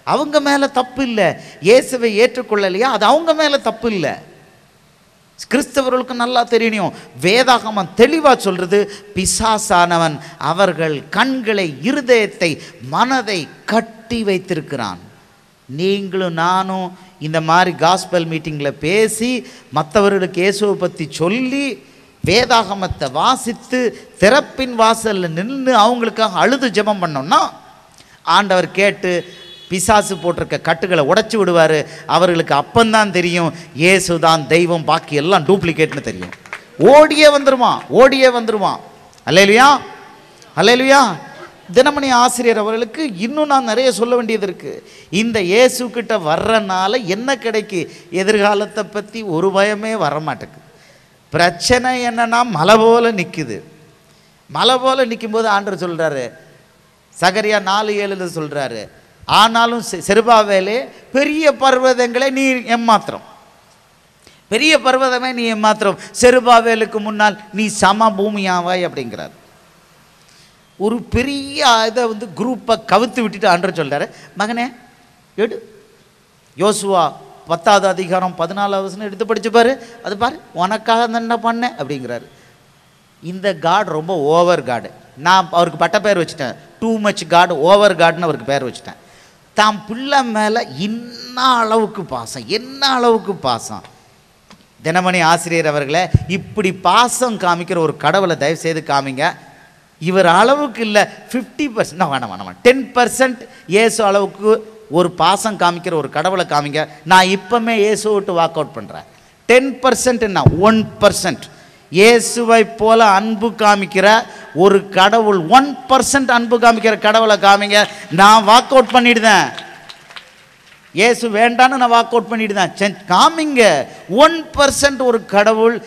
அவங்க மேலே தப்பு இல்லை. இயேசுவை ஏற்றுக்கொள்ளலையா, அது அவங்க மேலே தப்பு இல்லை. கிறிஸ்தவர்களுக்கு நல்லா தெரியணும், வேதாகமம் தெளிவாக சொல்கிறது, பிசாசானவன் அவர்கள் கண்களை, இருதயத்தை, மனதை கட்டி வைத்திருக்கிறான். நீங்களும் நானும் இந்த மாதிரி காஸ்பல் மீட்டிங்கில் பேசி மற்றவர்களுக்கு இயேசுவை பற்றி சொல்லி வேதாகமத்தை வாசித்து திறப்பின் வாசலில் நின்று அவங்களுக்காக அழுது ஜெபம் பண்ணோம்னா ஆண்டவர் கேட்டு பிசாசு போட்டிருக்க கட்டுகளை உடைச்சி விடுவார். அவர்களுக்கு அப்பந்தான் தெரியும் இயேசு தான் தெய்வம், பாக்கி எல்லாம் டூப்ளிகேட்னு தெரியும். ஓடியே வந்துருவான். அல்லேலூயா, அல்லேலூயா. தினமணி ஆசிரியர் அவர்களுக்கு இன்னும் நான் நிறைய சொல்ல வேண்டியது இருக்குது. இந்த இயேசு கிட்ட வர்றனால என்ன கிடைக்கு? எதிர்காலத்தை பற்றி ஒரு பயமே வரமாட்டேக்கு. பிரச்சனை என்னன்னா மலை போல் நிற்குது. மலை போல் நிற்கும்போது ஆண்டவர் சொல்கிறாரு, சகரியா 4:7 சொல்கிறாரு, ஆனாலும் செருபாவேலே பெரிய பர்வதங்களை நீ ஏமாத்திரம், பெரிய பர்வதமே நீ ஏமாத்திரம், செருபாவேலுக்கு முன்னால் நீ சம பூமியாவாய் அப்படிங்கிறார். ஒரு பெரிய இதை குரூப்பை கவுத்து விட்டுட்டு ஆண்டவர் சொல்கிறாரு, மகனே எடு, யோசுவா 10வது அதிகாரம் 14வது எடுத்து படிச்சு பாரு, அது பாரு, உனக்காக என்ன பண்ண அப்படிங்கிறாரு. இந்த காட் ரொம்ப ஓவர் காடு. நான் அவருக்கு பட்ட பேர் வச்சுட்டேன், டூ மச் காட், ஓவர் காட்னு அவருக்கு பேர் வச்சுட்டேன். தாம் பிள்ளை மேலே என்ன அளவுக்கு பாசம். தினமணி ஆசிரியர் அவர்களே, இப்படி பாசம் காமிக்கிற ஒரு கடவுளை தயவு செய்து காமிங்க. இவர் அளவுக்கு இல்லை, 50%, வேணாம் 10% இயேசு அளவுக்கு ஒரு பாசம் காமிக்கிற ஒரு கடவுளை காமிங்க, நான் இப்போமே இயேசுவை விட்டு வாக் அவுட் பண்ணுறேன். 10% என்ன, 1%. இயேசுவை போல அன்பு காமிக்கிற ஒரு கடவுள், 1% அன்பு காமிக்கிற கடவுளை காமிங்க, நான் வாக் அவுட் பண்ணிடுதேன். இயேசு வேண்டான்னு நான் வாக் அவுட் பண்ணிடுதேன். காமிங்க 1% ஒரு கடவுள்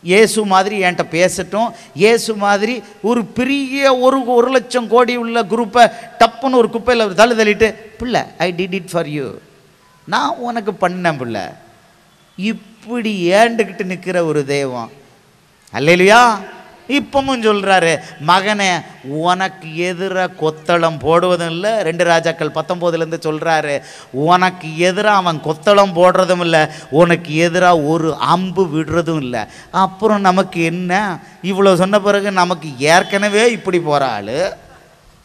இயேசு மாதிரி என்கிட்ட பேசட்டும். இயேசு மாதிரி ஒரு பெரிய 1,00,000 கோடி உள்ள குரூப்பை டப்புன்னு ஒரு குப்பையில் தள்ளிட்டு, பிள்ளை I did it for you, நான் உனக்கு பண்ணேன் பிள்ளை, இப்படி ஏண்டுக்கிட்டு நிற்கிற ஒரு தெய்வம். அல்லேலூயா. இப்பவும் சொல்கிறாரு, மகனே உனக்கு எதிராக கொத்தளம் போடுவதும் இல்லை. 2 ராஜாக்கள் 19 சொல்கிறாரு, உனக்கு எதிராக அவன் கொத்தளம் போடுறதும் இல்லை, உனக்கு எதிராக ஒரு அம்பு விடுறதும் இல்லை. அப்புறம் நமக்கு என்ன, இவ்வளோ சொன்ன பிறகு நமக்கு ஏற்கனவே இப்படி போகிற ஆள்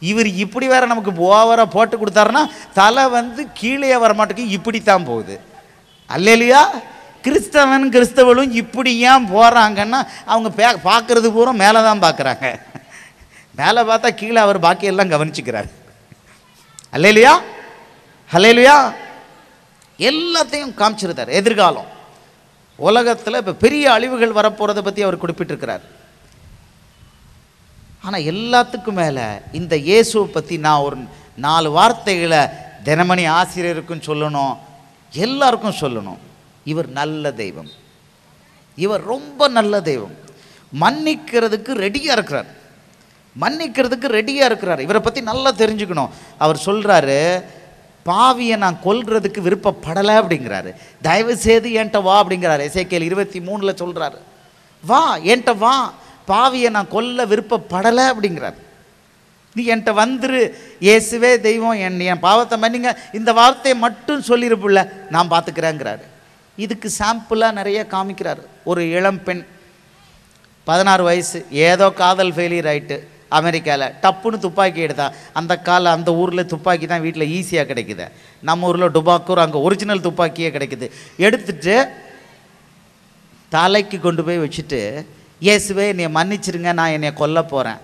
இவர் இப்படி வேற நமக்கு ஓவராக போட்டு கொடுத்தாருன்னா தலை கீழே வரமாட்டேக்கு இப்படித்தான் போகுது. அல்லேலூயா. கிறிஸ்தவனும் இப்படி ஏன் போகிறாங்கன்னா அவங்க பார்க்குறது பூரா மேலே தான் பார்க்குறாங்க. மேலே பார்த்தா கீழே அவர் பாக்கியெல்லாம் கவனிச்சுக்கிறார். அல்லேலூயா, அல்லேலூயா. எல்லாத்தையும் காமிச்சிருந்தார். எதிர்காலம் உலகத்தில் இப்போ பெரிய அழிவுகள் வரப்போகிறத பற்றி அவர் குறிப்பிட்டிருக்கிறார். ஆனால் எல்லாத்துக்கும் மேலே இந்த இயேசுவை பற்றி நான் ஒரு 4 வார்த்தைகளை தினமணி ஆசிரியருக்கும் சொல்லணும், எல்லாருக்கும் சொல்லணும். இவர் நல்ல தெய்வம், இவர் ரொம்ப நல்ல தெய்வம். மன்னிக்கிறதுக்கு ரெடியாக இருக்கிறார், மன்னிக்கிறதுக்கு ரெடியாக இருக்கிறார். இவரை பற்றி நல்லா தெரிஞ்சுக்கணும். அவர் சொல்கிறாரு, பாவியை நான் கொல்றதுக்கு விருப்பப்படலை அப்படிங்கிறாரு. தயவு செய்து என்கிட்ட வா அப்படிங்கிறாரு. எசேக்கியேல் 23 சொல்கிறாரு, வா என்கிட்ட வா, பாவியை நான் கொல்ல விருப்பப்படலை அப்படிங்கிறார். நீ என்கிட்ட வந்துரு, இயேசுவே தெய்வம், என் பாவத்தை மன்னிங்க, இந்த வார்த்தையை மட்டும் சொல்லியிருப்புல, நான் பார்த்துக்கிறேங்கிறாரு. இதுக்கு சாம்பிளாக நிறைய காமிக்கிறார். ஒரு இளம் பெண் 16 வயசு, ஏதோ காதல் ஃபெயிலியர் ஆகிட்டு அமெரிக்காவில் டப்புன்னு துப்பாக்கி எடுத்தா. அந்த ஊரில் துப்பாக்கி தான் வீட்டில் ஈஸியாக கிடைக்குது. நம்ம ஊரில் டுபாக்கூர் அங்கே ஒரிஜினல் துப்பாக்கியே கிடைக்குது. எடுத்துட்டு தலைக்கு கொண்டு போய் வச்சுட்டு, இயேசுவே என்னை மன்னிச்சிருங்க, நான் என்னை கொல்ல போகிறேன்.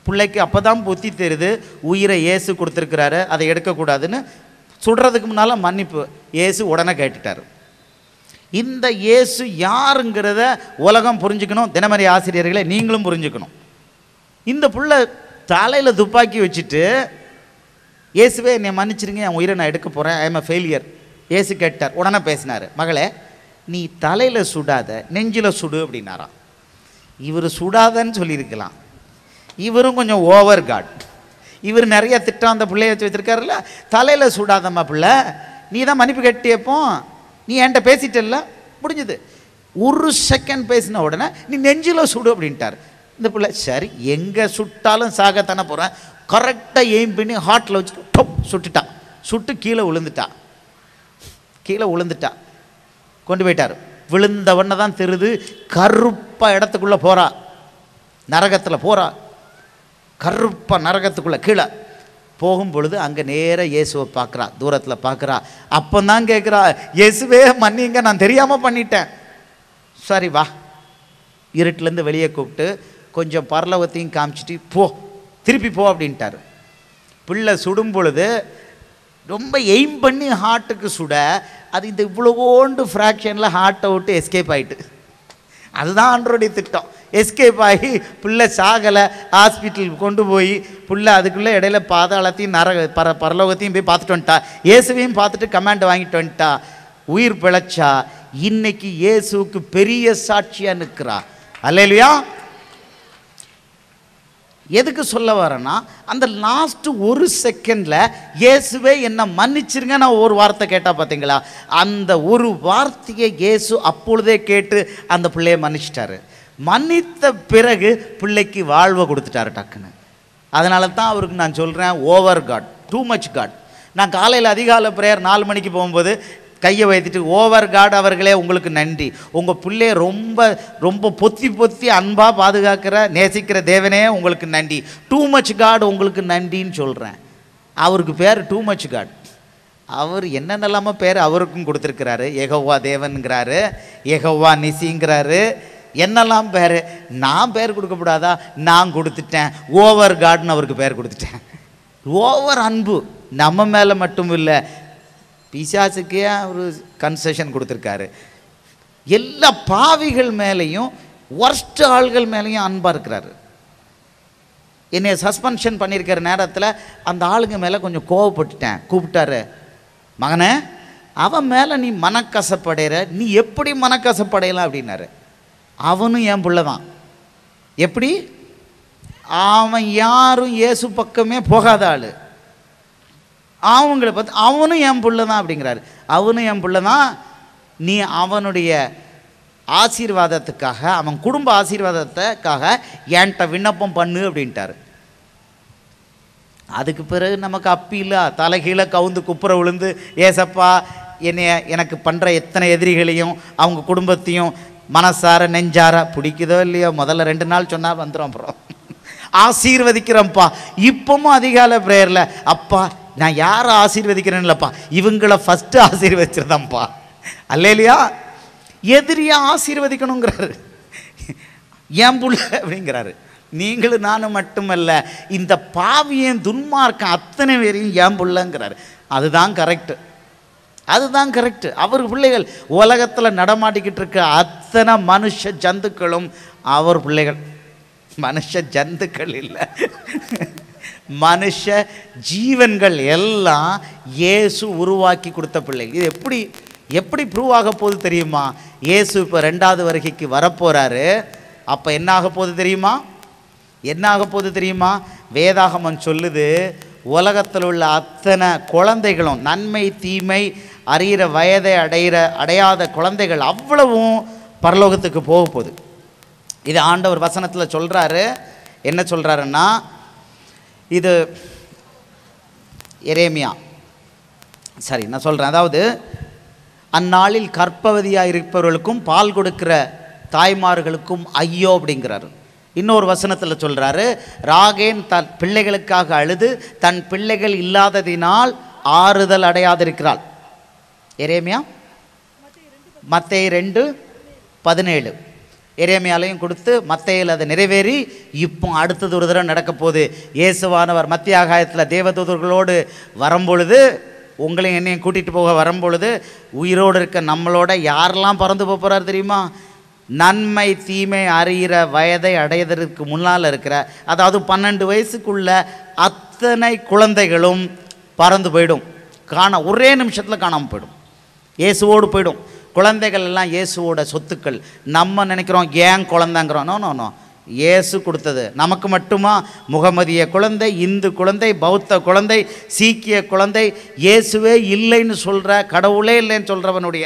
பிள்ளைக்கு அப்போ தான் புத்தி தெரியுது, உயிரை இயேசு கொடுத்துருக்கிறாரு, அதை எடுக்கக்கூடாதுன்னு. சுடுறதுக்கு முன்னால் மன்னிப்பு இயேசு உடனே கேட்டுட்டார். இந்த இயேசு யாருங்கிறத உலகம் புரிஞ்சுக்கணும். தினமணி ஆசிரியர்களை நீங்களும் புரிஞ்சுக்கணும். இந்த புள்ள தலையில் துப்பாக்கி வச்சுட்டு, இயேசுவே என்னை மன்னிச்சிருங்க, என் உயிரை நான் எடுக்க போகிறேன், ஐ எம் எ ஃபெயிலியர். இயேசு கேட்டார். உடனே பேசினார், மகளே நீ தலையில் சுடாத, நெஞ்சில் சுடு அப்படின்னாராம். இவர் சுடாதன்னு சொல்லியிருக்கலாம். இவரும் கொஞ்சம் ஓவர் காட். இவர் நிறைய திட்டம் அந்த பிள்ளைய வச்சு வச்சுருக்காருல்ல, தலையில் சுடாதம்மா பிள்ளை, நீ தான் மன்னிப்பு கேட்டியப்போ, நீ என்கிட்ட பேசிட்டல்ல, முடிஞ்சுது. 1 செகண்ட் பேசின உடனே நீ நெஞ்சில் சுடு அப்படின்ட்டார். இந்த பிள்ளை சரி எங்கே சுட்டாலும் சாகத்தானே போகிறேன், கரெக்டாக எய்ம் பண்ணி ஹார்ட்டில் வச்சு டொப் சுட்டுட்டா. சுட்டு கீழே விழுந்துட்டா. கொண்டு போயிட்டார். விழுந்தவண்ணை தான் தெரியுது, கருப்பாக இடத்துக்குள்ளே போகிறா, நரகத்தில் போகிறா, கருப்பாக நரகத்துக்குள்ளே கீழே போகும் பொழுது அங்கே நேராக இயேசுவை பார்க்குறா, தூரத்தில் பார்க்குறா. அப்போ தான் கேட்குறா, இயேசுவே மன்னிங்க, நான் தெரியாமல் பண்ணிட்டேன். சரி வா, இருட்டிலேருந்து வெளியே கூப்பிட்டு கொஞ்சம் பரலோகத்தையும் காமிச்சிட்டு திருப்பி போ அப்படின்ட்டார். பிள்ளை சுடும் பொழுது ரொம்ப எய்ம் பண்ணி ஹார்ட்டுக்கு சுட, அது இந்த இவ்வளோண்டு ஃப்ராக்ஷனில் ஹார்ட்டை விட்டு எஸ்கேப் ஆகிட்டு. அதுதான் ஆண்டவருடைய திட்டம். எஸ்கேப் ஆகி பிள்ளை சாகலை, ஹாஸ்பிட்டலுக்கு கொண்டு போய் பிள்ளை அதுக்குள்ளே இடையில பாதாளத்தையும் பரலோகத்தையும் போய் பார்த்துட்டு வந்துட்டா. இயேசுவையும் பார்த்துட்டு கமாண்ட் வாங்கிட்டு வந்துட்டா. உயிர் பிழைச்சா. இன்னைக்கு இயேசுவுக்கு பெரிய சாட்சியாக நிற்கிறா. அல்லேலூயா. எதுக்கு சொல்ல வரேன்னா, அந்த லாஸ்ட் 1 செகண்டில் இயேசுவே என்னை மன்னிச்சிருங்க நான் ஒரு வார்த்தை கேட்டால் பார்த்தீங்களா, அந்த ஒரு வார்த்தையை இயேசு அப்பொழுதே கேட்டு அந்த பிள்ளையை மன்னிச்சிட்டாரு. மன்னித்த பிறகு பிள்ளைக்கு வாழ்வை கொடுத்துட்டாரு டக்குன்னு. அதனால தான் அவருக்கு நான் சொல்கிறேன், over god, too much god. நான் காலையில் அதிகாலை ப்ரேயர் 4 மணிக்கு போகும்போது கையை வைத்துட்டு, ஓவர் காட் அவர்களே உங்களுக்கு நன்றி, உங்கள் பிள்ளைய ரொம்ப ரொம்ப பொத்தி அன்பாக பாதுகாக்கிற நேசிக்கிற தேவனே உங்களுக்கு நன்றி, டூ மச் காட் உங்களுக்கு நன்றின்னு சொல்கிறேன். அவருக்கு பேர் டூ மச் காட். அவர் என்னென்னலாமோ பேர் அவருக்கும் கொடுத்துருக்கிறாரு. யெகோவா தேவன்கிறாரு, யெகோவா நிசிங்கிறாரு, என்னெல்லாம் பேர். நான் பேர் கொடுக்கப்படாதா? நான் கொடுத்துட்டேன். ஓவர் காட்னு அவருக்கு பேர் கொடுத்துட்டேன். ஓவர் அன்பு. நம்ம மேலே மட்டும் இல்லை, பிசாசுக்கே ஒரு கன்செஷன் கொடுத்துருக்காரு. எல்லா பாவிகள் மேலேயும் ஒர்ஸ்ட் ஆள்கள் மேலேயும் அன்பாக இருக்கிறாரு. என்னை சஸ்பென்ஷன் பண்ணியிருக்கிற நேரத்தில் அந்த ஆளுங்க மேலே கொஞ்சம் கோவப்பட்டுட்டேன். கூப்பிட்டாரு, மகனே அவன் மேலே நீ மனக்கசப்படைகிற, நீ எப்படி மனக்கசப்படையலாம் அப்படின்னாரு. அவனும் என் பிள்ளை தான். எப்படி? அவன் யாரும் இயேசு பக்கமே போகாத ஆள். அவங்கள பார்த்து அவனும் என் பிள்ளை தான் அப்படிங்கிறாரு. அவனும் என் பிள்ளை தான், நீ அவனுடைய ஆசீர்வாதத்துக்காக, அவன் குடும்ப ஆசீர்வாதத்துக்காக என்கிட்ட விண்ணப்பம் பண்ணு அப்படின்ட்டாரு. அதுக்கு பிறகு நமக்கு அப்பீல தலைகீழே கவுந்து குப்புற விழுந்து, ஏசப்பா எனக்கு பண்ணுற எத்தனை எதிரிகளையும் அவங்க குடும்பத்தையும் மனசார நெஞ்சார பிடிக்குதோ இல்லையோ, முதல்ல 2 நாள் சொன்னால் வந்துடும், அப்புறம் ஆசீர்வதிக்கிறேன்ப்பா. இப்பவும் அதிகாலை ப்ரேயரில், அப்பா நான் யாரை ஆசீர்வதிக்கிறேன்னு இல்லைப்பா, இவங்களை ஃபஸ்ட்டு ஆசீர்வதிச்சிருதான்ப்பா. அல்லேலியா. எதிரியா ஆசீர்வதிக்கணுங்கிறாரு, ஏன் புள்ள அப்படிங்கிறாரு. நீங்களும் நானும் மட்டுமல்ல, இந்த பாவியன் துன்மார்க்கம் அத்தனை பேரையும் ஏன் புள்ளங்கிறாரு. அதுதான் கரெக்டு, அதுதான் கரெக்டு. அவர் பிள்ளைகள். உலகத்தில் நடமாட்டிக்கிட்டு இருக்க அத்தனை மனுஷ ஜந்துக்களும் அவர் பிள்ளைகள். மனுஷ ஜந்துக்கள் இல்லை, மனுஷ ஜீவன்கள் எல்லாம் இயேசு உருவாக்கி கொடுத்த பிள்ளைகள். இது எப்படி ப்ரூவ் ஆக போகுது தெரியுமா? இயேசு இப்போ 2வது வருகைக்கு வரப்போகிறாரு. அப்போ என்ன ஆக போகுது தெரியுமா? என்ன ஆக போகுது தெரியுமா? வேதாகமம் சொல்லுது, உலகத்தில் உள்ள அத்தனை குழந்தைகளும், நன்மை தீமை அறிகிற வயதை அடையாத குழந்தைகள் அவ்வளவும் பரலோகத்துக்கு போக போகுது. இது ஆண்டவர் வசனத்தில் சொல்கிறாரு. என்ன சொல்கிறாருன்னா, இது எரேமியா, சரி நான் சொல்கிறேன். அதாவது, அந்நாளில் கர்ப்பவதியாக இருப்பவர்களுக்கும் பால் கொடுக்கிற தாய்மார்களுக்கும் ஐயோ அப்படிங்கிறாரு. இன்னொரு வசனத்தில் சொல்கிறாரு, ராகேன் தன் பிள்ளைகளுக்காக அழுது தன் பிள்ளைகள் இல்லாததினால் ஆறுதல் அடையாதிருக்கிறாள். எரேமியா மத்தேயு 2:17. எரேமியாலையும் கொடுத்து மத்தேயில் அது நிறைவேறி இப்போ அடுத்தது ஒரு தடவை நடக்க போகுது. இயேசுவானவர் மத்திய ஆகாயத்தில் தேவதூதர்களோடு வரும்பொழுது, உங்களையும் என்னையும் கூட்டிகிட்டு போக வரும்பொழுது, உயிரோடு இருக்க நம்மளோட யாரெல்லாம் பறந்து போகிறார் தெரியுமா? நன்மை தீமை அறிகிற வயதை அடைவதற்கு முன்னால் இருக்கிற, அதாவது 12 வயசுக்குள்ள அத்தனை குழந்தைகளும் பறந்து போயிடும். ஒரே நிமிஷத்தில் காணாமல் போயிடும், இயேசுவோடு போயிடும். குழந்தைகள் எல்லாம் இயேசுவோட சொத்துக்கள். நம்ம நினைக்கிறோம் ஏன் குழந்தைங்கிறோம். நோ நோ நோ, இயேசு கொடுத்தது. நமக்கு மட்டுமா? முகமதிய குழந்தை, இந்து குழந்தை, பௌத்த குழந்தை, சீக்கிய குழந்தை, இயேசுவே இல்லைன்னு சொல்கிற, கடவுளே இல்லைன்னு சொல்கிறவனுடைய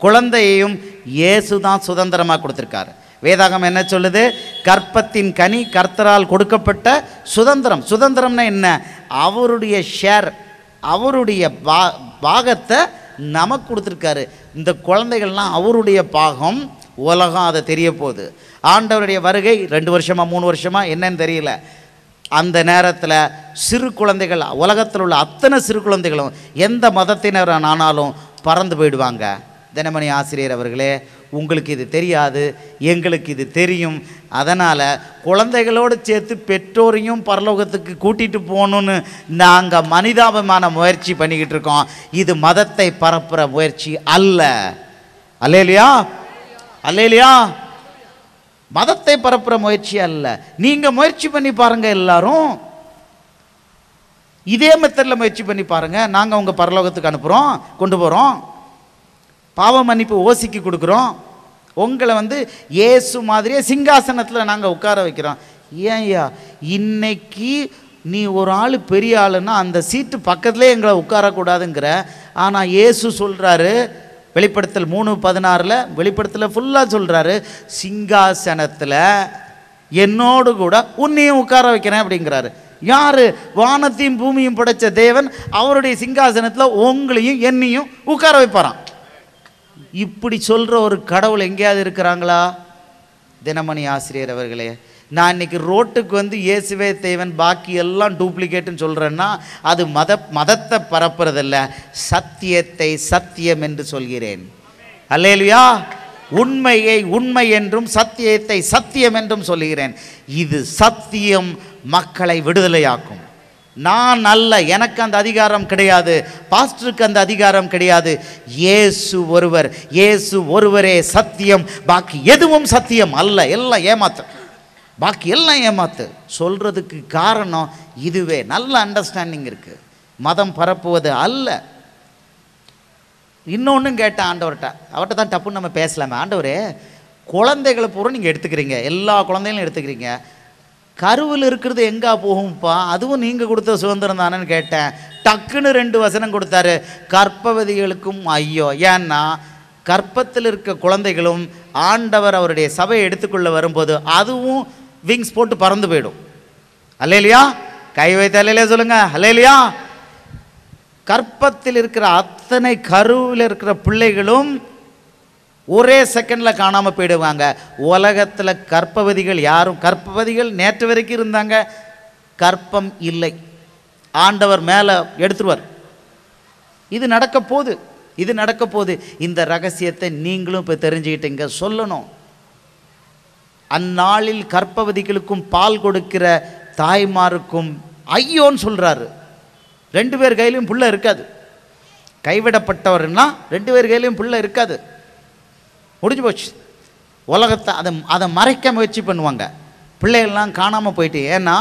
குழந்தையையும் இயேசு தான் சுதந்திரமாக கொடுத்துருக்காரு. வேதாகம் என்ன சொல்லுது? கற்பத்தின் கனி கர்த்தரால் கொடுக்கப்பட்ட சுதந்திரம். சுதந்திரம்னா என்ன? அவருடைய ஷேர், அவருடைய பாகத்தை நமக்கு கொடுத்துருக்காரு. இந்த குழந்தைகள்லாம் அவருடைய பாகம். உலகம் அதை தெரிய போகுது. ஆண்டவருடைய வருகை 2 வருஷமா 3 வருஷமா என்னன்னு தெரியல. அந்த நேரத்தில் சிறு குழந்தைகள், உலகத்தில் உள்ள அத்தனை சிறு குழந்தைகளும் எந்த மதத்தினரானாலும் பறந்து போயிடுவாங்க. தினமணி ஆசிரியர் அவர்களே, உங்களுக்கு இது தெரியாது, எங்களுக்கு இது தெரியும். அதனால் குழந்தைகளோடு சேர்த்து பெற்றோரையும் பரலோகத்துக்கு கூட்டிகிட்டு போகணுன்னு நாங்கள் மனிதாபமான முயற்சி பண்ணிக்கிட்டு இருக்கோம். இது மதத்தை பரப்புகிற முயற்சி அல்ல. Hallelujah, hallelujah. மதத்தை பரப்புகிற முயற்சி அல்ல. நீங்கள் முயற்சி பண்ணி பாருங்கள், எல்லாரும் இதே மெத்தடில் முயற்சி பண்ணி பாருங்கள். நாங்கள் உங்கள் பரலோகத்துக்கு அனுப்புகிறோம், கொண்டு போகிறோம், பாவ மன்னிப்பு ஓசிக்கு கொடுக்குறோம். உங்களை இயேசு மாதிரியே சிங்காசனத்தில் நாங்கள் உட்கார வைக்கிறோம். ஏன்யா, இன்னைக்கு நீ ஒரு ஆள் பெரிய ஆளுன்னா அந்த சீட்டு பக்கத்துலேயே எங்களை உட்காரக்கூடாதுங்கிற. ஆனால் இயேசு சொல்கிறாரு, வெளிப்படுத்தல் 3:16, வெளிப்படுத்தல ஃபுல்லாக சொல்கிறாரு, சிங்காசனத்தில் என்னோடு கூட உன்னையும் உட்கார வைக்கிறேன் அப்படிங்கிறாரு. யார்? வானத்தையும் பூமியும் படைத்த தேவன் அவருடைய சிங்காசனத்தில் உங்களையும் என்னையும் உட்கார வைப்பாராம். இப்படி சொல்கிற ஒரு கடவுள் எங்கேயாவது இருக்கிறாங்களா? தினமணி ஆசிரியர் அவர்களே, நான் இன்றைக்கி ரோட்டுக்கு இயேசுவே தேவன் பாக்கி எல்லாம் டூப்ளிகேட்டுன்னு சொல்கிறேன்னா அது மதத்தை பரப்புறதில்ல, சத்தியத்தை சத்தியம் என்று சொல்கிறேன். அல்லேலூயா. உண்மையை உண்மை என்றும் சத்தியத்தை சத்தியம் என்றும் சொல்கிறேன். இது சத்தியம் மக்களை விடுதலையாக்கும். நான் அல்ல, எனக்கு அந்த அதிகாரம் கிடையாது, பாஸ்டருக்கு அந்த அதிகாரம் கிடையாது. இயேசு ஒருவர், இயேசு ஒருவரே சத்தியம், பாக்கி எதுவும் சத்தியம் அல்ல. எல்லாம் ஏமாத்து, பாக்கி எல்லாம் ஏமாத்து சொல்றதுக்கு காரணம் இதுவே. நல்ல அண்டர்ஸ்டாண்டிங் இருக்கு, மதம் பரப்புவது அல்ல. இன்னொன்றும் கேட்டேன் ஆண்டவர்கிட்ட, அவர்கிட்ட தான் டப்புன்னு நம்ம பேசலாமே. ஆண்டவரே, குழந்தைகளை பூரா நீங்கள் எடுத்துக்கிறீங்க, எல்லா குழந்தைகளும் எடுத்துக்கிறீங்க, கருவில் இருக்கிறது எங்கே போகும்ப்பா, அதுவும் நீங்கள் கொடுத்த சுதந்திரம் தானேன்னு கேட்டேன். டக்குன்னு 2 வசனம் கொடுத்தாரு, கர்ப்பவதிகளுக்கும் ஐயோ. ஏன்னா கர்ப்பத்தில் இருக்க குழந்தைகளும் ஆண்டவர் அவருடைய சபையை எடுத்துக்கொள்ள வரும்போது அதுவும் விங்ஸ் போட்டு பறந்து போயிடும். அல்லேலியா, கை வைத்த அல்லேலியா சொல்லுங்க, அல்லேலியா. கர்ப்பத்தில் இருக்கிற அத்தனை கருவில் இருக்கிற பிள்ளைகளும் ஒரே செகண்டில் காணாமல் போயிடுவாங்க. உலகத்தில் கர்ப்பவதிகள் யாரும், கர்ப்பவதிகள் நேற்று வரைக்கும் இருந்தாங்க, கர்ப்பம் இல்லை, ஆண்டவர் மேலே எடுத்துருவார். இது நடக்க போகுது, இது நடக்க போகுது. இந்த ரகசியத்தை நீங்களும் இப்போ தெரிஞ்சுக்கிட்டீங்க, சொல்லணும். அந்நாளில் கர்ப்பவதிகளுக்கும் பால் கொடுக்கிற தாய்மாருக்கும் ஐயோன்னு சொல்கிறாரு. 2 பேர் கையிலையும் புள்ள இருக்காது. கைவிடப்பட்டவர்னா 2 பேர் கையிலையும் புள்ள இருக்காது, முடிஞ்சு போச்சு. உலகத்தை அதை மறைக்க முயற்சி பண்ணுவாங்க, பிள்ளைகள்லாம் காணாமல் போயிட்டு. ஏன்னா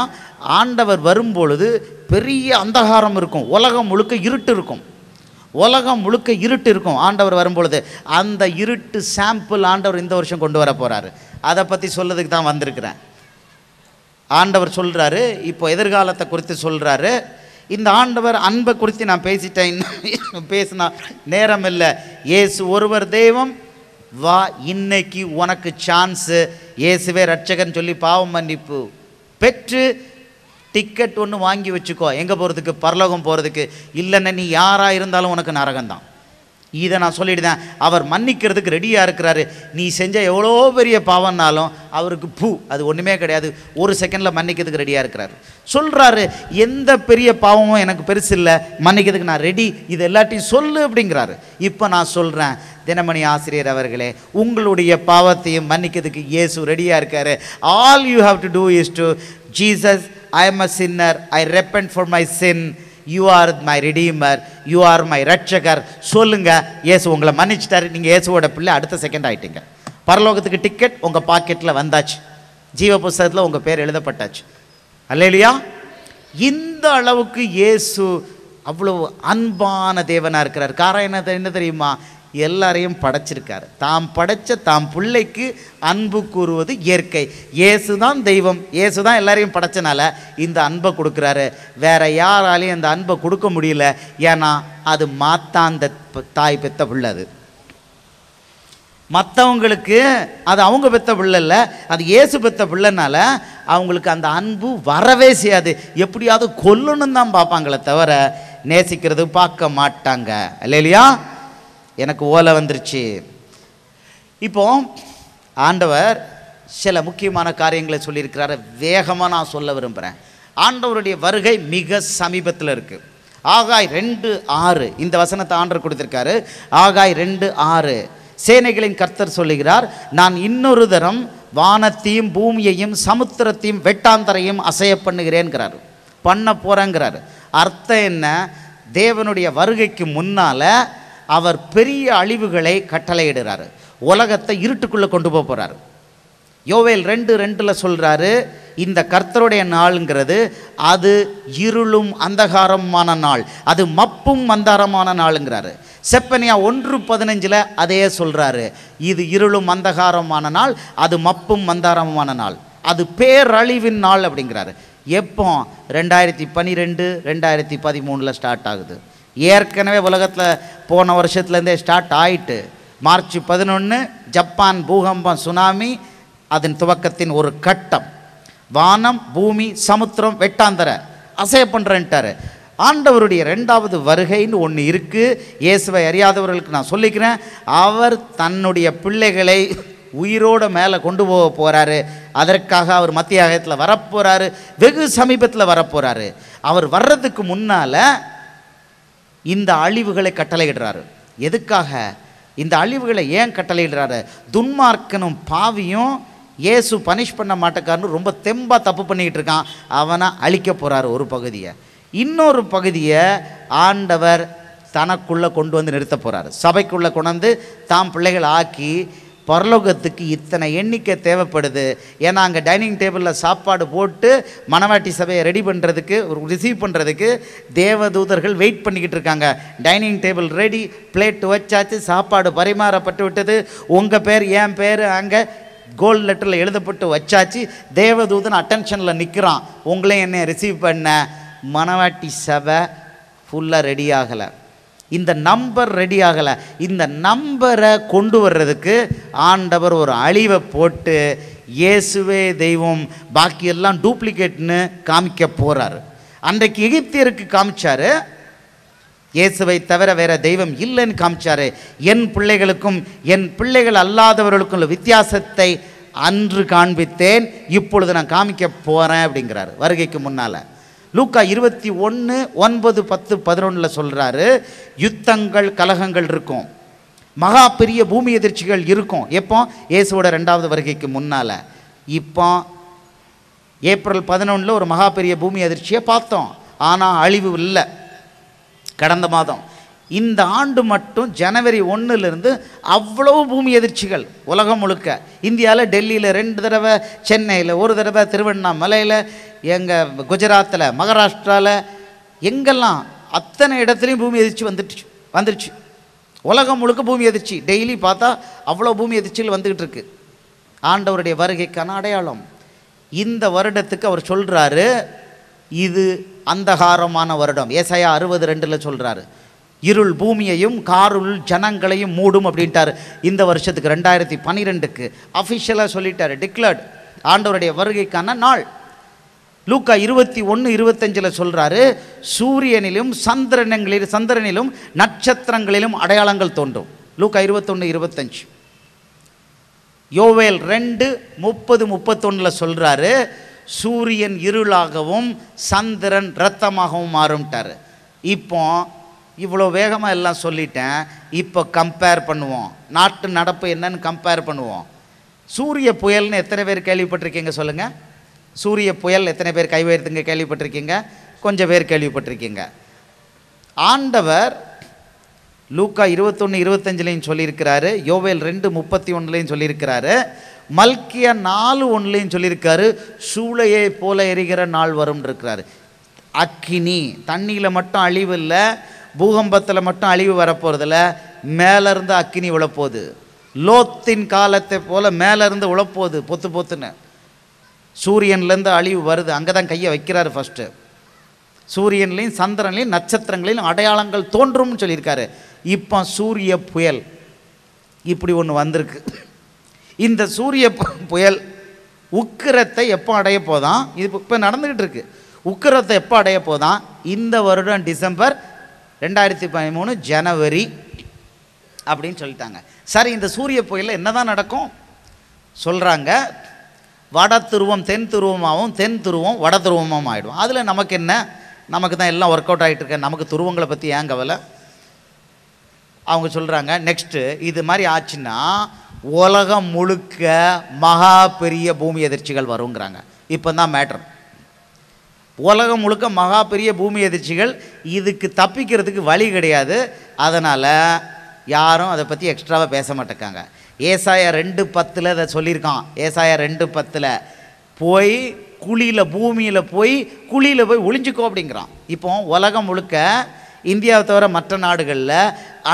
ஆண்டவர் வரும்பொழுது பெரிய அந்தகாரம் இருக்கும், உலகம் முழுக்க இருட்டு இருக்கும், உலகம் முழுக்க இருட்டு இருக்கும். ஆண்டவர் வரும்பொழுது அந்த இருட்டு சாம்பிள் ஆண்டவர் இந்த வருஷம் கொண்டு வர போகிறாரு. அதை பற்றி சொல்லதுக்கு தான் வந்திருக்கிறேன். ஆண்டவர் சொல்கிறாரு, இப்போ எதிர்காலத்தை குறித்து சொல்கிறாரு. இந்த ஆண்டவர் அன்பை குறித்து நான் பேசிட்டேன், பேசினா நேரம் இல்லை. இயேசு ஒருவர் தெய்வம், வா இன்னைக்கு உனக்கு சான்ஸு. இயேசுவே ரட்சகன் சொல்லி பாவ மன்னிப்பு பெற்று டிக்கெட் ஒன்று வாங்கி வச்சுக்கோ. எங்கே போகிறதுக்கு? பரலோகம் போகிறதுக்கு. இல்லைன்னா நீ யாராக இருந்தாலும் உனக்கு நரகம்தான். இதை நான் சொல்லிடுதேன். அவர் மன்னிக்கிறதுக்கு ரெடியாக இருக்கிறாரு. நீ செஞ்ச எவ்வளோ பெரிய பாவம்னாலும் அவருக்கு அது ஒன்றுமே கிடையாது, 1 செகண்டில் மன்னிக்கிறதுக்கு ரெடியாக இருக்கிறாரு. சொல்கிறாரு, எந்த பெரிய பாவமும் எனக்கு பெருசு இல்லை, மன்னிக்கிறதுக்கு நான் ரெடி, இது எல்லாத்தையும் சொல்லு அப்படிங்கிறாரு. இப்போ நான் சொல்கிறேன், தினமணி ஆசிரியர் அவர்களே, உங்களுடைய பாவத்தையும் மன்னிக்கிறதுக்கு இயேசு ரெடியாக இருக்காரு. All you have to do is to, Jesus, I am a sinner, I repent for my sin, you are my redeemer, you are my ரட்சகர் சொல்லுங்க. இயேசு உங்களை மன்னிச்சிட்டாரு, நீங்கள் இயேசுவோட பிள்ளை, அடுத்த செகண்ட் ஆகிட்டீங்க. பரலோகத்துக்கு டிக்கெட் உங்கள் பாக்கெட்டில் வந்தாச்சு, ஜீவ புஸ்தகத்தில் உங்கள் பேர் எழுதப்பட்டாச்சு. அல்லேலூயா. இந்த அளவுக்கு இயேசு அவ்வளோ அன்பான தேவனாக இருக்கிறார். காரணம் என்ன தெரியுமா? எல்லாரையும் படைச்சிருக்காரு. தாம் படைச்ச தாம் பிள்ளைக்கு அன்பு கூறுவது இயற்கை. இயேசு தான் தெய்வம், இயேசு தான் எல்லாரையும் படைச்சனால இந்த அன்பை கொடுக்குறாரு. வேற யாராலையும் அந்த அன்பை கொடுக்க முடியல. ஏன்னா அது மாத்தாந்த தாய் பெத்த பிள்ளை. அது மற்றவங்களுக்கு அது அவங்க பெத்த பிள்ளை இல்லை, அது இயேசு பெத்த பிள்ளைனால அவங்களுக்கு அந்த அன்பு வரவே செய்யாது. எப்படியாவது கொல்லணும் தான் பார்ப்பாங்களே தவிர நேசிக்கிறது பார்க்க மாட்டாங்க. இல்லையா? எனக்கு ஓலை வந்துருச்சு. இப்போ ஆண்டவர் சில முக்கியமான காரியங்களை சொல்லியிருக்கிறாரு. வேகமாக நான் சொல்ல விரும்புகிறேன். ஆண்டவருடைய வருகை மிக சமீபத்தில் இருக்குது. ஆகாய் 2:6 இந்த வசனத்தை ஆண்டவர் கொடுத்திருக்காரு. ஆகாய் 2:6 சேனைகளின் கர்த்தர் சொல்லுகிறார், நான் இன்னொரு தரம் வானத்தையும் பூமியையும் சமுத்திரத்தையும் வெட்டாந்தரையும் அசைய பண்ணுகிறேன்கிறார். பண்ண போகிறேங்கிறார். அர்த்தம் என்ன? தேவனுடைய வருகைக்கு முன்னால் அவர் பெரிய அழிவுகளை கட்டளையிடுறார். உலகத்தை இருட்டுக்குள்ளே கொண்டு போகிறார். யோவேல் 2:2 சொல்கிறாரு, இந்த கர்த்தருடைய நாளுங்கிறது அது இருளும் அந்தகாரமான நாள், அது மப்பும் மந்தாரமான நாளுங்கிறாரு. செப்பனியா 1:15 அதே சொல்கிறாரு, இது இருளும் அந்தகாரமான நாள், அது மப்பும் மந்தாரமான நாள், அது பேரழிவின் நாள் அப்படிங்கிறாரு. எப்போ? 2012 2013 ஸ்டார்ட் ஆகுது. ஏற்கனவே உலகத்தில் போன வருஷத்துலேருந்தே ஸ்டார்ட் ஆயிட்டு. மார்ச் 11 ஜப்பான் பூகம்பம், சுனாமி, அதன் துவக்கத்தின் ஒரு கட்டம். வானம் பூமி சமுத்திரம் வெட்டாந்தர அசைய பண்ணுறேன்ட்டார். ஆண்டவருடைய 2வது வருகைன்னு ஒன்று இருக்குது. இயேசுவை அறியாதவர்களுக்கு நான் சொல்லிக்கிறேன், அவர் தன்னுடைய பிள்ளைகளை உயிரோடு மேலே கொண்டு போக போகிறாரு. அதற்காக அவர் மத்திய ஆகத்தில் வரப்போகிறாரு, வெகு சமீபத்தில் வரப்போகிறாரு. அவர் வர்றதுக்கு முன்னால் இந்த அழிவுகளை கட்டளையிடுறாரு. எதுக்காக இந்த அழிவுகளை ஏன் கட்டளையிடுறாரு? துன்மார்க்கனும் பாவியும் இயேசு பனிஷ் பண்ண மாட்டேக்காரன்னு ரொம்ப தெம்பாக தப்பு பண்ணிக்கிட்டு இருக்கான், அவனை அழிக்க போகிறாரு ஒரு பகுதியை. இன்னொரு பகுதியை ஆண்டவர் தனக்குள்ளே கொண்டு வந்து நிறுத்த போகிறார். சபைக்குள்ளே கொண்டு வந்து தாம் பிள்ளைகள் ஆக்கி பரலோகத்துக்கு இத்தனை எண்ணிக்கை தேவைப்படுது. ஏன்னா அங்கே டைனிங் டேபிளில் சாப்பாடு போட்டு மணவாட்டி சபையை ரெடி பண்ணுறதுக்கு, ரிசீவ் பண்ணுறதுக்கு தேவதூதர்கள் வெயிட் பண்ணிக்கிட்டு இருக்காங்க. டைனிங் டேபிள் ரெடி, பிளேட் வச்சாச்சு, சாப்பாடு பரிமாறப்பட்டு விட்டது, உங்கள் பேர் என் பேர் அங்கே கோல்டு லெட்டரில் எழுதப்பட்டு வச்சாச்சு. தேவதூதன் அட்டென்ஷனில் நிற்கிறான், உங்களையும் என்ன ரிசீவ் பண்ண. மணவாட்டி சபை ஃபுல்லாக ரெடி ஆகலை, இந்த நம்பர் ரெடி ஆகலை. இந்த நம்பரை கொண்டு வர்றதுக்கு ஆண்டவர் ஒரு அழிவை போட்டு இயேசுவே தெய்வம், பாக்கி எல்லாம் டூப்ளிகேட்னு காமிக்க போகிறார். அன்றைக்கு எகிப்தியருக்கு காமிச்சார், இயேசுவை தவிர வேற தெய்வம் இல்லைன்னு காமிச்சார். என் பிள்ளைகளுக்கும் என் பிள்ளைகள் அல்லாதவர்களுக்கும் உள்ள வித்தியாசத்தை அன்று காண்பித்தேன், இப்பொழுது நான் காமிக்க போகிறேன் அப்படிங்கிறார் வருகைக்கு முன்னால். லூக்கா 21, 9, 10, 11 சொல்கிறாரு, யுத்தங்கள் கலகங்கள் இருக்கும், மகா பெரிய பூமி எதிர்ச்சிகள் இருக்கும். எப்போ? இயேசுவோட 2வது வருகைக்கு முன்னால். இப்போ ஏப்ரல் 11 ஒரு மகா பெரிய பூமி எதிர்ச்சியை பார்த்தோம், ஆனால் அழிவு இல்லை. கடந்த மாதம், இந்த ஆண்டு மட்டும் ஜனவரி 1 அவ்வளோ பூமி எதிர்ச்சிகள் உலகம் முழுக்க. இந்தியாவில் டெல்லியில் 2 தடவை, சென்னையில் 1 தடவை, திருவண்ணாமலையில், எங்கள் குஜராத்தில், மகாராஷ்டிராவில், எங்கெல்லாம் அத்தனை இடத்துலையும் பூமி எதிர்ச்சி வந்துடுச்சு. உலகம் முழுக்க பூமி எதிர்ச்சி. டெய்லி பார்த்தா அவ்வளோ பூமி எதிர்ச்சிகள் வந்துக்கிட்டு இருக்கு. ஆண்டவருடைய வருகைக்கான அடையாளம். இந்த வருடத்துக்கு அவர் சொல்கிறாரு, இது அந்தகாரமான வருடம். ஏசாயா 60:2 சொல்கிறாரு, இருள் பூமியையும் காருள் ஜனங்களையும் மூடும் அப்படின்ட்டார். இந்த வருஷத்துக்கு 2012க்கு அஃபிஷியலாக சொல்லிட்டார், டிக்ளர்டு ஆண்டவருடைய வருகைக்கான நாள். லூக்கா 21:25 சொல்கிறாரு, சூரியனிலும் சந்திரனிலும் நட்சத்திரங்களிலும் அடையாளங்கள் தோன்றும். லூக்கா 21:25. யோவேல் 2:30-31 சொல்கிறாரு, சூரியன் இருளாகவும் சந்திரன் இரத்தமாகவும் மாறும்ட்டார். இப்போ இவ்வளோ வேகமாக எல்லாம் சொல்லிட்டேன், இப்போ கம்பேர் பண்ணுவோம், நாட்டு நடப்பு என்னன்னு கம்பேர் பண்ணுவோம். சூரிய புயல்னு எத்தனை பேர் கேள்விப்பட்டிருக்கீங்க சொல்லுங்கள்? சூரிய புயல் எத்தனை பேர் கை உயர்த்துங்க கேள்விப்பட்டிருக்கீங்க? கொஞ்சம் பேர் கேள்விப்பட்டிருக்கீங்க. ஆண்டவர் லூக்கா 21:25 சொல்லியிருக்கிறாரு, யோவேல் 2:31 சொல்லியிருக்கிறாரு, மல்கியா 4:1 சொல்லியிருக்காரு, சூளையை போல எரிகிற நாள் வரும் இருக்கிறாரு. அக்கினி, தண்ணியில் மட்டும் அழிவு இல்லை, பூகம்பத்தில் மட்டும் அழிவு வரப்போகிறதில்ல, மேலேருந்து அக்கினி உழப்போகுது. லோத்தின் காலத்தை போல் மேலேருந்து உழப்போகுது, பொத்துன்னு. சூரியன்லேருந்து அழிவு வருது, அங்கே தான் கையை வைக்கிறாரு ஃபஸ்ட்டு. சூரியன்லேயும் சந்திரன்லேயும் நட்சத்திரங்களையும் அடையாளங்கள் தோன்றும்னு சொல்லியிருக்காரு. இப்போ சூரிய புயல் இப்படி ஒன்று வந்திருக்கு. இந்த சூரிய புயல் உக்கிரத்தை எப்போ அடைய போதான்? இது இப்போ நடந்துக்கிட்டு இருக்கு. உக்கிரத்தை எப்போ அடைய போதான்? இந்த வருடம் டிசம்பர், 2013 ஜனவரி அப்படின்னு சொல்லிட்டாங்க. சரி, இந்த சூரிய புயலில் என்ன தான் நடக்கும் சொல்கிறாங்க? வட துருவம் தென் துருவமாகவும், தென் துருவம் வட துருவமாகவும் ஆகிடும். அதில் நமக்கு என்ன? நமக்கு தான் எல்லாம் ஒர்க் அவுட் ஆகிட்டு இருக்க, நமக்கு துருவங்களை பற்றி ஏன் கவலை? அவங்க சொல்கிறாங்க, நெக்ஸ்ட்டு இது மாதிரி ஆச்சுன்னா உலகம் முழுக்க மகா பெரிய பூமி எதிர்ச்சிகள் வருங்கிறாங்க. இப்போ தான் மேட்ரு. உலகம் முழுக்க மகா பெரிய பூமி எதிர்ச்சிகள், இதுக்கு தப்பிக்கிறதுக்கு வழி கிடையாது. அதனால் யாரும் அதை பற்றி எக்ஸ்ட்ராவாக பேச மாட்டேக்காங்க. ஏசாயா 2:10 அதை சொல்லியிருக்கான். ஏசாயா 2:10 போய் குழியில், பூமியில் போய் குழியில் போய் ஒளிஞ்சிக்கோ அப்படிங்கிறான். இப்போ உலகம் முழுக்க இந்தியாவை தவிர மற்ற நாடுகளில்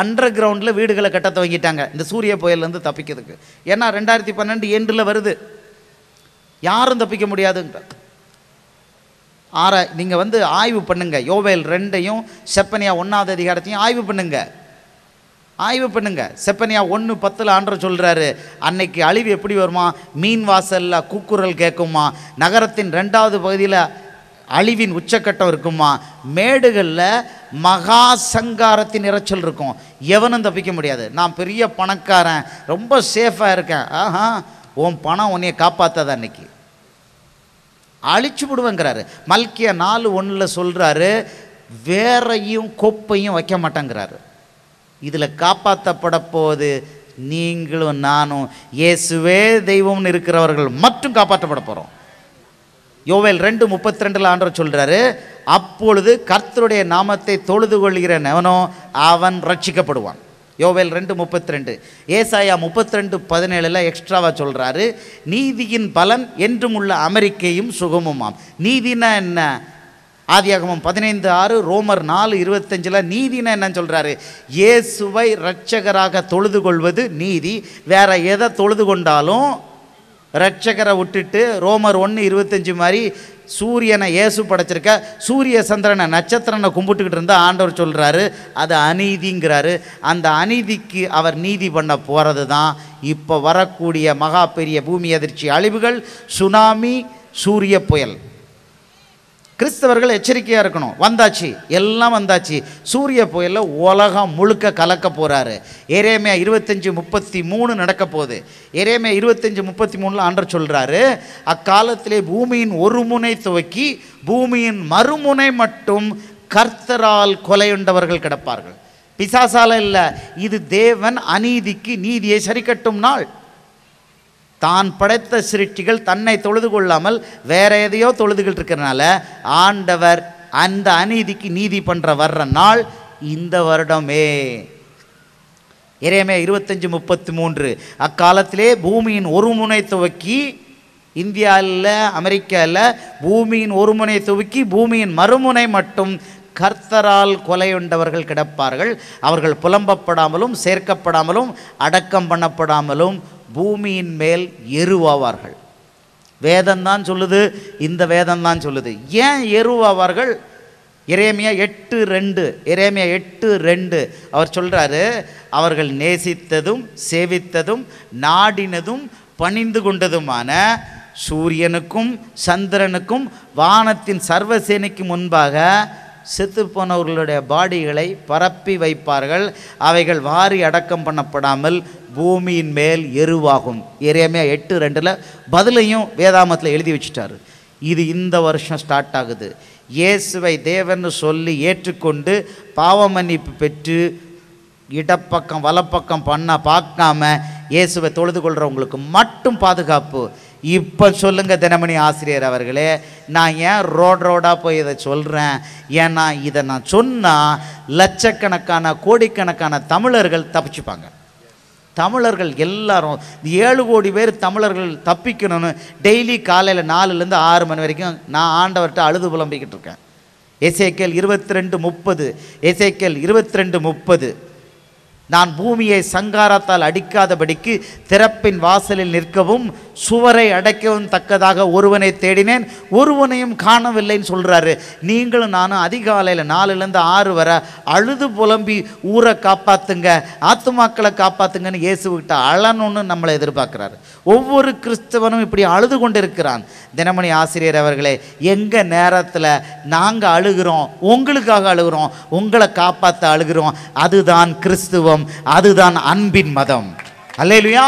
அண்டர் கிரவுண்டில் வீடுகளை கட்ட துவங்கிட்டாங்க இந்த சூரிய புயல்லேருந்து தப்பிக்கிறதுக்கு. ஏன்னா 2012 எண்டில் வருது, யாரும் தப்பிக்க முடியாதுங்கிற. நீங்கள் ஆய்வு பண்ணுங்கள், யோவேல் 2 செப்பனியா 1வது அதிகாரத்தையும் ஆய்வு பண்ணுங்க. செப்பனியா 1:10 ஆண்டவர் சொல்கிறாரு, அன்னைக்கு அழிவு எப்படி வருமா? மீன் வாசலில் கூக்குரல் கேட்குமா, நகரத்தின் 2வது பகுதியில் அழிவின் உச்சக்கட்டம் இருக்குமா, மேடுகளில் மகா சங்காரத்தின் இரைச்சல் இருக்கும், எவனும் தப்பிக்க முடியாது. நான் பெரிய பணக்காரன், ரொம்ப சேஃபாக இருக்கேன். ஆஹா, உன் பணம் உன்னைய காப்பாற்றாத, அன்னைக்கு அழிச்சு விடுவேங்கிறாரு. மல்கியா 4:1 சொல்கிறாரு, வேறையும் கொப்பையும் வைக்க மாட்டேங்கிறாரு. இதில் காப்பாற்றப்பட போது நீங்களும் நானும் இயேசுவே தெய்வம்னு இருக்கிறவர்கள் மட்டும் காப்பாற்றப்பட போகிறோம். யோவேல் 2:32 ஆண்டவர் சொல்றாரு, அப்பொழுது கர்த்தருடைய நாமத்தை தொழுது கொள்கிறவனோ அவன் ரட்சிக்கப்படுவான். யோவேல் 2:32. ஏசாயா 32:17 எக்ஸ்ட்ராவா சொல்றாரு, நீதியின் பலன் என்றும் உள்ள அமெரிக்கையும் சுகமுமாம். நீதினா என்ன? ஆதியாகமம் 15:6, ரோமர் 4:25 நீதினா என்னன்னு சொல்றாரு, இயேசுவை இரட்சகராக தொழுது கொள்வது நீதி. வேற எதை தொழுது கொண்டாலும் இரட்சகரை விட்டுட்டு ரோமர் 1:25 மாதிரி சூரியனை இயேசு படைச்சிருக்க, சூரிய சந்திரனை நட்சத்திரனை கும்பிட்டுக்கிட்டு இருந்தால் ஆண்டவர் சொல்கிறாரு அது அநீதிங்கிறாரு. அந்த அநீதிக்கு அவர் நீதி பண்ண போகிறது தான் இப்போ வரக்கூடிய மகா பெரிய பூமி அதிர்ச்சி, அழிவுகள், சுனாமி, சூரிய புயல். கிறிஸ்தவர்கள் எச்சரிக்கையாக இருக்கணும். வந்தாச்சு, எல்லாம் வந்தாச்சு. சூரிய புயலில் உலகம் முழுக்க கலக்க போகிறாரு. எரேமியா 25:33 நடக்க போகுது. எரேமியா 25:33 ஆண்டவர் சொல்கிறாரு, அக்காலத்திலே பூமியின் ஒரு முனை துவக்கி பூமியின் மறுமுனை மட்டும் கர்த்தரால் கொலையுண்டவர்கள் கிடப்பார்கள். பிசாசால இல்லை, இது தேவன் அநீதிக்கு நீதியை சரிக்கட்டும் நாள். தான் படைத்த சிருஷ்டிகள் தன்னை தொழுது கொள்ளாமல் வேற எதையோ தொழுதுகிட்டு இருக்கிறனால ஆண்டவர் அந்த அநீதிக்கு நீதி பண்ற வர்ற நாள் இந்த வருடமே. எரேமியா 25:33 அக்காலத்திலே பூமியின் ஒரு முனை துவக்கி, இந்தியாவில் அமெரிக்காவில் பூமியின் ஒரு முனை துவக்கி பூமியின் மறுமுனை மட்டும் கர்த்தரால் கொலையுண்டவர்கள் கிடப்பார்கள். அவர்கள் புலம்பப்படாமலும் சேர்க்கப்படாமலும் அடக்கம் பண்ணப்படாமலும் பூமியின் மேல் எருவாவார்கள். வேதம்தான் சொல்லுது, இந்த வேதம்தான் சொல்லுது. ஏன் எருவாவார்கள்? எரேமியா 8:2 அவர் சொல்றாரு, அவர்கள் நேசித்ததும் சேவித்ததும் நாடினதும் பணிந்து கொண்டதுமான சூரியனுக்கும் சந்திரனுக்கும் வானத்தின் சர்வசேனைக்கு முன்பாக செத்து போனவர்களுடைய பாடிகளை பரப்பி வைப்பார்கள். அவைகள் வாரி அடக்கம் பண்ணப்படாமல் பூமியின் மேல் எருவாகும். எரேமியா 8:2 பதிலையும் வேதாமத்தில் எழுதி வச்சுட்டாரு. இது இந்த வருஷம் ஸ்டார்ட் ஆகுது. இயேசுவை தேவன் சொல்லி ஏற்றுக்கொண்டு பாவ மன்னிப்பு பெற்று இடப்பக்கம் வலப்பக்கம் பண்ண பார்க்காம இயேசுவை தொழுது கொள்கிறவங்களுக்கு மட்டும் பாதுகாப்பு. இப்போ சொல்லுங்க தினமணி ஆசிரியர் அவர்களே, நான் ஏன் ரோடாக போய் இதை சொல்கிறேன்? ஏன்னா இதை நான் சொன்னால் லட்சக்கணக்கான கோடிக்கணக்கான தமிழர்கள் தப்பிச்சுப்பாங்க. தமிழர்கள் எல்லாரும் 7 கோடி பேர் தமிழர்கள் தப்பிக்கணும்னு டெய்லி காலையில் 4லேருந்து 6 மணி வரைக்கும் நான் ஆண்டவர்கிட்ட அழுது புலம்பிக்கிட்டு இருக்கேன். எசேக்கியேல் 22:30, எசேக்கியேல் 22:30 நான் பூமியை சங்காரத்தால் அடிக்காதபடிக்கு திறப்பின் வாசலில் நிற்கவும் சுவரை அடைக்கவும் தக்கதாக ஒருவனை தேடினேன், ஒருவனையும் காணவில்லைன்னு சொல்கிறாரு. நீங்களும் நானும் அதிகாலையில் 4லேருந்து 6 வரை அழுது புலம்பி ஊரை காப்பாற்றுங்க, ஆத்துமாக்களை காப்பாற்றுங்கன்னு இயேசுவிட்ட அழணும்னு நம்மளை எதிர்பார்க்குறாரு. ஒவ்வொரு கிறிஸ்தவனும் இப்படி அழுது கொண்டு இருக்கிறான். தினமணி ஆசிரியர் அவர்களே, எங்கள் நேரத்தில் நாங்கள் அழுகிறோம், உங்களுக்காக அழுகிறோம், உங்களை காப்பாற்ற அழுகிறோம். அதுதான் கிறிஸ்துவம், அதுதான் அன்பின் மதம். அல்லேலூயா.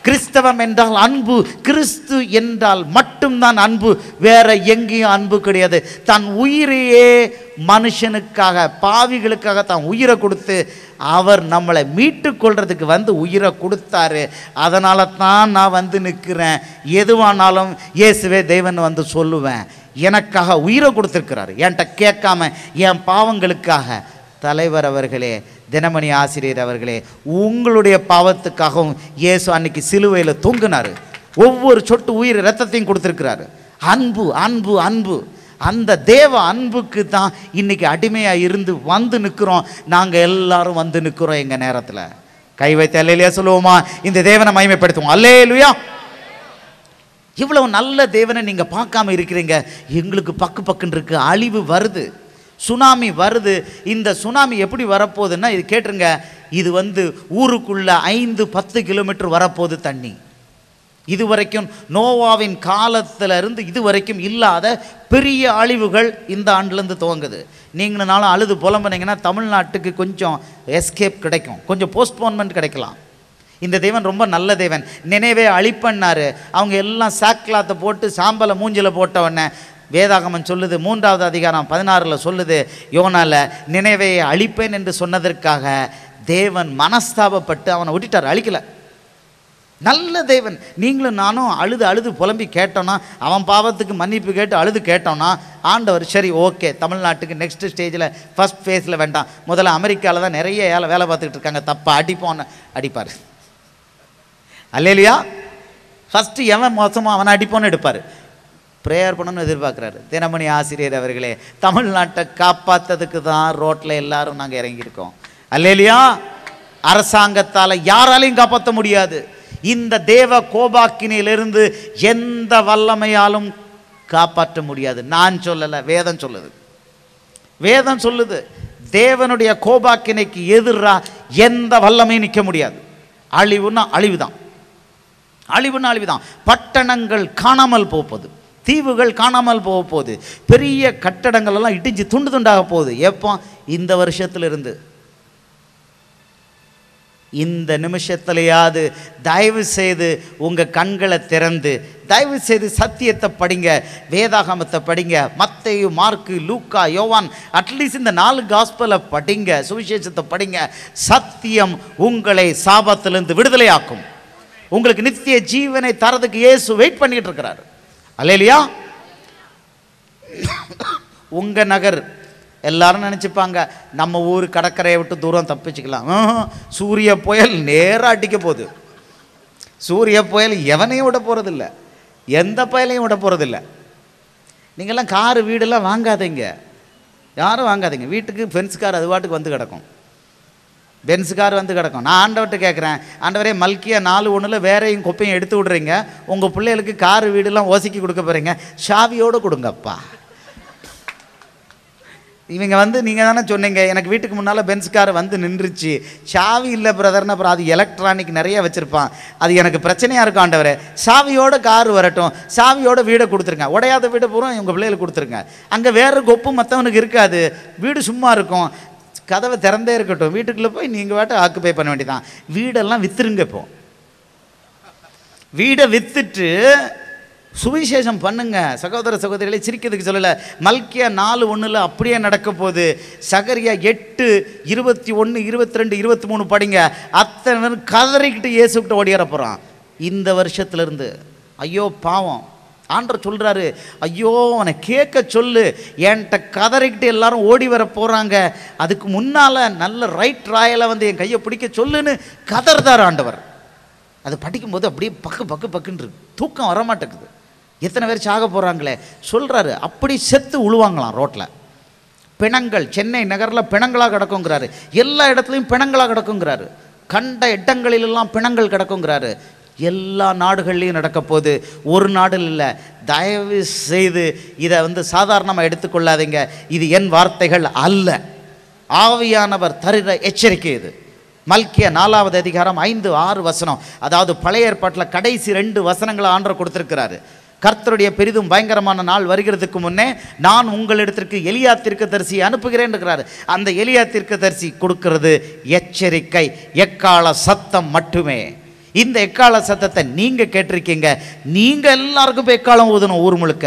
கிறிஸ்தவம் என்றால் அன்பு, கிறிஸ்து என்றால் மட்டும்தான் அன்பு, வேற எங்கேயும் அன்பு கிடையாது. தன் உயிரையே மனுஷனுக்காக, பாவிகளுக்காக தான் உயிரை கொடுத்து அவர் நம்மளை மீட்டு கொள்றதுக்கு வந்து உயிரை கொடுத்தாரு. அதனால தான் நான் வந்து நிற்கிறேன். எதுவானாலும் இயேசுவே தேவன் வந்து சொல்லுவேன். எனக்காக உயிரை கொடுத்துருக்கிறாரு, என்கிட்ட கேட்காம என் பாவங்களுக்காக. தலைவர் அவர்களே, தினமணி ஆசிரியர் அவர்களே, உங்களுடைய பாவத்துக்காகவும் இயேசு அன்னைக்கு சிலுவையில் தொங்குனார். ஒவ்வொரு சொட்டு உயிர் இரத்தத்தையும் கொடுத்துருக்கிறாரு. அன்பு அன்பு அன்பு. அந்த தேவ அன்புக்கு தான் இன்னைக்கு அடிமையாக இருந்து வந்து நிற்கிறோம். நாங்கள் எல்லாரும் வந்து நிற்கிறோம். எங்கள் நேரத்தில் கை வைத்து அல்லேலூயா சொல்லுவோமா? இந்த தேவனை மகிமைப்படுத்துவோம். அல்லேலூயா. இவ்வளவு நல்ல தேவனை நீங்கள் பார்க்காம இருக்கிறீங்க. எங்களுக்கு பக்குன்னு இருக்கு. அழிவு வருது, சுனாமி வருது. இந்த சுனாமி எப்படி வரப்போகுதுன்னா, இது கேட்டுருங்க, இது வந்து ஊருக்குள்ள 5-10 கிலோமீட்டர் வரப்போகுது தண்ணி. இதுவரைக்கும் நோவாவின் காலத்திலிருந்து இதுவரைக்கும் இல்லாத பெரிய அழிவுகள் இந்த ஆண்டுலேருந்து துவங்குது. நீங்களும் அழுது புலம்புனீங்கன்னா தமிழ்நாட்டுக்கு கொஞ்சம் எஸ்கேப் கிடைக்கும், கொஞ்சம் போஸ்ட்போன்மெண்ட் கிடைக்கலாம். இந்த தேவன் ரொம்ப நல்ல தேவன். நினைவே அழிப்பண்ணாரு. அவங்க எல்லாம் சாக்லாத்தை போட்டு சாம்பலை மூஞ்சில் போட்டவொடனே வேதாகமம் சொல்லுது, 3வது அதிகாரம் 16 சொல்லுது, யோனால நினைவையை அழிப்பேன் என்று சொன்னதற்காக தேவன் மனஸ்தாபப்பட்டு அவனை விட்டுட்டார், அழிக்கல. நல்ல தேவன். நீங்களும் நானும் அழுது புலம்பி கேட்டோன்னா, அவன் பாவத்துக்கு மன்னிப்பு கேட்டு அழுது கேட்டோன்னா, ஆண்டவர் சரி ஓகே, தமிழ்நாட்டுக்கு நெக்ஸ்ட் ஸ்டேஜில் ஃபஸ்ட் ஃபேஸில் வேண்டாம், முதல்ல அமெரிக்காவில் தான் நிறைய வேலை பார்த்துக்கிட்டு இருக்காங்க, தப்பா அடிப்போன்னு அடிப்பார். அல்லேலூயா. ஃபஸ்ட்டு எவன் மோசமோ அவனை அடிப்போன்னு எடுப்பார். ப்ரேயர் பண்ணணும்னு எதிர்பார்க்குறாரு. தினமணி ஆசிரியர் அவர்களே, தமிழ்நாட்டை காப்பாற்றதுக்கு தான் ரோட்டில் எல்லாரும் நாங்கள் இறங்கியிருக்கோம். அல்லேலூயா. அரசாங்கத்தால் யாராலையும் காப்பாற்ற முடியாது. இந்த தேவ கோபாக்கினிலிருந்து எந்த வல்லமையாலும் காப்பாற்ற முடியாது. நான் சொல்லலை, வேதம் சொல்லுது. வேதம் சொல்லுது, தேவனுடைய கோபாக்கினைக்கு எதிராக எந்த வல்லமையும் நிற்க முடியாது. அழிவுன்னா அழிவுதான், அழிவுன்னா அழிவுதான். பட்டணங்கள் காணாமல் போகுது, தீவுகள் காணாமல் போக போகுது, பெரிய கட்டடங்கள் எல்லாம் இடிஞ்சு துண்டு துண்டாக போகுது. எப்போ? இந்த வருஷத்திலிருந்து. இந்த நிமிஷத்துலையாவது தயவு செய்து உங்கள் கண்களை திறந்து தயவு செய்து சத்தியத்தை படிங்க, வேதாகமத்தை படிங்க, மத்தேயு, மார்க்கு, லூக்கா, யோவான், அட்லீஸ்ட் இந்த 4 காஸ்பலை படிங்க, சுவிசேஷத்தை படிங்க. சத்தியம் உங்களை சாபத்திலிருந்து விடுதலையாக்கும். உங்களுக்கு நித்திய ஜீவனை தரதுக்கு இயேசு வெயிட் பண்ணிட்டு இருக்கிறார். அல்லேலூயா. உங்கள் நகர் எல்லாரும் நினச்சிப்பாங்க நம்ம ஊர் கடற்கரையை விட்டு தூரம் தப்பிச்சுக்கலாம். சூரிய புயல் நேராக அடிக்க போகுது. சூரிய புயல் எவனையும் விட போகிறதில்ல, எந்த புயலையும் விட போகிறதில்ல. நீங்கள்லாம் காரு வீடெல்லாம் வாங்காதீங்க, யாரும் வாங்காதீங்க. வீட்டுக்கு பென்ஸ் கார் அது பாட்டுக்கு வந்து கிடக்கும், பென்ஸ் கார் வந்து கிடக்கும். நான் ஆண்டவர்கிட்ட கேட்குறேன், ஆண்டவரே மல்கியா 4:1 வேறையும் குப்பையும் எடுத்து விட்றீங்க, உங்கள் பிள்ளைகளுக்கு காரு வீடெல்லாம் ஓசிக்கி கொடுக்க போகிறீங்க, சாவியோடு கொடுங்கப்பா. இவங்க வந்து நீங்கள் தானே சொன்னீங்க எனக்கு வீட்டுக்கு முன்னால் பென்ஸ் கார் வந்து நின்றுச்சு, சாவி இல்லை பிரதர்னு. அப்புறம் அது எலக்ட்ரானிக் நிறைய வச்சுருப்பான், அது எனக்கு பிரச்சனையாக இருக்கும். ஆண்டவரே சாவியோட கார் வரட்டும், சாவியோட வீடை கொடுத்துருங்க, உடையாத வீடை பூரா உங்கள் பிள்ளைகளுக்கு கொடுத்துருங்க. அங்கே வேறு கொப்பு மற்றவனுக்கு இருக்காது, வீடு சும்மா இருக்கும், கதவை திறந்தே இருக்கட்டும், வீட்டுக்குள்ளே போய் நீங்கள் வாட்ட ஆக்குப்பை பண்ண வேண்டியதான். வீடெல்லாம் விற்றுருங்க. இப்போ வீடை விற்றுட்டு சுவிசேஷம் பண்ணுங்க. சகோதர சகோதரிகளை சிரிக்கிறதுக்கு சொல்லலை. மல்கியா 4:1 அப்படியே நடக்க போகுது. சகரியா 8:21, 22, 23 படிங்க. அத்தனை கதறிக்கிட்டு இயேசுக்கிட்ட ஓடியார போகிறான் இந்த வருஷத்துலேருந்து. ஐயோ பாவம், ஆண்டவர் சொல்கிறாரு, ஐயோ அவனை கேட்க சொல்லு, என்கிட்ட கதறிக்கிட்டு எல்லாரும் ஓடி வர போகிறாங்க, அதுக்கு முன்னால் நல்ல ரைட் ராயலை வந்து என் கையை பிடிக்க சொல்லுன்னு கதர்தார் ஆண்டவர். அது படிக்கும்போது அப்படியே பக்குன்னு தூக்கம் வரமாட்டேங்குது. எத்தனை பேர் சாக போகிறாங்களே சொல்கிறாரு. அப்படி செத்து உழுவாங்களாம் ரோட்டில். பிணங்கள் சென்னை நகரில் பிணங்களாக கிடக்குங்கிறாரு, எல்லா இடத்துலையும் பிணங்களாக கிடக்குங்கிறாரு, கண்ட இடங்களிலெல்லாம் பிணங்கள் கிடக்குங்கிறாரு. எல்லா நாடுகள்லையும் நடக்க போகுது, ஒரு நாடில் இல்லை. தயவு செய்து இதை வந்து சாதாரணமாக எடுத்துக்கொள்ளாதீங்க. இது என் வார்த்தைகள் அல்ல, ஆவியானவர் தருகிற எச்சரிக்கை இது. மல்கியா 4வது அதிகாரம் 5, 6 வசனம், அதாவது பழைய ஏற்பாட்டில் கடைசி 2 வசனங்களை ஆண்டவர் கொடுத்திருக்கிறாரு. கர்த்தருடைய பெரிதும் பயங்கரமான நாள் வருகிறதுக்கு முன்னே நான் உங்களிடத்திற்கு எலியா தீர்க்கதரிசி அனுப்புகிறேன் இருக்கிறாரு. அந்த எலியா தீர்க்கதரிசி கொடுக்கிறது எச்சரிக்கை, எக்கால சத்தம் மட்டுமே. இந்த எக்கால சத்தத்தை நீங்கள் கேட்டிருக்கீங்க. நீங்கள் எல்லாருக்கும் போய் எக்காலம் ஊதணும், ஊர் முழுக்க.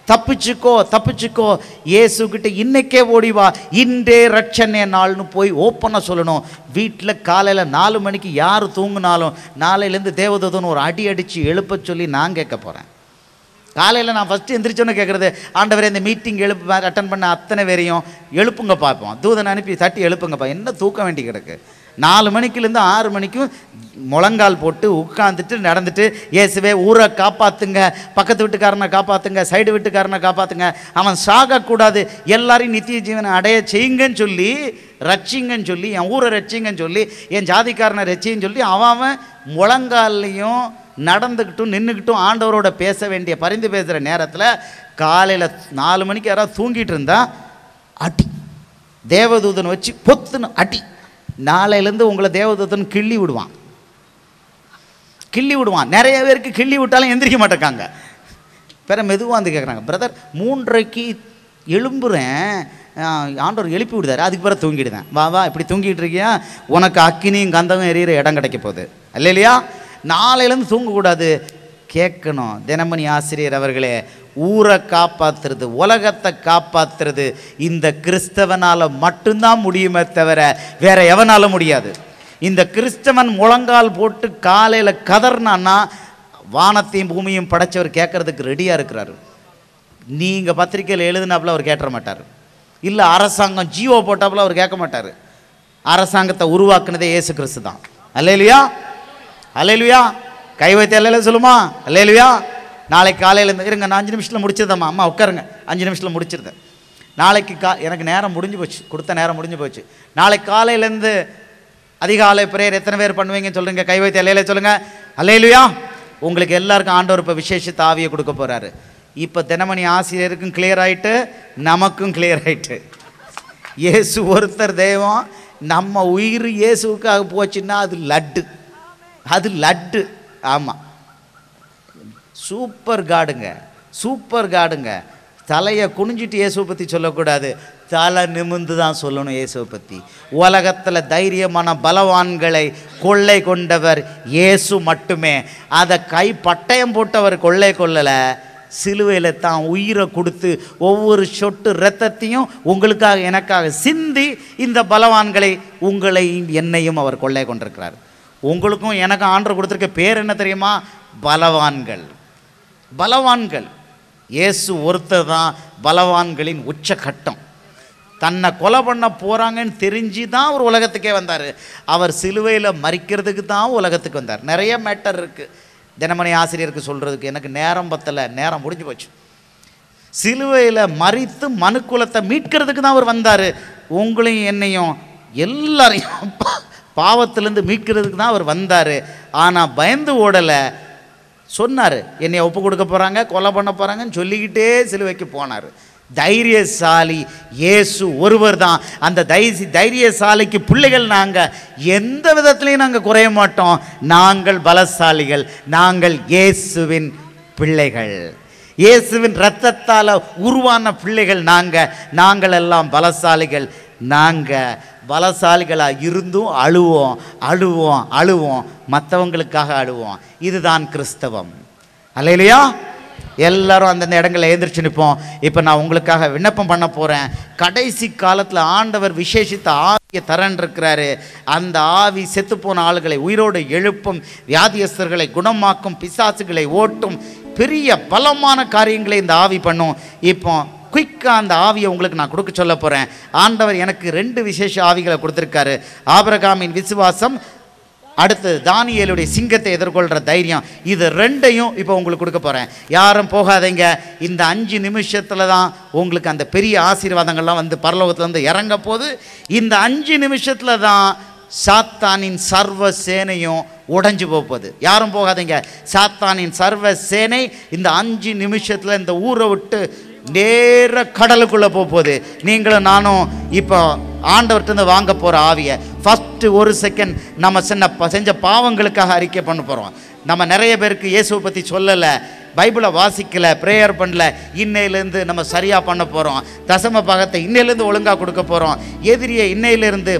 தப்பிச்சுக்கோ தப்பிச்சுக்கோ, இயேசுக்கிட்ட இன்னைக்கே ஓடிவா, இன்றே ரட்சணை நாள்னு போய் ஓப்பனாக சொல்லணும். வீட்டில் காலையில் 4 மணிக்கு யார் தூங்கினாலும் நாளையிலேருந்து தேவதூதன் ஒரு அடி அடித்து எழுப்ப சொல்லி நான் கேட்க போகிறேன். காலையில் நான் ஃபஸ்ட்டு எந்திரிச்சோன்னு கேட்குறது, ஆண்டவரே இந்த மீட்டிங் அட்டன் பண்ண அத்தனை பேரையும் எழுப்புங்க பார்ப்போம், தூதனை அனுப்பி தட்டி எழுப்புங்கப்பா. என்ன தூக்க வேண்டி கிடக்கு? 4 மணிக்குலேருந்து 6 மணிக்கும் முழங்கால் போட்டு உட்காந்துட்டு நடந்துட்டு, இயேசுவே ஊரை காப்பாற்றுங்க, பக்கத்து வீட்டுக்காரனை காப்பாற்றுங்க, சைடு வீட்டுக்காரனை காப்பாற்றுங்க, அவன் சாகக்கூடாது, எல்லாரையும் நித்திய ஜீவனை அடைய செய்யுங்கன்னு சொல்லி, ரட்சிங்கன்னு சொல்லி, என் ஊரை ரட்சிங்கன்னு சொல்லி, என் ஜாதிக்காரனை ரட்சின்னு சொல்லி, அவன் முழங்கால்லையும் நடந்துக்கிட்டும் நின்றுக்கிட்டும் ஆண்டவரோட பேச வேண்டிய பரிந்து பேசுகிற நேரத்தில் காலையில் 4 மணிக்கு யாராவது தூங்கிட்டு இருந்தா அடி, தேவதூதன் வச்சு பொத்துன்னு அடி. நாளையிலேருந்து உங்களை தேவதூதன் கிள்ளி விடுவான், கிள்ளி விடுவான். நிறைய பேருக்கு கிள்ளி விட்டாலும் எந்திரிக்க மாட்டேக்காங்க. பிற மெதுவாக வந்து கேட்குறாங்க, பிரதர் 3:30க்கு எழும்புறேன், ஆண்டவர் எழுப்பி விடுதாரு, அதுக்கு பிறகு தூங்கிடுவேன். வா இப்படி தூங்கிட்டு இருக்கியா, உனக்கு அக்கினியும் கந்தமும் எரியிற இடம் கிடைக்க போகுது. இல்லையா? நாளையிலேருந்து தூங்கக்கூடாது, கேட்கணும். தினமணி ஆசிரியர் அவர்களே, ஊரை காப்பாற்றுறது, உலகத்தை காப்பாற்றுறது இந்த கிறிஸ்தவனால் மட்டும்தான் முடியுமே தவிர வேற எவனால முடியாது. இந்த கிறிஸ்தவன் முழங்கால் போட்டு காலையில் கதர்னான்னா வானத்தையும் பூமியும் படைச்சவர் கேட்கறதுக்கு ரெடியாக இருக்கிறாரு. நீங்கள் பத்திரிக்கையில் எழுதினாப்புல அவர் கேட்ட மாட்டார். இல்லை அரசாங்கம் ஜியோ போட்டாப்புல அவர் கேட்க மாட்டார். அரசாங்கத்தை உருவாக்குனதே இயேசு கிறிஸ்து தான். அல்லேலுயா, அல்லேலுயா. கை வைத்து அல்லேலூயா சொல்லுமா? அல்லேலுயா. நாளைக்கு காலையில் இருங்க, நான் 5 நிமிஷத்தில் முடிச்சிருந்தேம்மா. அம்மா உட்காருங்க, 5 நிமிஷத்தில் முடிச்சிருந்தேன். நாளைக்கு எனக்கு நேரம் முடிஞ்சு போச்சு, கொடுத்த நேரம் முடிஞ்சு போச்சு. நாளைக்கு காலையிலேருந்து அதிகாலை பிரேயர் எத்தனை பேர் பண்ணுவீங்கன்னு சொல்லுங்க. கை வைத்து அல்லேலூயா சொல்லுங்க. அல்லேலுயா. உங்களுக்கு எல்லாருக்கும் ஆண்டவர் இப்போ விசேஷித்த ஆவியை கொடுக்க போகிறாரு. இப்போ தினமணி ஆசிரியருக்கும் கிளியர் ஆகிட்டு, நமக்கும் கிளியர் ஆகிட்டு. இயேசு ஒருத்தர் தெய்வம். நம்ம உயிர் இயேசுக்காக போச்சுன்னா அது லட்டு, அது லட்டு. ஆமாம், சூப்பர் காடுங்க, சூப்பர் காடுங்க. தலையை குனிஞ்சிட்டு இயேசுவை பற்றி சொல்லக்கூடாது, தலை நிமிந்து தான் சொல்லணும் இயேசுவை பற்றி. உலகத்தில் தைரியமான பலவான்களை கொள்ளை கொண்டவர் இயேசு மட்டுமே. அதை கை பட்டயம் போட்டவர் கொள்ளை கொள்ளலை, சிலுவையில் தான் உயிரை கொடுத்து ஒவ்வொரு சொட்டு இரத்தத்தையும் உங்களுக்காக எனக்காக சிந்தி இந்த பலவான்களை உங்களையும் என்னையும் அவர் கொள்ளை கொண்டிருக்கிறார். உங்களுக்கும் எனக்கும் ஆண்டவர் கொடுத்துருக்க பேர் என்ன தெரியுமா? பலவான்கள். பலவான்கள். இயேசு ஒருத்தர் தான் பலவான்களின் உச்சகட்டம். தன்னை கொலை பண்ண போகிறாங்கன்னு தெரிஞ்சு தான் அவர் உலகத்துக்கே வந்தார். அவர் சிலுவையில் மறிக்கிறதுக்கு தான் உலகத்துக்கு வந்தார். நிறைய மேட்டர் இருக்குது தினமணி ஆசிரியருக்கு சொல்கிறதுக்கு, எனக்கு நேரம் பத்தலை, நேரம் முடிஞ்சு போச்சு. சிலுவையில் மறித்து மனுக்குலத்தை மீட்கிறதுக்கு தான் அவர் வந்தார். உங்களையும் என்னையும் எல்லாரையும் பாவத்திலேருந்து மீட்கிறதுக்கு தான் அவர் வந்தார். ஆனால் பயந்து ஓடலை. சொன்னார், என்னை ஒப்பு கொடுக்க போகிறாங்க, கொலை பண்ண போகிறாங்கன்னு சொல்லிக்கிட்டே சிலுவைக்கு போனார். தைரியசாலி இயேசு ஒருவர் தான். அந்த தைரியசாலிக்கு பிள்ளைகள் நாங்கள் எந்த விதத்துலையும் நாங்கள் குறைய மாட்டோம். நாங்கள் பலசாலிகள், நாங்கள் இயேசுவின் பிள்ளைகள், இயேசுவின் இரத்தத்தால் உருவான பிள்ளைகள். நாங்கள் எல்லாம் பலசாலிகள். நாங்கள் பலசாலிகளாக இருந்தும் அழுவோம், அழுவோம், அழுவோம், மற்றவங்களுக்காக அழுவோம். இதுதான் கிறிஸ்தவம். அல்லேலூயா. எல்லாரும் அந்தந்த இடங்களில் எழுந்திரிச்சு நிற்போம். இப்போ நான் உங்களுக்காக விண்ணப்பம் பண்ண போகிறேன். கடைசி காலத்தில் ஆண்டவர் விசேஷித்த ஆவியை தரன் இருக்கிறாரு. அந்த ஆவி செத்துப்போன ஆளுகளை உயிரோடு எழுப்பும், வியாதியஸ்தர்களை குணமாக்கும், பிசாசுகளை ஓட்டும், பெரிய பலமான காரியங்களை இந்த ஆவி பண்ணும். இப்போ குயிக்காக அந்த ஆவியை உங்களுக்கு நான் கொடுக்க சொல்ல போகிறேன். ஆண்டவர் எனக்கு 2 விசேஷ ஆவிகளை கொடுத்துருக்காரு. ஆபிரகாமின் விசுவாசம், அடுத்து தானியேலுடைய சிங்கத்தை எதிர்கொள்கிற தைரியம். இது 2ஐயும் இப்போ உங்களுக்கு கொடுக்க போகிறேன். யாரும் போகாதீங்க. இந்த 5 நிமிஷத்தில் தான் உங்களுக்கு அந்த பெரிய ஆசீர்வாதங்கள்லாம் வந்து பரலோகத்துலேருந்து இறங்க போது. இந்த 5 நிமிஷத்தில் தான் சாத்தானின் சர்வ சேனையும் உடைஞ்சு போகுது. யாரும் போகாதீங்க. சாத்தானின் சர்வ சேனை இந்த 5 நிமிஷத்தில் இந்த ஊரை விட்டு நேர கடலுக்குள்ளே போகுது. நீங்களும் நானும் இப்போ ஆண்டவர்கிட்ட வாங்க போகிற ஆவியை ஃபஸ்ட்டு 1 செகண்ட் நம்ம செஞ்ச பாவங்களுக்காக அறிக்கை பண்ண போகிறோம். நம்ம நிறைய பேருக்கு இயேசுவை பற்றி சொல்லலை, பைபிளை வாசிக்கலை, ப்ரேயர் பண்ணல. இன்னையிலேருந்து நம்ம சரியாக பண்ண போகிறோம். தசம பாகத்தை இன்னையிலேருந்து ஒழுங்காக கொடுக்க போகிறோம். எதிரியை இன்னையிலேருந்து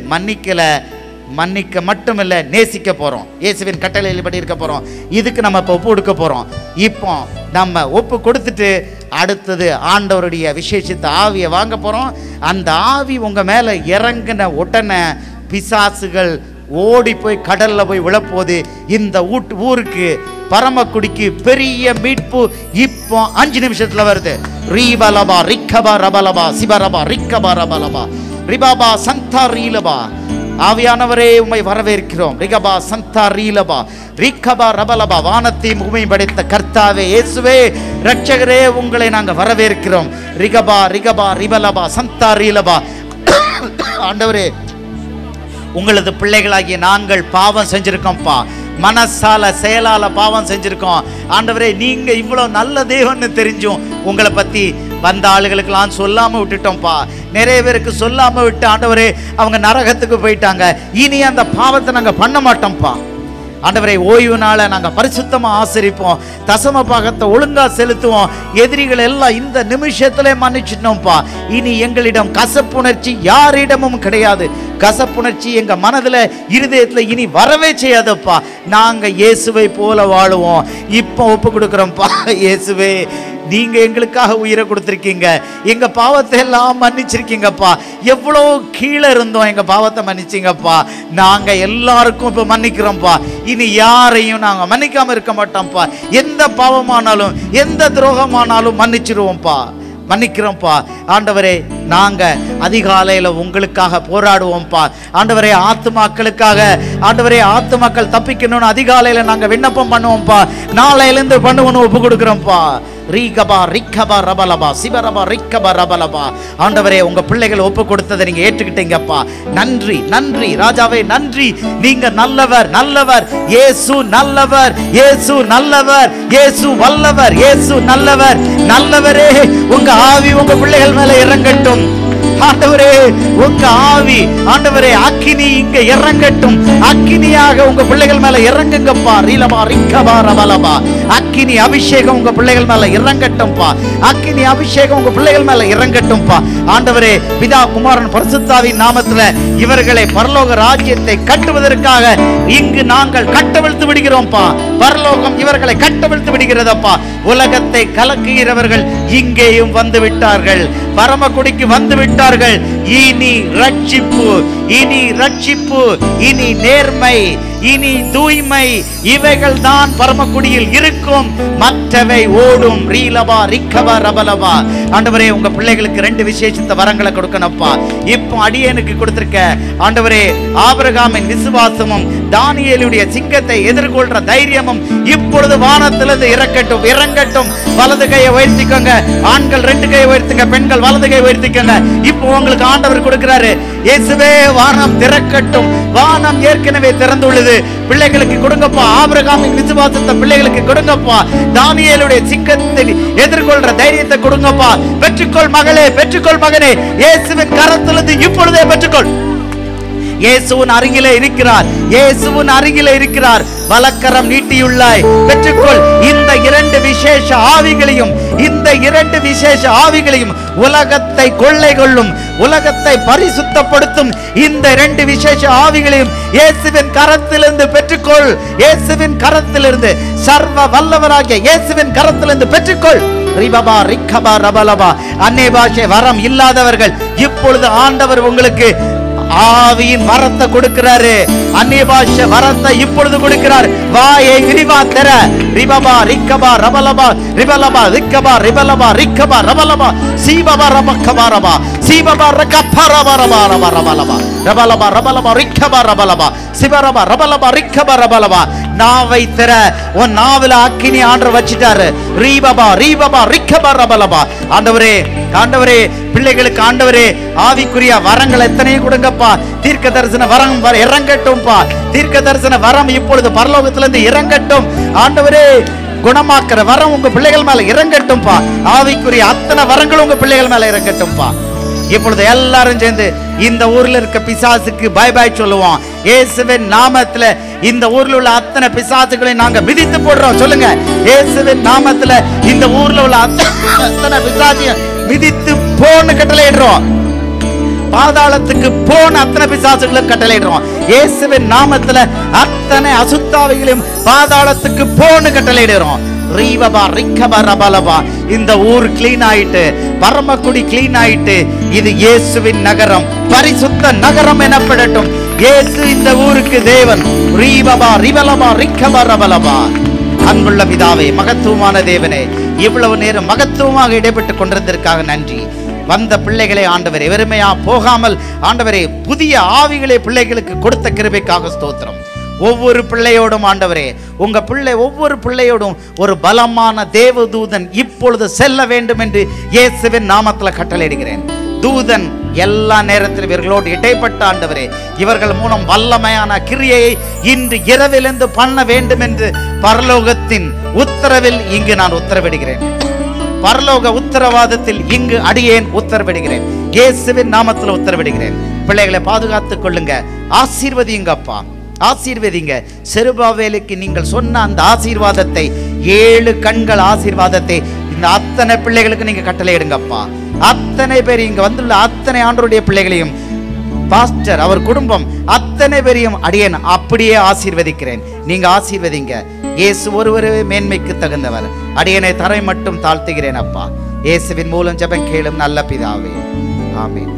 மன்னிக்க மட்டுமில்லை, நேசிக்க போகிறோம். இயேசுவின் கட்டளையின்படி இருக்க போகிறோம். இதுக்கு நம்ம இப்போ ஒப்பு கொடுக்க போகிறோம். இப்போ நம்ம ஒப்பு கொடுத்துட்டு அடுத்தது ஆண்டவருடைய விசேஷித்த ஆவியை வாங்க போகிறோம். அந்த ஆவி உங்கள் மேலே இறங்கின உடனே பிசாசுகள் ஓடி போய் கடலில் போய் விழப்போது. இந்த ஊருக்கு பரமக்குடிக்கு பெரிய மீட்பு இப்போ 5 நிமிஷத்தில் வருது. ரீபலபா ரிக்கபா ரபலபா சிபரபா ரிக்கபா ரபலபா ரிபாபா சந்தா ரீலபா. ஆவியானவரே உம்மை வரவேற்கிறோம். ரிகபா சந்தா ரீலபா ரிக்கபா ரபலபா. வானத்தையும் பூமியையும் படைத்த கர்த்தாவே இயேசுவே இரட்சகரே, உங்களை நாங்கள் வரவேற்கிறோம். ரிகபா ரிகபா ரிபலபா சந்தா ரீலபா. ஆண்டவரே, உங்களது பிள்ளைகளாகிய நாங்கள் பாவம் செஞ்சிருக்கோம்ப்பா. மனசால செயலால பாவம் செஞ்சிருக்கோம். ஆண்டவரே, நீங்க இவ்வளவு நல்ல தேவன்னு தெரிஞ்சும் உங்களை பத்தி வந்த ஆளுகளுக்கெல்லாம் சொல்லாம விட்டுட்டோம்ப்பா. நிறைய பேருக்கு சொல்லாம விட்டு ஆண்டவரே அவங்க நரகத்துக்கு போயிட்டாங்க. இனி அந்த பாவத்தை நாங்க பண்ண மாட்டோம்ப்பா. ஆண்டவரே, ஓய்வு நாளை நாங்கள் பரிசுத்தமாக ஆசரிப்போம். தசம பாகத்தை ஒழுங்காக செலுத்துவோம். எதிரிகள் எல்லாம் இந்த நிமிஷத்துல மன்னிச்சிட்டோம்ப்பா. இனி எங்களிடம் கசப்புணர்ச்சி யாரிடமும் கிடையாது. கசப்புணர்ச்சி எங்கள் மனதில் இருதயத்தில் இனி வரவே செய்யாதப்பா. நாங்கள் இயேசுவை போல வாழுவோம். இப்போ ஒப்பு கொடுக்குறோம்ப்பா. இயேசுவே, நீங்க எங்களுக்காக உயிரை கொடுத்துருக்கீங்க, எங்க பாவத்தை எல்லாம் மன்னிச்சிருக்கீங்கப்பா. எவ்வளோ கீழே இருந்தோம், எங்க பாவத்தை மன்னிச்சிங்கப்பா. நாங்க எல்லாருக்கும் இப்ப மன்னிக்கிறோம்ப்பா. இனி யாரையும் நாங்க மன்னிக்காம இருக்க மாட்டோம்ப்பா. எந்த பாவமானாலும் எந்த துரோகமானாலும் மன்னிச்சிருவோம்ப்பா, மன்னிக்கிறோம்ப்பா. ஆண்டவரே, நாங்க அதிகாலையில் உங்களுக்காக போராடுவோம்ப்பா. ஆண்டவரே, ஆத்துமாக்களுக்காக, ஆண்டவரே, ஆத்துமாக்கள் தப்பிக்கணும்னு அதிகாலையில் நாங்க விண்ணப்பம் பண்ணுவோம்ப்பா. நாளையிலேருந்து பண்ணுவோன்னு ஒப்பு கொடுக்குறோம்ப்பா. ரீகபா ரிக்கபா ரபலபா சிவரபா ரிக்கபா ரபலபா. ஆண்டவரே, உங்க பிள்ளைகள் ஒப்பு கொடுத்ததை நீங்க ஏற்றுக்கிட்டீங்கப்பா. நன்றி, நன்றி ராஜாவே, நன்றி. நீங்க நல்லவர், நல்லவர். இயேசு நல்லவர், இயேசு நல்லவர், இயேசு வல்லவர், இயேசு நல்லவர். நல்லவரே, உங்க ஆவி உங்க பிள்ளைகள் மேல இறங்கட்டும். ஆண்டவரே, உங்க ஆவி, ஆண்டவரே, அக்கினி இங்க இறங்கட்டும். அக்கினியாக உங்க பிள்ளைகள் மேல இறங்குங்கப்பா. ரீலபா ரிக்கபா ரபலபா. அக்கினி அபிஷேகம் உங்க பிள்ளைகள் மேல இறங்கட்டும்பா. அக்கினி அபிஷேகம் உங்க பிள்ளைகள் மேல இறங்கட்டும்பா. ஆண்டவரே, பிதா குமாரன் பரிசுத்தாவின் நாமத்துல இவர்களை பரலோக ராஜ்யத்தை கட்டுவதற்காக இங்கு நாங்கள் கட்டவிழ்த்து விடுகிறோம்ப்பா. பரலோகம் இவர்களை கட்டவிழ்த்து விடுகிறதப்பா. உலகத்தை கலக்குகிறவர்கள் இங்கேயும் வந்து விட்டார்கள், பரமக்குடிக்கு வந்து விட்டார்கள். இனி ரட்சிப்பு, இனி ரட்சிப்பு, இனி நேர்மை, இனி தூய்மை, இவைகள் தான் பரமக்குடியில் இருக்கும். மற்றவை ஓடும். ரீலபா ரிக்கபா ரபலபா. ஆண்டவரே, உங்க பிள்ளைகளுக்கு 2 விசேஷித்த வரங்களை கொடுக்கணும்ப்பா. இப்போ அடியேனுக்கு கொடுத்திருக்க ஆண்டவரே, ஆபிரகாமின் விசுவாசமும் தானியேலுடைய சிங்கத்தை எதிர்கொள்ற தைரியமும் இப்பொழுது வானத்திலிருந்து இறக்கட்டும், இறங்கட்டும். வலது கையை உயர்த்திக்கோங்க. ஆண்கள் 2 கையை உயர்த்துங்க, பெண்கள் வலது கையை உயர்த்திக்கோங்க. இப்போ உங்களுக்கு ஆண்டவர் கொடுக்கிறாரு. இயேசுவே, வானம் திறக்கட்டும். வானம் ஏற்கனவே திறந்துள்ளது. பிள்ளைகளுக்கு கொடுங்கப்பா. ஆபிரகாமின் விசுவாசத்தை பிள்ளைகளுக்கு கொடுங்கப்பா. தானியேலுடைய சிங்கத்தை எதிர்கொள்ற தைரியத்தை கொடுங்கப்பா. பெற்றுக்கொள் மகளே, பெற்றுக்கொள் மகனே. இயேசுவின் கரத்திலிருந்து இப்பொழுதே பெற்றுக்கொள். இயேசுவின் அருகிலே இருக்கிறார், இயேசுவின் அருகிலே இருக்கிறார். வலக்கரம் நீட்டியுள்ளாய், பெற்றுக்கொள். இந்த 2 விசேஷ ஆவிகளையும், இந்த 2 விசேஷ ஆவிகளையும், உலகத்தை கொள்ளை கொள்ளும், உலகத்தை பரிசுத்தப்படுத்தும் இந்த 2 விசேஷ ஆவிகளையும் இயேசுவின் கரத்திலிருந்து பெற்றுக்கொள். இயேசுவின் கரத்திலிருந்து, சர்வ வல்லவராகிய இயேசுவின் கரத்திலிருந்து பெற்றுக்கொள். ரிபபா ரிக்கபா ரபலபா. அன்னை பாஷை வரம் இல்லாதவர்கள் இப்பொழுது ஆண்டவர் உங்களுக்கு ஆவியின் வரத்தை கொடுக்கிறாரு. அந்நிய பாஷை வரத்தை இப்பொழுது கொடுக்கிறார். வாயை விரிவா தர. ரிபபா ரிக்கபா ரபலபா ரிபலபா ரிக்கபா ரிபலபா ரிக்கபா ரபலபா சீபபா ரபக்கபா ரபா சீபபா ரகபா ரபா ரபா ரபா ரபலபா ரபலபா ரபலபா ரிக்கபா ரபலபா சிபரபா ரபலபா ரிக்கபா ரபலபா. நாவை தர. உன் நாவில அக்கினி ஆண்டவர் வச்சிட்டாரு. ரீபபா ரீபபா ரிக்கபா ரபலபா. ஆண்டவரே, ஆண்டவரே, பிள்ளைகளுக்கு ஆண்டவரே ஆவிக்குரிய வரங்கள் எத்தனையும் கொடுங்கப்பா. தீர்க்க தரிசன வரம் இறங்கட்டும்பா. தீர்க்க தரிசன வரம் இப்பொழுது பரலோகத்திலிருந்து இறங்கட்டும். ஆண்டவரே, குணமாக்குற வரம் உங்க பிள்ளைகள் மேல இறங்கட்டும்பா. ஆவிக்குரிய அத்தனை வரங்களும் உங்க பிள்ளைகள் மேல இறங்கட்டும்பா. இப்பொழுது எல்லாரும் சேர்ந்து இந்த ஊர்ல இருக்க பிசாசுக்கு பை பை சொல்லுவோம். இயேசுவின் நாமத்துல இந்த ஊர்ல உள்ள அத்தனை பிசாசுகளை நாங்க மிதித்து போடுறோம். சொல்லுங்க, இயேசுவின் நாமத்துல இந்த ஊர்ல உள்ள அத்தனை பிசாசையும் மிதித்து போன்னு கட்டளையிடுறோம். பாதாளத்துக்கு போன அத்தனை பிசாசுகளும் கட்டளையிடுறோம். இயேசுவின் நாமத்துல அத்தனை அசுத்தாவிகளையும் பாதாளத்துக்கு போன்னு கட்டளையிடுறோம். ரீபபா ரிக்கபா ரபலபா. இந்த ஊர் கிளீன் ஆயிட்டு, பரமக்குடி கிளீன் ஆயிட்டு, இது இயேசுவின் நகரம், பரிசுத்த நகரம் எனப்படட்டும். இயேசு இந்த ஊருக்கு தேவன். ரீபபா ரிபலபா ரிக்கபா ரபலபா. அன்புள்ள பிதாவே, மகத்துவமான தேவனே, இவ்வளவு நேரம் மகத்துவமாக இடைப்பட்டு கொண்டிருந்ததற்காக நன்றி. வந்த பிள்ளைகளை ஆண்டவரே வெறுமையா போகாமல் ஆண்டவரே புதிய ஆவிகளை பிள்ளைகளுக்கு கொடுத்த கிருபைக்காக ஸ்தோத்திரம். ஒவ்வொரு பிள்ளையோடும் ஆண்டவரே, உங்க பிள்ளை ஒவ்வொரு பிள்ளையோடும் ஒரு பலமான தேவதூதன் இப்பொழுது செல்ல வேண்டும் என்று இயேசுவின் நாமத்துல கட்டளையிடுகிறேன். தூதன் எல்லா நேரத்திலும் இவர்களோடு இடைப்பட்ட ஆண்டவரே, இவர்கள் மூலம் வல்லமையான கிரியையை இன்று இரவிலிருந்து பண்ண வேண்டும் என்று பரலோகத்தின் உத்தரவில் இங்கு நான் உத்தரவிடுகிறேன். பரலோக உத்தரவாதத்தில் இங்கு அடியேன் உத்தரவிடுகிறேன். இயேசுவின் நாமத்தில் உத்தரவிடுகிறேன். பிள்ளைகளை பாதுகாத்துக் கொள்ளுங்க, ஆசீர்வதிங்கப்பா, ஆசீர்வதிங்க. செருபாவேலுக்கு நீங்கள் சொன்ன அந்த ஆசீர்வாதத்தை, 7 கண்கள் ஆசீர்வாதத்தை இந்த அத்தனை பிள்ளைகளுக்கு நீங்க கட்டளையிடுங்கப்பா. அத்தனை பேர் இங்க வந்துள்ள அத்தனை ஆண்டவருடைய பிள்ளைகளையும், பாஸ்டர் அவர் குடும்பம் அத்தனை பேரையும் அடியேன் அப்படியே ஆசீர்வதிக்கிறேன். நீங்க ஆசீர்வதிங்க. இயேசு ஒருவரே மேன்மைக்கு தகுந்தவர். அடியனை தரை மட்டும் தாழ்த்துகிறேன் அப்பா. இயேசுவின் மூலம் ஜெபம் கேளும் நல்ல பிதாவே, ஆமென்.